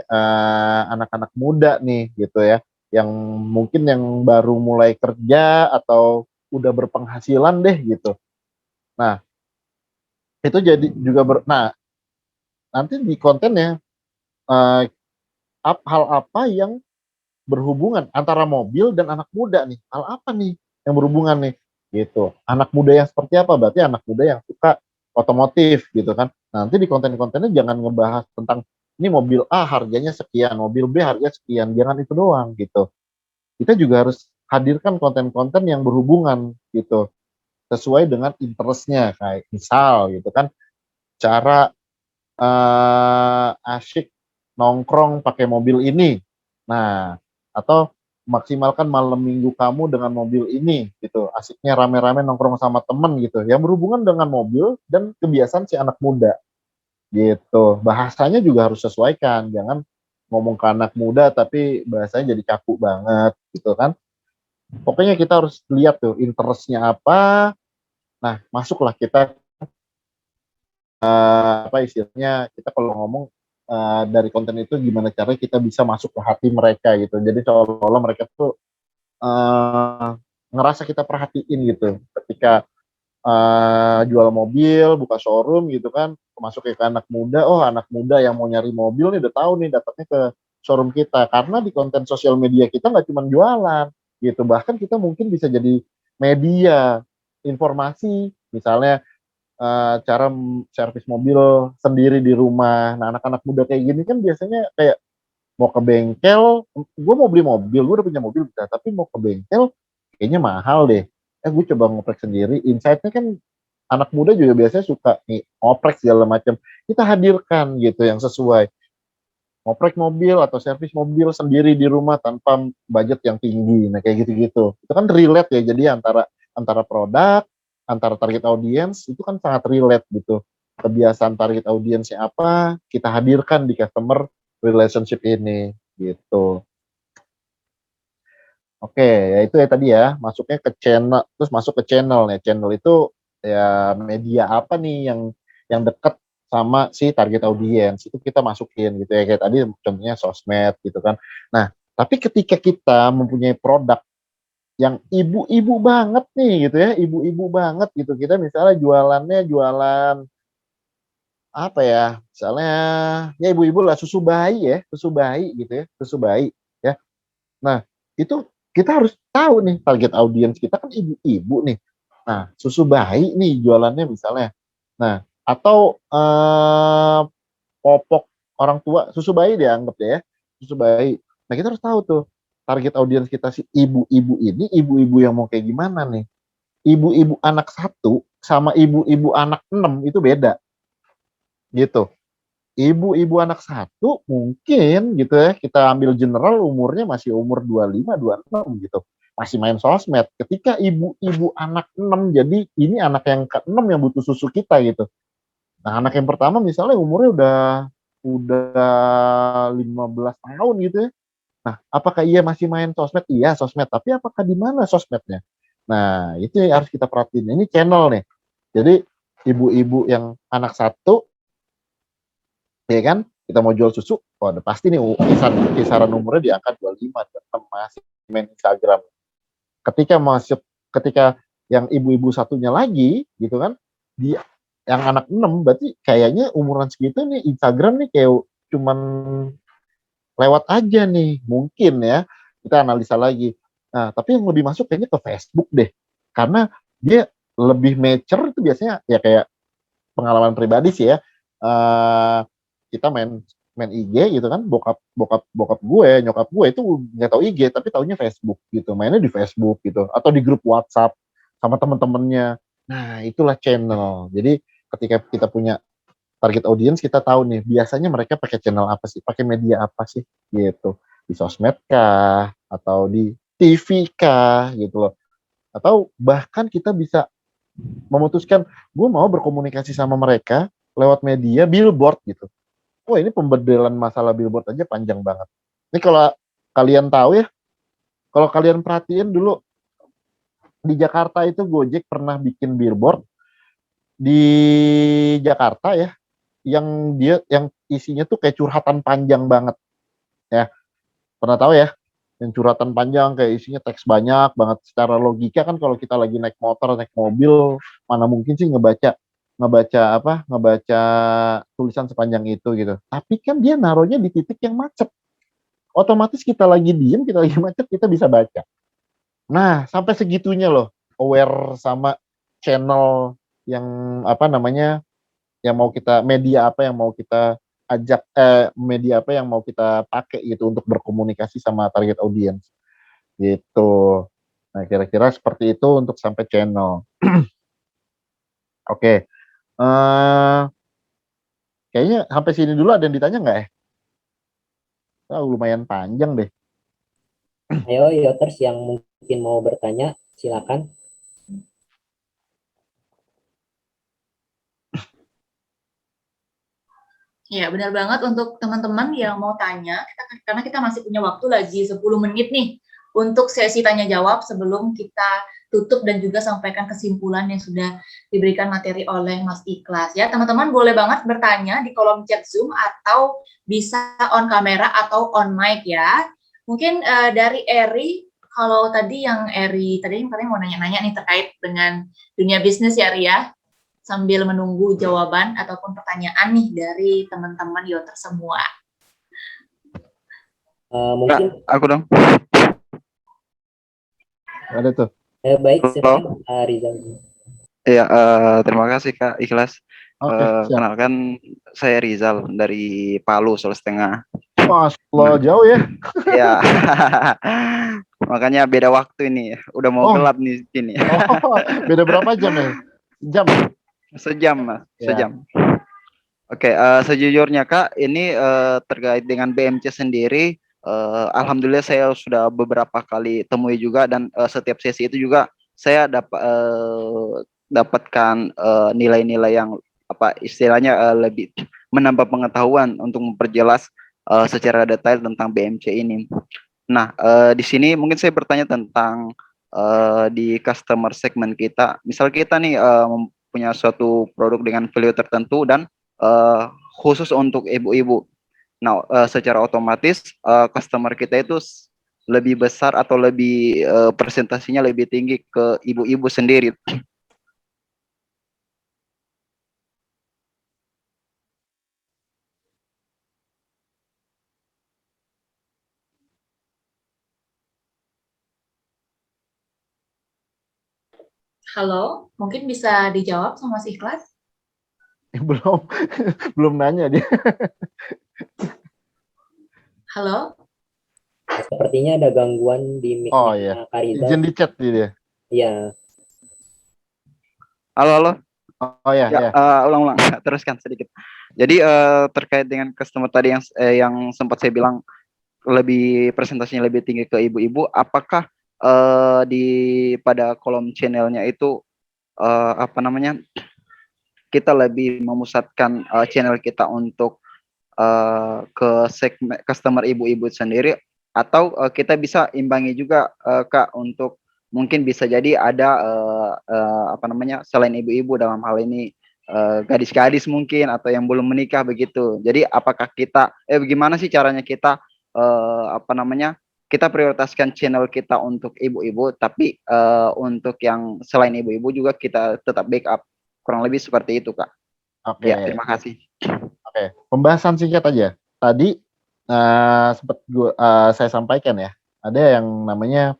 anak-anak muda nih gitu ya, yang mungkin yang baru mulai kerja atau udah berpenghasilan deh gitu. Nah, itu jadi juga nah nanti di kontennya uh, hal apa yang berhubungan antara mobil dan anak muda nih. Hal apa nih yang berhubungan nih? Gitu. Anak muda yang seperti apa? Berarti anak muda yang suka otomotif gitu kan. Nanti di konten-kontennya jangan ngebahas tentang ini mobil A harganya sekian, mobil B harganya sekian. Jangan itu doang gitu. Kita juga harus hadirkan konten-konten yang berhubungan gitu. Sesuai dengan interestnya kayak misal gitu kan cara asyik nongkrong pakai mobil ini. Nah, atau maksimalkan malam minggu kamu dengan mobil ini gitu. Asiknya rame-rame nongkrong sama temen gitu. Yang berhubungan dengan mobil dan kebiasaan si anak muda gitu. Bahasanya juga harus sesuaikan. Jangan ngomong ke anak muda tapi bahasanya jadi kaku banget gitu kan. Pokoknya kita harus lihat tuh interestnya apa. Nah, masuklah kita apa istilahnya kita kalau ngomong dari konten itu gimana caranya kita bisa masuk ke hati mereka gitu. Jadi seolah-olah mereka tuh ngerasa kita perhatiin gitu. Ketika jual mobil, buka showroom gitu kan, masuk ke anak muda, oh anak muda yang mau nyari mobil nih udah tahu nih datangnya ke showroom kita. Karena di konten sosial media kita nggak cuma jualan gitu, bahkan kita mungkin bisa jadi media informasi, misalnya cara servis mobil sendiri di rumah. Nah, anak-anak muda kayak gini kan biasanya kayak mau ke bengkel, gue mau beli mobil, gue udah punya mobil, tapi mau ke bengkel kayaknya mahal deh. Gue coba ngoprek sendiri. Insight-nya kan anak muda juga biasanya suka nih oprek segala macam. Kita hadirkan gitu yang sesuai. Ngoprek mobil atau servis mobil sendiri di rumah tanpa budget yang tinggi. Nah, kayak gitu-gitu. Itu kan relate ya. Jadi antara produk, antara target audience itu kan sangat relate gitu. Kebiasaan target audiensnya apa, kita hadirkan di customer relationship ini gitu. Oke, ya itu ya tadi ya, masuknya ke channel, terus masuk ke channel ya. Channel itu ya media apa nih yang dekat sama si target audience itu kita masukin gitu ya, kayak tadi contohnya sosmed gitu kan. Nah, tapi ketika kita mempunyai produk yang ibu-ibu banget nih gitu ya, ibu-ibu banget gitu, kita misalnya jualannya jualan apa ya, misalnya ya ibu-ibu lah susu bayi ya, susu bayi gitu ya, susu bayi ya. Nah, itu kita harus tahu nih target audiens kita kan ibu-ibu nih. Nah, susu bayi nih jualannya misalnya. Nah, atau popok orang tua, susu bayi dianggap ya, susu bayi. Nah, kita harus tahu tuh target audiens kita si ibu-ibu ini, ibu-ibu yang mau kayak gimana nih. Ibu-ibu anak 1 sama ibu-ibu anak 6 itu beda gitu. Ibu-ibu anak 1 mungkin gitu ya, kita ambil general umurnya masih umur 25, 26 gitu. Masih main sosmed. Ketika ibu-ibu anak 6, jadi ini anak yang ke-6 yang butuh susu kita gitu. Nah, anak yang pertama misalnya umurnya udah 15 tahun gitu ya. Nah, apakah ia masih main sosmed? Iya, sosmed. Tapi apakah di mana sosmednya? Nah, itu yang harus kita perhatiin. Ini channel nih. Jadi ibu-ibu yang anak 1 ya kan, kita mau jual susu, oh udah pasti nih kisaran umurnya di angka 25, 26 masih main Instagram. Ketika yang ibu-ibu satunya lagi gitu kan, di yang anak 6 berarti kayaknya umuran segitu nih Instagram nih kayak cuman lewat aja nih, mungkin ya. Kita analisa lagi. Nah, tapi yang lebih masuk kayaknya ke Facebook deh. Karena dia lebih mature itu biasanya ya kayak pengalaman pribadi sih ya. Kita main IG gitu kan, bokap gue, nyokap gue itu nggak tahu IG tapi taunya Facebook gitu, mainnya di Facebook gitu atau di grup WhatsApp sama temen-temennya. Nah, itulah channel. Jadi ketika kita punya target audience, kita tahu nih biasanya mereka pakai channel apa sih, pakai media apa sih gitu, di sosmed kah atau di TV kah gitu loh, atau bahkan kita bisa memutuskan gue mau berkomunikasi sama mereka lewat media billboard gitu. Wah, ini pembedelan masalah billboard aja panjang banget. Ini kalau kalian tahu ya, kalau kalian perhatiin dulu di Jakarta itu Gojek pernah bikin billboard di Jakarta ya, yang isinya tuh kayak curhatan panjang banget ya. Pernah tahu ya? Yang curhatan panjang kayak isinya teks banyak banget. Secara logika kan kalau kita lagi naik motor, naik mobil, mana mungkin sih ngebaca tulisan sepanjang itu gitu. Tapi kan dia naruhnya di titik yang macet. Otomatis kita lagi diem, kita lagi macet, kita bisa baca. Nah, sampai segitunya loh, aware sama channel yang yang mau kita, media apa yang mau kita ajak, media apa yang mau kita pakai gitu untuk berkomunikasi sama target audience gitu. Nah, kira-kira seperti itu untuk sampai channel. Oke. Kayaknya sampai sini dulu ada yang ditanya nggak ya? Lumayan panjang deh. Ayo Yoters yang mungkin mau bertanya, silakan. Ya, benar banget untuk teman-teman yang mau tanya, karena kita masih punya waktu lagi 10 menit nih untuk sesi tanya jawab sebelum kita tutup dan juga sampaikan kesimpulan yang sudah diberikan materi oleh Mas Ikhlas. Ya, teman-teman boleh banget bertanya di kolom chat Zoom atau bisa on kamera atau on mic ya. Mungkin dari Eri, kalau tadi yang Eri tadi katanya mau nanya-nanya nih terkait dengan dunia bisnis ya Eri ya, sambil menunggu jawaban ataupun pertanyaan nih dari teman-teman Yoters semua. Mungkin aku dong. Ada tuh. Baik, silakan Rizal. Iya, terima kasih Kak Ikhlas. Oke, Kenalkan saya Rizal dari Palu, Sulawesi Tengah. Masya jauh ya. Ya, makanya beda waktu ini. Udah mau gelap nih sini. Beda berapa jam ya? Jam? Sejam, Mas. Ya. Sejam. Oke, sejujurnya Kak, ini terkait dengan BMC sendiri, alhamdulillah saya sudah beberapa kali temui juga dan setiap sesi itu juga saya dapatkan nilai-nilai yang apa istilahnya lebih menambah pengetahuan untuk memperjelas secara detail tentang BMC ini. Nah, di sini mungkin saya bertanya tentang di customer segment kita. Misal kita nih punya suatu produk dengan value tertentu dan eh, khusus untuk ibu-ibu. Nah, secara otomatis customer kita itu lebih besar atau lebih presentasinya lebih tinggi ke ibu-ibu sendiri. Halo, mungkin bisa dijawab sama si Ikhlas? Belum, belum nanya dia. Halo? Sepertinya ada gangguan di Oh mic-nya iya, Kak Rizal. izin di chat dia. Iya, Halo, halo. Oh ya, Ya, ya. ulang-ulang, teruskan sedikit. Jadi terkait dengan customer tadi yang sempat saya bilang lebih presentasinya lebih tinggi ke ibu-ibu, apakah di pada kolom channelnya itu apa namanya kita lebih memusatkan channel kita untuk ke segmen customer ibu-ibu sendiri atau kita bisa imbangi juga Kak untuk mungkin bisa jadi ada apa namanya selain ibu-ibu dalam hal ini gadis-gadis mungkin atau yang belum menikah begitu. Jadi apakah kita bagaimana sih caranya kita apa namanya kita prioritaskan channel kita untuk ibu-ibu tapi untuk yang selain ibu-ibu juga kita tetap backup. Kurang lebih seperti itu Kak. Oke. Ya, terima kasih. Oke, pembahasan singkat aja. Tadi sempat saya sampaikan ya, ada yang namanya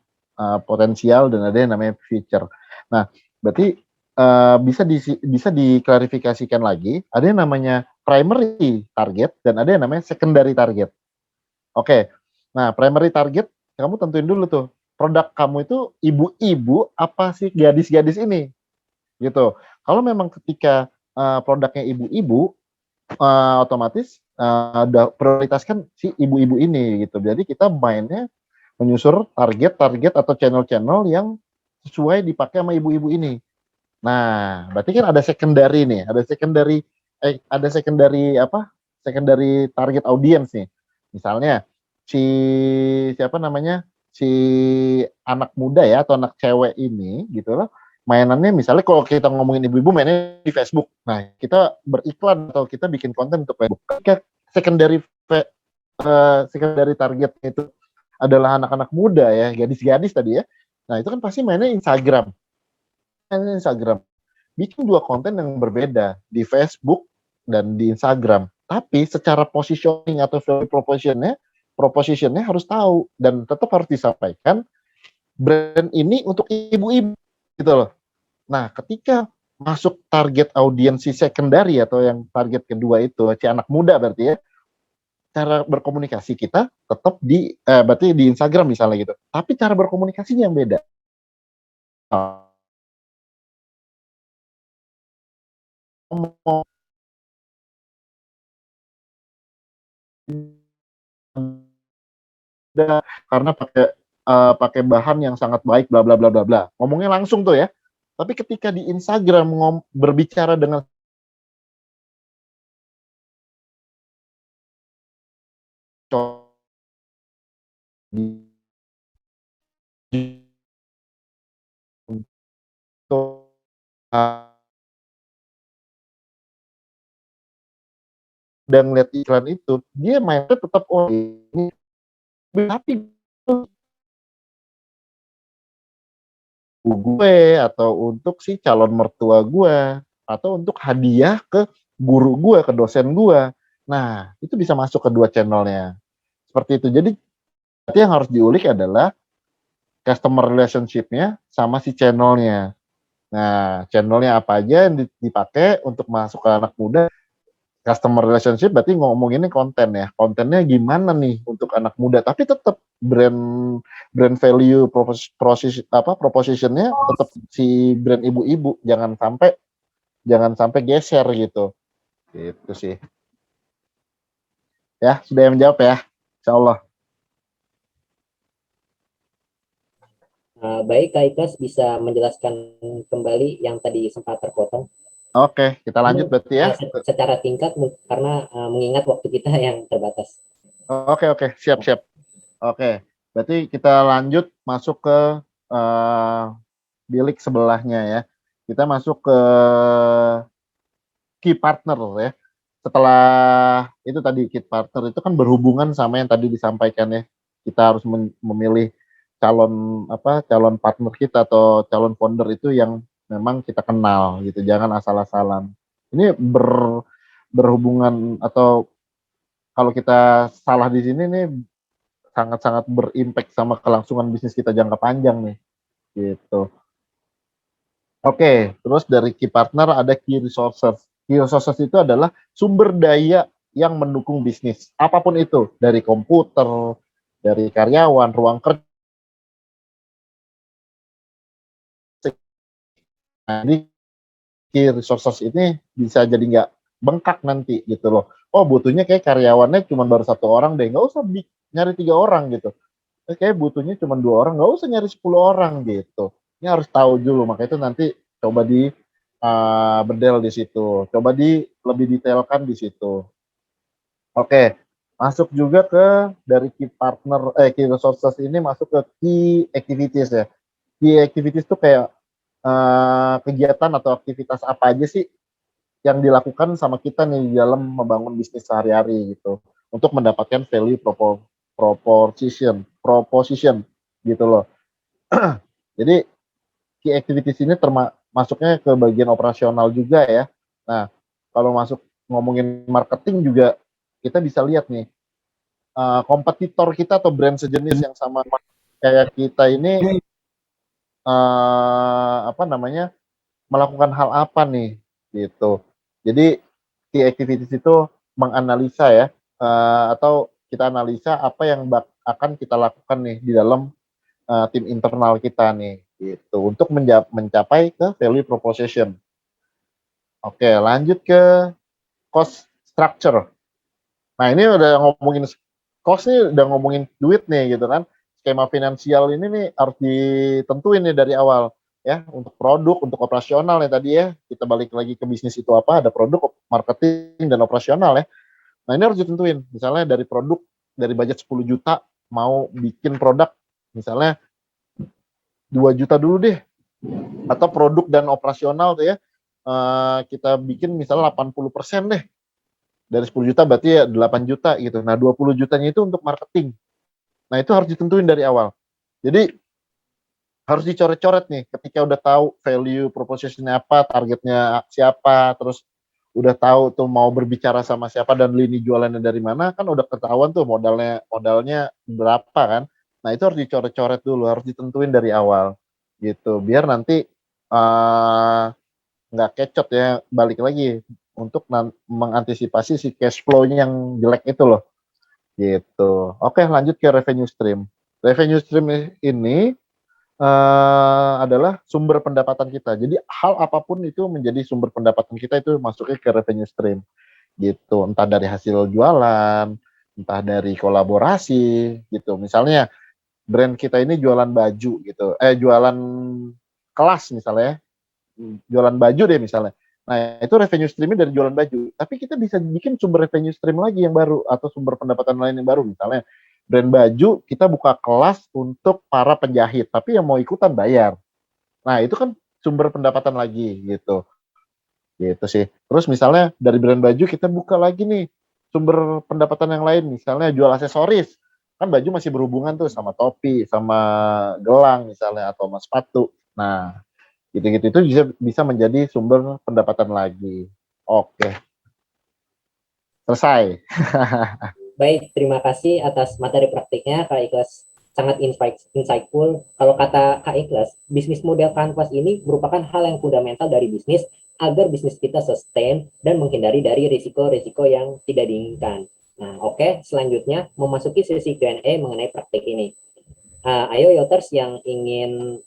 potensial dan ada yang namanya future. Nah, berarti bisa diklarifikasikan lagi. Ada yang namanya primary target dan ada yang namanya secondary target. Oke, nah primary target kamu tentuin dulu tuh produk kamu itu ibu-ibu apa sih gadis-gadis ini, gitu. Kalau memang ketika produknya ibu-ibu otomatis prioritaskan si ibu-ibu ini gitu. Jadi kita mainnya menyusur target-target atau channel-channel yang sesuai dipakai sama ibu-ibu ini. Nah, berarti kan ada secondary nih, ada secondary apa? Secondary target audience nih. Misalnya si siapa namanya? Si anak muda ya atau anak cewek ini gitu loh. Mainannya misalnya kalau kita ngomongin ibu-ibu mainnya di Facebook. Nah, kita beriklan atau kita bikin konten untuk Facebook. Ketika secondary target itu adalah anak-anak muda ya, gadis-gadis tadi ya. Nah, itu kan pasti mainnya Instagram. Bikin dua konten yang berbeda di Facebook dan di Instagram. Tapi secara positioning atau value propositionnya harus tahu dan tetap harus disampaikan brand ini untuk ibu-ibu gitu loh. Nah, ketika masuk target audiensi secondary atau yang target kedua itu si anak muda berarti ya, cara berkomunikasi kita tetap berarti di Instagram misalnya gitu. Tapi cara berkomunikasinya yang beda. Karena pakai bahan yang sangat baik bla bla bla bla bla. Ngomongnya langsung tuh ya. Tapi ketika di Instagram berbicara dengan dan lihat iklan itu, dia mainnya tetap ini tapi gue atau untuk si calon mertua gue atau untuk hadiah ke guru gue, ke dosen gue. Nah, itu bisa masuk ke dua channelnya. Seperti itu. Jadi yang harus diulik adalah customer relationship-nya sama si channelnya. Nah, channelnya apa aja yang dipakai untuk masuk ke anak muda. Customer relationship berarti ngomonginnya konten ya. Kontennya gimana nih untuk anak muda, tapi tetap brand value propositionnya tetap si brand ibu-ibu. Jangan sampai jangan sampai geser gitu. Gitu sih. Ya, sudah yang menjawab ya, insya Allah. Baik, Kak Iklas bisa menjelaskan kembali yang tadi sempat terpotong. Oke, kita lanjut berarti ya. Secara tingkat karena mengingat waktu kita yang terbatas. Oke, siap. Oke, berarti kita lanjut masuk ke bilik sebelahnya ya. Kita masuk ke key partner ya. Setelah itu tadi key partner itu kan berhubungan sama yang tadi disampaikan ya. Kita harus memilih calon partner kita atau calon founder itu yang memang kita kenal gitu. Jangan asal-asalan. Ini berhubungan atau kalau kita salah di sini nih sangat-sangat berimpact sama kelangsungan bisnis kita jangka panjang nih gitu. Oke, terus dari key partner ada key resources. Key resources itu adalah sumber daya yang mendukung bisnis. Apapun itu, dari komputer, dari karyawan, ruang kerja. Nah, jadi key resources ini bisa jadi nggak bengkak nanti gitu loh. Oh, butuhnya kayak karyawannya cuma baru 1 orang deh, nggak usah nyari 3 orang gitu. Kayak butuhnya cuma 2 orang, nggak usah nyari 10 orang gitu. Ini harus tahu dulu, makanya itu nanti coba di bedel di situ, coba lebih detailkan di situ. Oke, masuk juga ke dari key partner, key resources ini masuk ke key activities ya. Key activities itu kayak kegiatan atau aktivitas apa aja sih yang dilakukan sama kita nih dalam membangun bisnis sehari-hari gitu, untuk mendapatkan value proposition gitu loh. Jadi key activities ini masuknya ke bagian operasional juga ya. Nah, kalau masuk ngomongin marketing juga kita bisa lihat nih kompetitor kita atau brand sejenis yang sama kayak kita ini melakukan hal apa nih gitu. Jadi key activities itu menganalisa ya, atau kita analisa apa yang akan kita lakukan nih di dalam tim internal kita nih gitu untuk mencapai ke value proposition. Oke, lanjut ke cost structure. Nah, ini udah ngomongin cost nih, udah ngomongin duit nih gitu kan. Skema finansial ini nih harus ditentuin nih dari awal ya, untuk produk, untuk operasional ya tadi ya. Kita balik lagi ke bisnis itu apa, ada produk, marketing dan operasional ya. Nah, ini harus ditentuin. Misalnya dari produk, dari budget 10 juta mau bikin produk misalnya 2 juta dulu deh, atau produk dan operasional tuh ya, kita bikin misalnya 80% deh, dari 10 juta berarti ya 8 juta gitu. Nah 20 jutanya itu untuk marketing. Nah itu harus ditentuin dari awal. Jadi harus dicoret-coret nih ketika udah tahu value proposition-nya apa, targetnya siapa, terus udah tahu tuh mau berbicara sama siapa dan lini jualannya dari mana, kan udah ketahuan tuh modalnya berapa kan. Nah itu harus dicoret-coret dulu, harus ditentuin dari awal gitu, biar nanti nggak kecot ya, balik lagi untuk mengantisipasi si cash flow-nya yang jelek itu loh gitu. Oke, lanjut ke revenue stream. Revenue stream ini adalah sumber pendapatan kita. Jadi hal apapun itu menjadi sumber pendapatan kita itu masuknya ke revenue stream gitu. Entah dari hasil jualan, entah dari kolaborasi gitu. Misalnya brand kita ini jualan baju gitu, jualan kelas misalnya, jualan baju deh misalnya. Nah itu revenue streamnya dari jualan baju. Tapi kita bisa bikin sumber revenue stream lagi yang baru atau sumber pendapatan lain yang baru. Misalnya brand baju kita buka kelas untuk para penjahit, tapi yang mau ikutan bayar. Nah itu kan sumber pendapatan lagi gitu. Gitu sih. Terus misalnya dari brand baju kita buka lagi nih sumber pendapatan yang lain, misalnya jual aksesoris. Kan baju masih berhubungan tuh sama topi, sama gelang misalnya, atau sama sepatu. Nah, gitu-gitu itu bisa menjadi sumber pendapatan lagi. Oke. Selesai. Baik, terima kasih atas materi praktiknya, Kak Ikhlas. Sangat insightful. Kalau kata Kak Ikhlas, bisnis model kanvas ini merupakan hal yang fundamental dari bisnis agar bisnis kita sustain dan menghindari dari risiko-risiko yang tidak diinginkan. Nah, oke, selanjutnya memasuki sesi Q&A mengenai praktik ini. Ayo Yoters yang ingin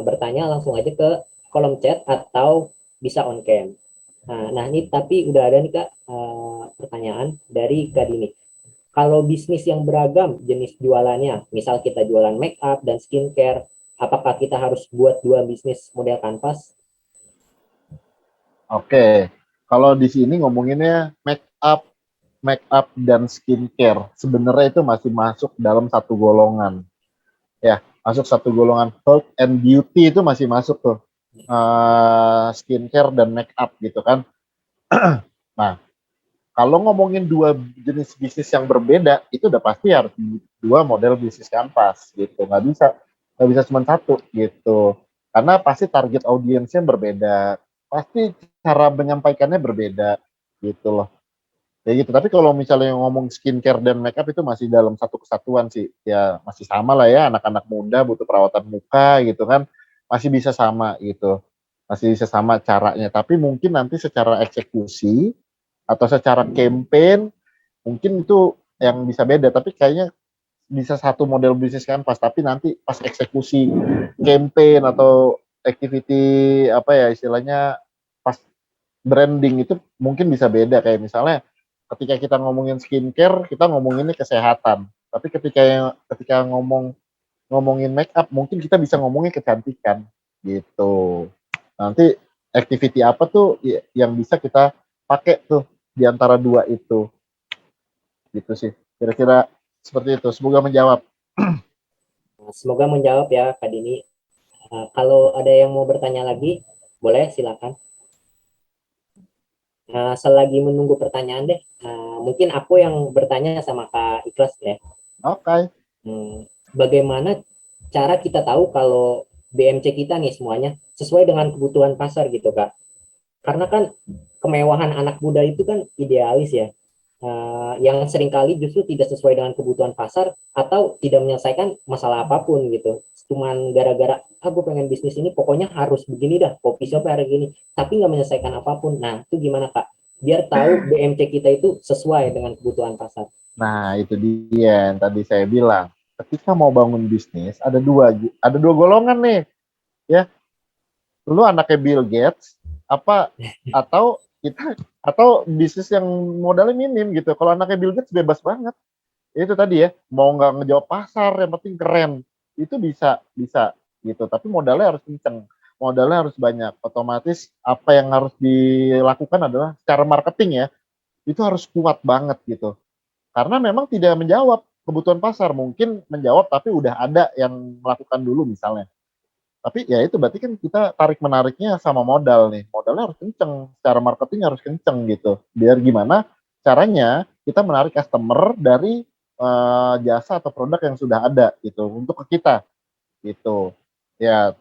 bertanya langsung aja ke kolom chat atau bisa on cam. Nah, ini tapi udah ada nih Kak pertanyaan dari Kak Dini. Kalau bisnis yang beragam jenis jualannya, misal kita jualan make up dan skincare, apakah kita harus buat dua bisnis model kanvas? Oke, kalau di sini ngomonginnya make up dan skincare, sebenarnya itu masih masuk dalam satu golongan. Ya, masuk satu golongan health and beauty itu masih masuk tuh. Skincare dan make up gitu kan. Nah, kalau ngomongin dua jenis bisnis yang berbeda, itu udah pasti harus dua model bisnis kanvas gitu. Nggak bisa cuma satu gitu. Karena pasti target audiensnya berbeda, pasti cara menyampaikannya berbeda gitu loh. Ya gitu. Tapi kalau misalnya ngomong skincare dan makeup itu masih dalam satu kesatuan sih. Ya masih sama lah ya, anak-anak muda butuh perawatan muka gitu kan. Masih bisa sama gitu. Masih bisa sama caranya. Tapi mungkin nanti secara eksekusi atau secara campaign mungkin itu yang bisa beda. Tapi kayaknya bisa satu model bisnis kan pas, tapi nanti pas eksekusi campaign atau activity apa ya istilahnya pas branding itu mungkin bisa beda. Kayak misalnya ketika kita ngomongin skincare kita ngomonginnya kesehatan, tapi ketika ngomongin make up mungkin kita bisa ngomongin kecantikan gitu. Nanti activity apa tuh yang bisa kita pakai tuh di antara dua itu gitu sih, kira-kira seperti itu. Semoga menjawab. Semoga menjawab ya Kak Dini. Kalau ada yang mau bertanya lagi, boleh silakan. Selagi menunggu pertanyaan deh, mungkin aku yang bertanya sama Kak Ikhlas ya. Oke. Bagaimana cara kita tahu kalau BMC kita nih semuanya sesuai dengan kebutuhan pasar gitu Kak? Karena kan kemewahan anak muda itu kan idealis ya, yang seringkali justru tidak sesuai dengan kebutuhan pasar atau tidak menyelesaikan masalah apapun gitu. Cuman gara-gara, gue pengen bisnis ini pokoknya harus begini dah, kopi shop harus gini, tapi nggak menyelesaikan apapun. Nah, itu gimana Kak? Biar tahu BMC kita itu sesuai dengan kebutuhan pasar. Nah, itu dia yang tadi saya bilang. Ketika mau bangun bisnis, ada dua golongan nih, ya. Lu anaknya Bill Gates apa atau kita atau bisnis yang modalnya minim gitu. Kalau anaknya Bill Gates bebas banget. Itu tadi ya, mau nggak ngejawab pasar, yang penting keren. Itu bisa gitu. Tapi modalnya harus kenceng. Modalnya harus banyak. Otomatis apa yang harus dilakukan adalah secara marketing ya. Itu harus kuat banget gitu. Karena memang tidak menjawab kebutuhan pasar. Mungkin menjawab tapi udah ada yang melakukan dulu misalnya. Tapi ya itu berarti kan kita tarik-menariknya sama modal nih. Modalnya harus kenceng, secara marketing harus kenceng gitu. Biar gimana caranya kita menarik customer dari jasa atau produk yang sudah ada gitu untuk ke kita gitu. Ya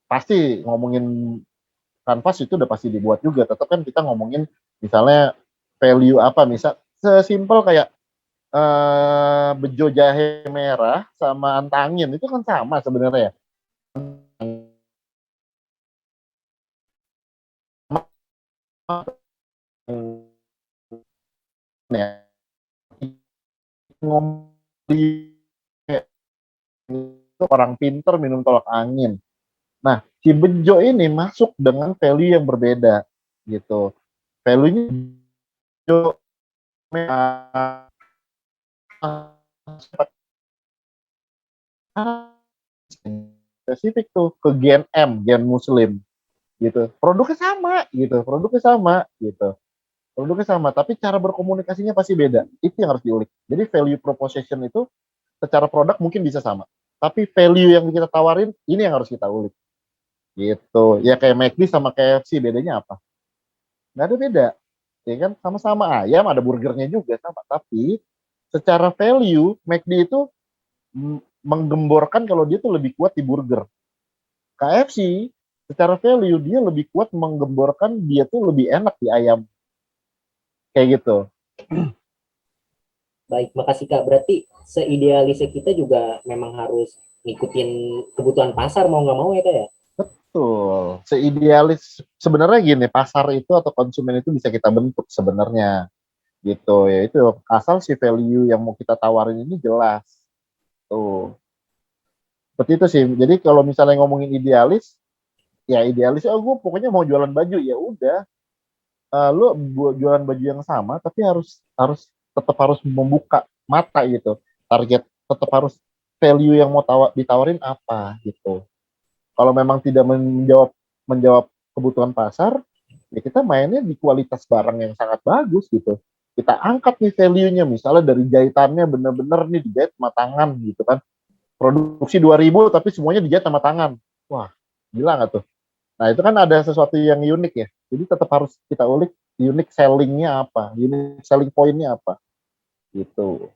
pasti ngomongin kanvas itu udah pasti dibuat juga. Tetap kan kita ngomongin misalnya value apa, misal sesimpel kayak bejo jahe merah sama antangin itu kan sama sebenarnya. Ya, ngomong itu orang pinter minum tolak angin. Nah, si bejo ini masuk dengan value yang berbeda gitu. Value-nya bejo spesifik tuh ke gen M, gen muslim gitu. Produknya sama gitu, Produknya sama, tapi cara berkomunikasinya pasti beda. Itu yang harus diulik. Jadi value proposition itu secara produk mungkin bisa sama, tapi value yang kita tawarin ini yang harus kita ulik gitu. Ya kayak McD sama KFC bedanya apa? Nggak ada beda, ya kan, sama-sama ayam, ada burgernya juga sama, tapi secara value McD itu menggemborkan kalau dia tuh lebih kuat di burger. KFC secara value dia lebih kuat menggemborkan dia tuh lebih enak di ayam, kayak gitu. Baik, makasih Kak. Berarti seidealisnya kita juga memang harus ngikutin kebutuhan pasar mau nggak mau ya Kak ya? Betul. Seidealis sebenarnya gini, pasar itu atau konsumen itu bisa kita bentuk sebenarnya gitu ya, itu asal si value yang mau kita tawarin ini jelas tuh, seperti itu sih. Jadi kalau misalnya ngomongin idealis, ya idealis, oh gue pokoknya mau jualan baju, ya udah lu jualan baju yang sama tapi harus harus tetap harus membuka mata gitu. Target tetap harus value yang mau ditawarin apa gitu. Kalau memang tidak menjawab kebutuhan pasar, ya kita mainnya di kualitas barang yang sangat bagus gitu. Kita angkat nih value-nya, misalnya dari jahitannya bener-bener nih dijahit sama tangan gitu kan. Produksi 2000 tapi semuanya dijahit sama tangan. Wah, gila nggak tuh? Nah, itu kan ada sesuatu yang unik ya. Jadi tetap harus kita ulik unique selling-nya apa, unique selling point-nya apa. Gitu.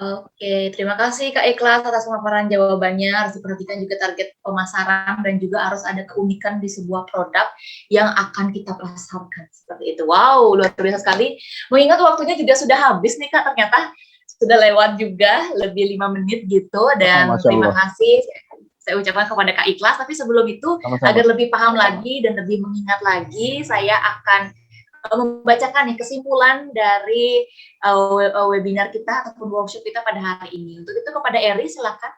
Oke, terima kasih Kak Ikhlas atas pemaparan jawabannya. Harus diperhatikan juga target pemasaran dan juga harus ada keunikan di sebuah produk yang akan kita pasarkan. Seperti itu. Wow, luar biasa sekali. Mengingat waktunya juga sudah habis nih Kak, ternyata sudah lewat juga lebih 5 menit gitu. Dan Masya terima Allah. kasih saya ucapkan kepada Kak Ikhlas. Tapi sebelum itu, Sama-sama. agar lebih paham lagi dan lebih mengingat lagi, saya akan membacakan nih kesimpulan dari webinar kita ataupun workshop kita pada hari ini. Untuk itu kepada Eri, silakan.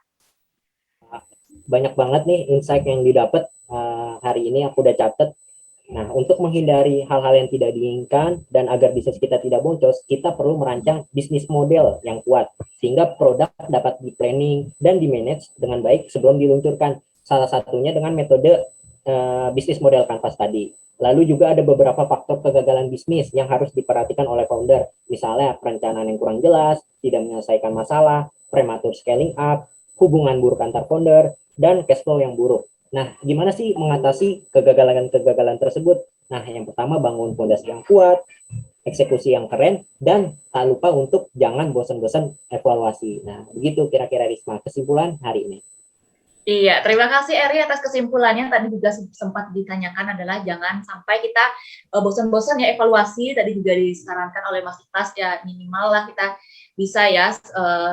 Banyak banget nih insight yang didapat hari ini, aku udah catat. Nah, untuk menghindari hal-hal yang tidak diinginkan dan agar bisnis kita tidak boncos, kita perlu merancang bisnis model yang kuat sehingga produk dapat di-planning dan di-manage dengan baik sebelum diluncurkan. Salah satunya dengan metode bisnis model Canvas tadi. Lalu juga ada beberapa faktor kegagalan bisnis yang harus diperhatikan oleh founder. Misalnya perencanaan yang kurang jelas, tidak menyelesaikan masalah, prematur scaling up, hubungan buruk antar founder, dan cash flow yang buruk. Nah, gimana sih mengatasi kegagalan-kegagalan tersebut? Nah, yang pertama bangun fondasi yang kuat, eksekusi yang keren, dan tak lupa untuk jangan bosan-bosan evaluasi. Nah, begitu kira-kira Risma kesimpulan hari ini. Iya, terima kasih Eri atas kesimpulannya. Tadi juga sempat ditanyakan adalah jangan sampai kita bosan-bosan ya evaluasi. Tadi juga disarankan oleh Mas Ikhlas ya minimal lah kita bisa ya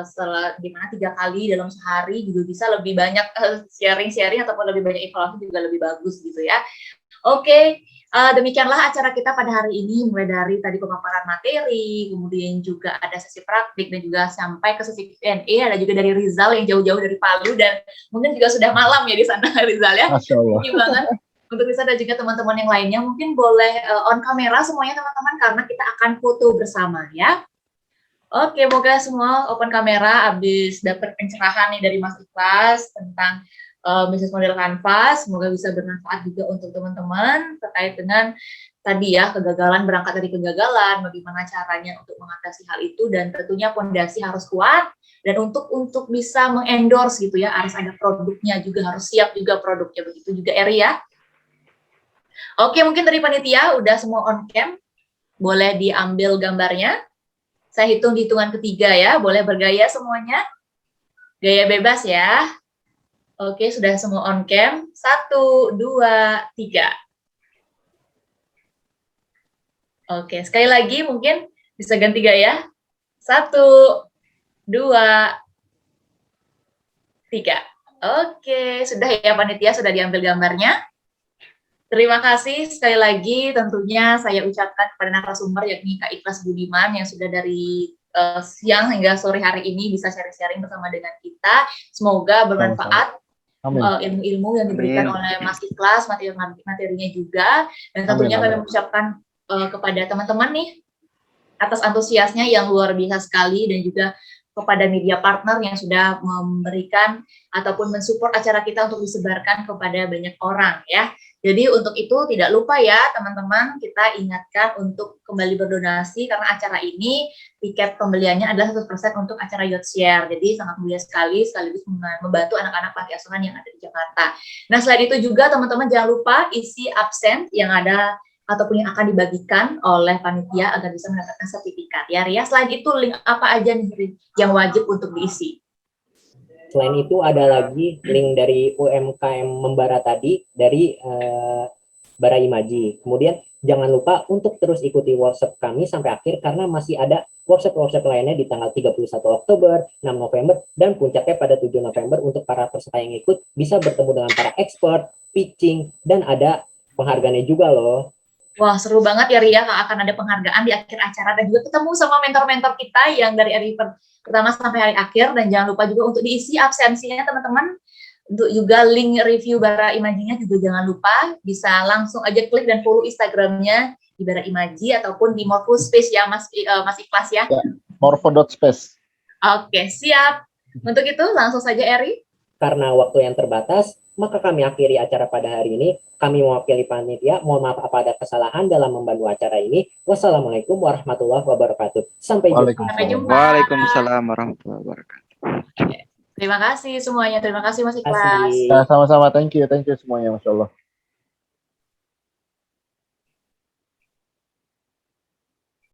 setelah dimana 3 kali dalam sehari juga bisa lebih banyak sharing-sharing ataupun lebih banyak evaluasi juga lebih bagus gitu ya. Oke, demikianlah acara kita pada hari ini, mulai dari tadi pemaparan materi, kemudian juga ada sesi praktik, dan juga sampai ke sesi Q&A, ada juga dari Rizal yang jauh-jauh dari Palu, dan mungkin juga sudah malam ya di sana Rizal ya. Masya Allah. Thank you banget untuk Rizal dan juga teman-teman yang lainnya. Mungkin boleh on kamera semuanya teman-teman, karena kita akan foto bersama ya. Oke, moga semua open kamera, habis dapat pencerahan nih dari Mas Ikhlas tentang bisnis model Canvas, semoga bisa bermanfaat juga untuk teman-teman terkait dengan tadi ya kegagalan, berangkat dari kegagalan, bagaimana caranya untuk mengatasi hal itu, dan tentunya fondasi harus kuat, dan untuk bisa mengendorse gitu ya harus ada produknya juga, harus siap juga produknya, begitu juga Eri ya. Oke, mungkin dari panitia udah semua on cam, boleh diambil gambarnya. Saya hitung di hitungan ketiga ya, boleh bergaya semuanya, gaya bebas ya. Oke, sudah semua on cam. 1, 2, 3. Oke, sekali lagi mungkin bisa ganti gaya. 1, 2, 3. Oke, sudah ya panitia, sudah diambil gambarnya. Terima kasih sekali lagi tentunya saya ucapkan kepada narasumber yakni Kak Ikhlas Budiman yang sudah dari siang hingga sore hari ini bisa sharing-sharing bersama dengan kita. Semoga bermanfaat. Ilmu-ilmu yang diberikan oleh Mas Ikhlas, materinya juga, dan tentunya kami mengucapkan kepada teman-teman nih atas antusiasnya yang luar biasa sekali, dan juga kepada media partner yang sudah memberikan ataupun mensupport acara kita untuk disebarkan kepada banyak orang ya. Jadi untuk itu tidak lupa ya teman-teman, kita ingatkan untuk kembali berdonasi karena acara ini tiket pembeliannya adalah 100% untuk acara Youth Share. Jadi sangat mulia sekali, sekaligus membantu anak-anak panti asuhan yang ada di Jakarta. Nah selain itu juga teman-teman jangan lupa isi absen yang ada ataupun yang akan dibagikan oleh panitia agar bisa mendapatkan sertifikat ya Ria. Selain itu link apa aja nih yang wajib untuk diisi? Selain itu ada lagi link dari UMKM Membara tadi dari Bara Imaji. Kemudian jangan lupa untuk terus ikuti workshop kami sampai akhir karena masih ada workshop lainnya di tanggal 31 Oktober, 6 November, dan puncaknya pada 7 November untuk para peserta yang ikut bisa bertemu dengan para expert, pitching, dan ada penghargaannya juga loh. Wah, seru banget ya Ria, akan ada penghargaan di akhir acara dan juga ketemu sama mentor-mentor kita yang dari hari pertama sampai hari akhir, dan jangan lupa juga untuk diisi absensinya teman-teman. Untuk juga link review Bara Imajinya juga jangan lupa bisa langsung aja klik dan follow Instagramnya di Bara Imaji ataupun di Morpho Space ya Mas Ikhlas ya. Morpho.space. Oke, siap. Untuk itu langsung saja Eri. Karena waktu yang terbatas, maka kami akhiri acara pada hari ini. Kami mewakili panitia, mohon maaf apa ada kesalahan dalam membantu acara ini. Wassalamualaikum warahmatullahi wabarakatuh. Sampai jumpa. Sampai jumpa. Waalaikumsalam warahmatullahi wabarakatuh. Terima kasih semuanya. Terima kasih Mas Terima kasih. Ikhlas. Ya, sama-sama. Thank you semuanya, Masya Allah.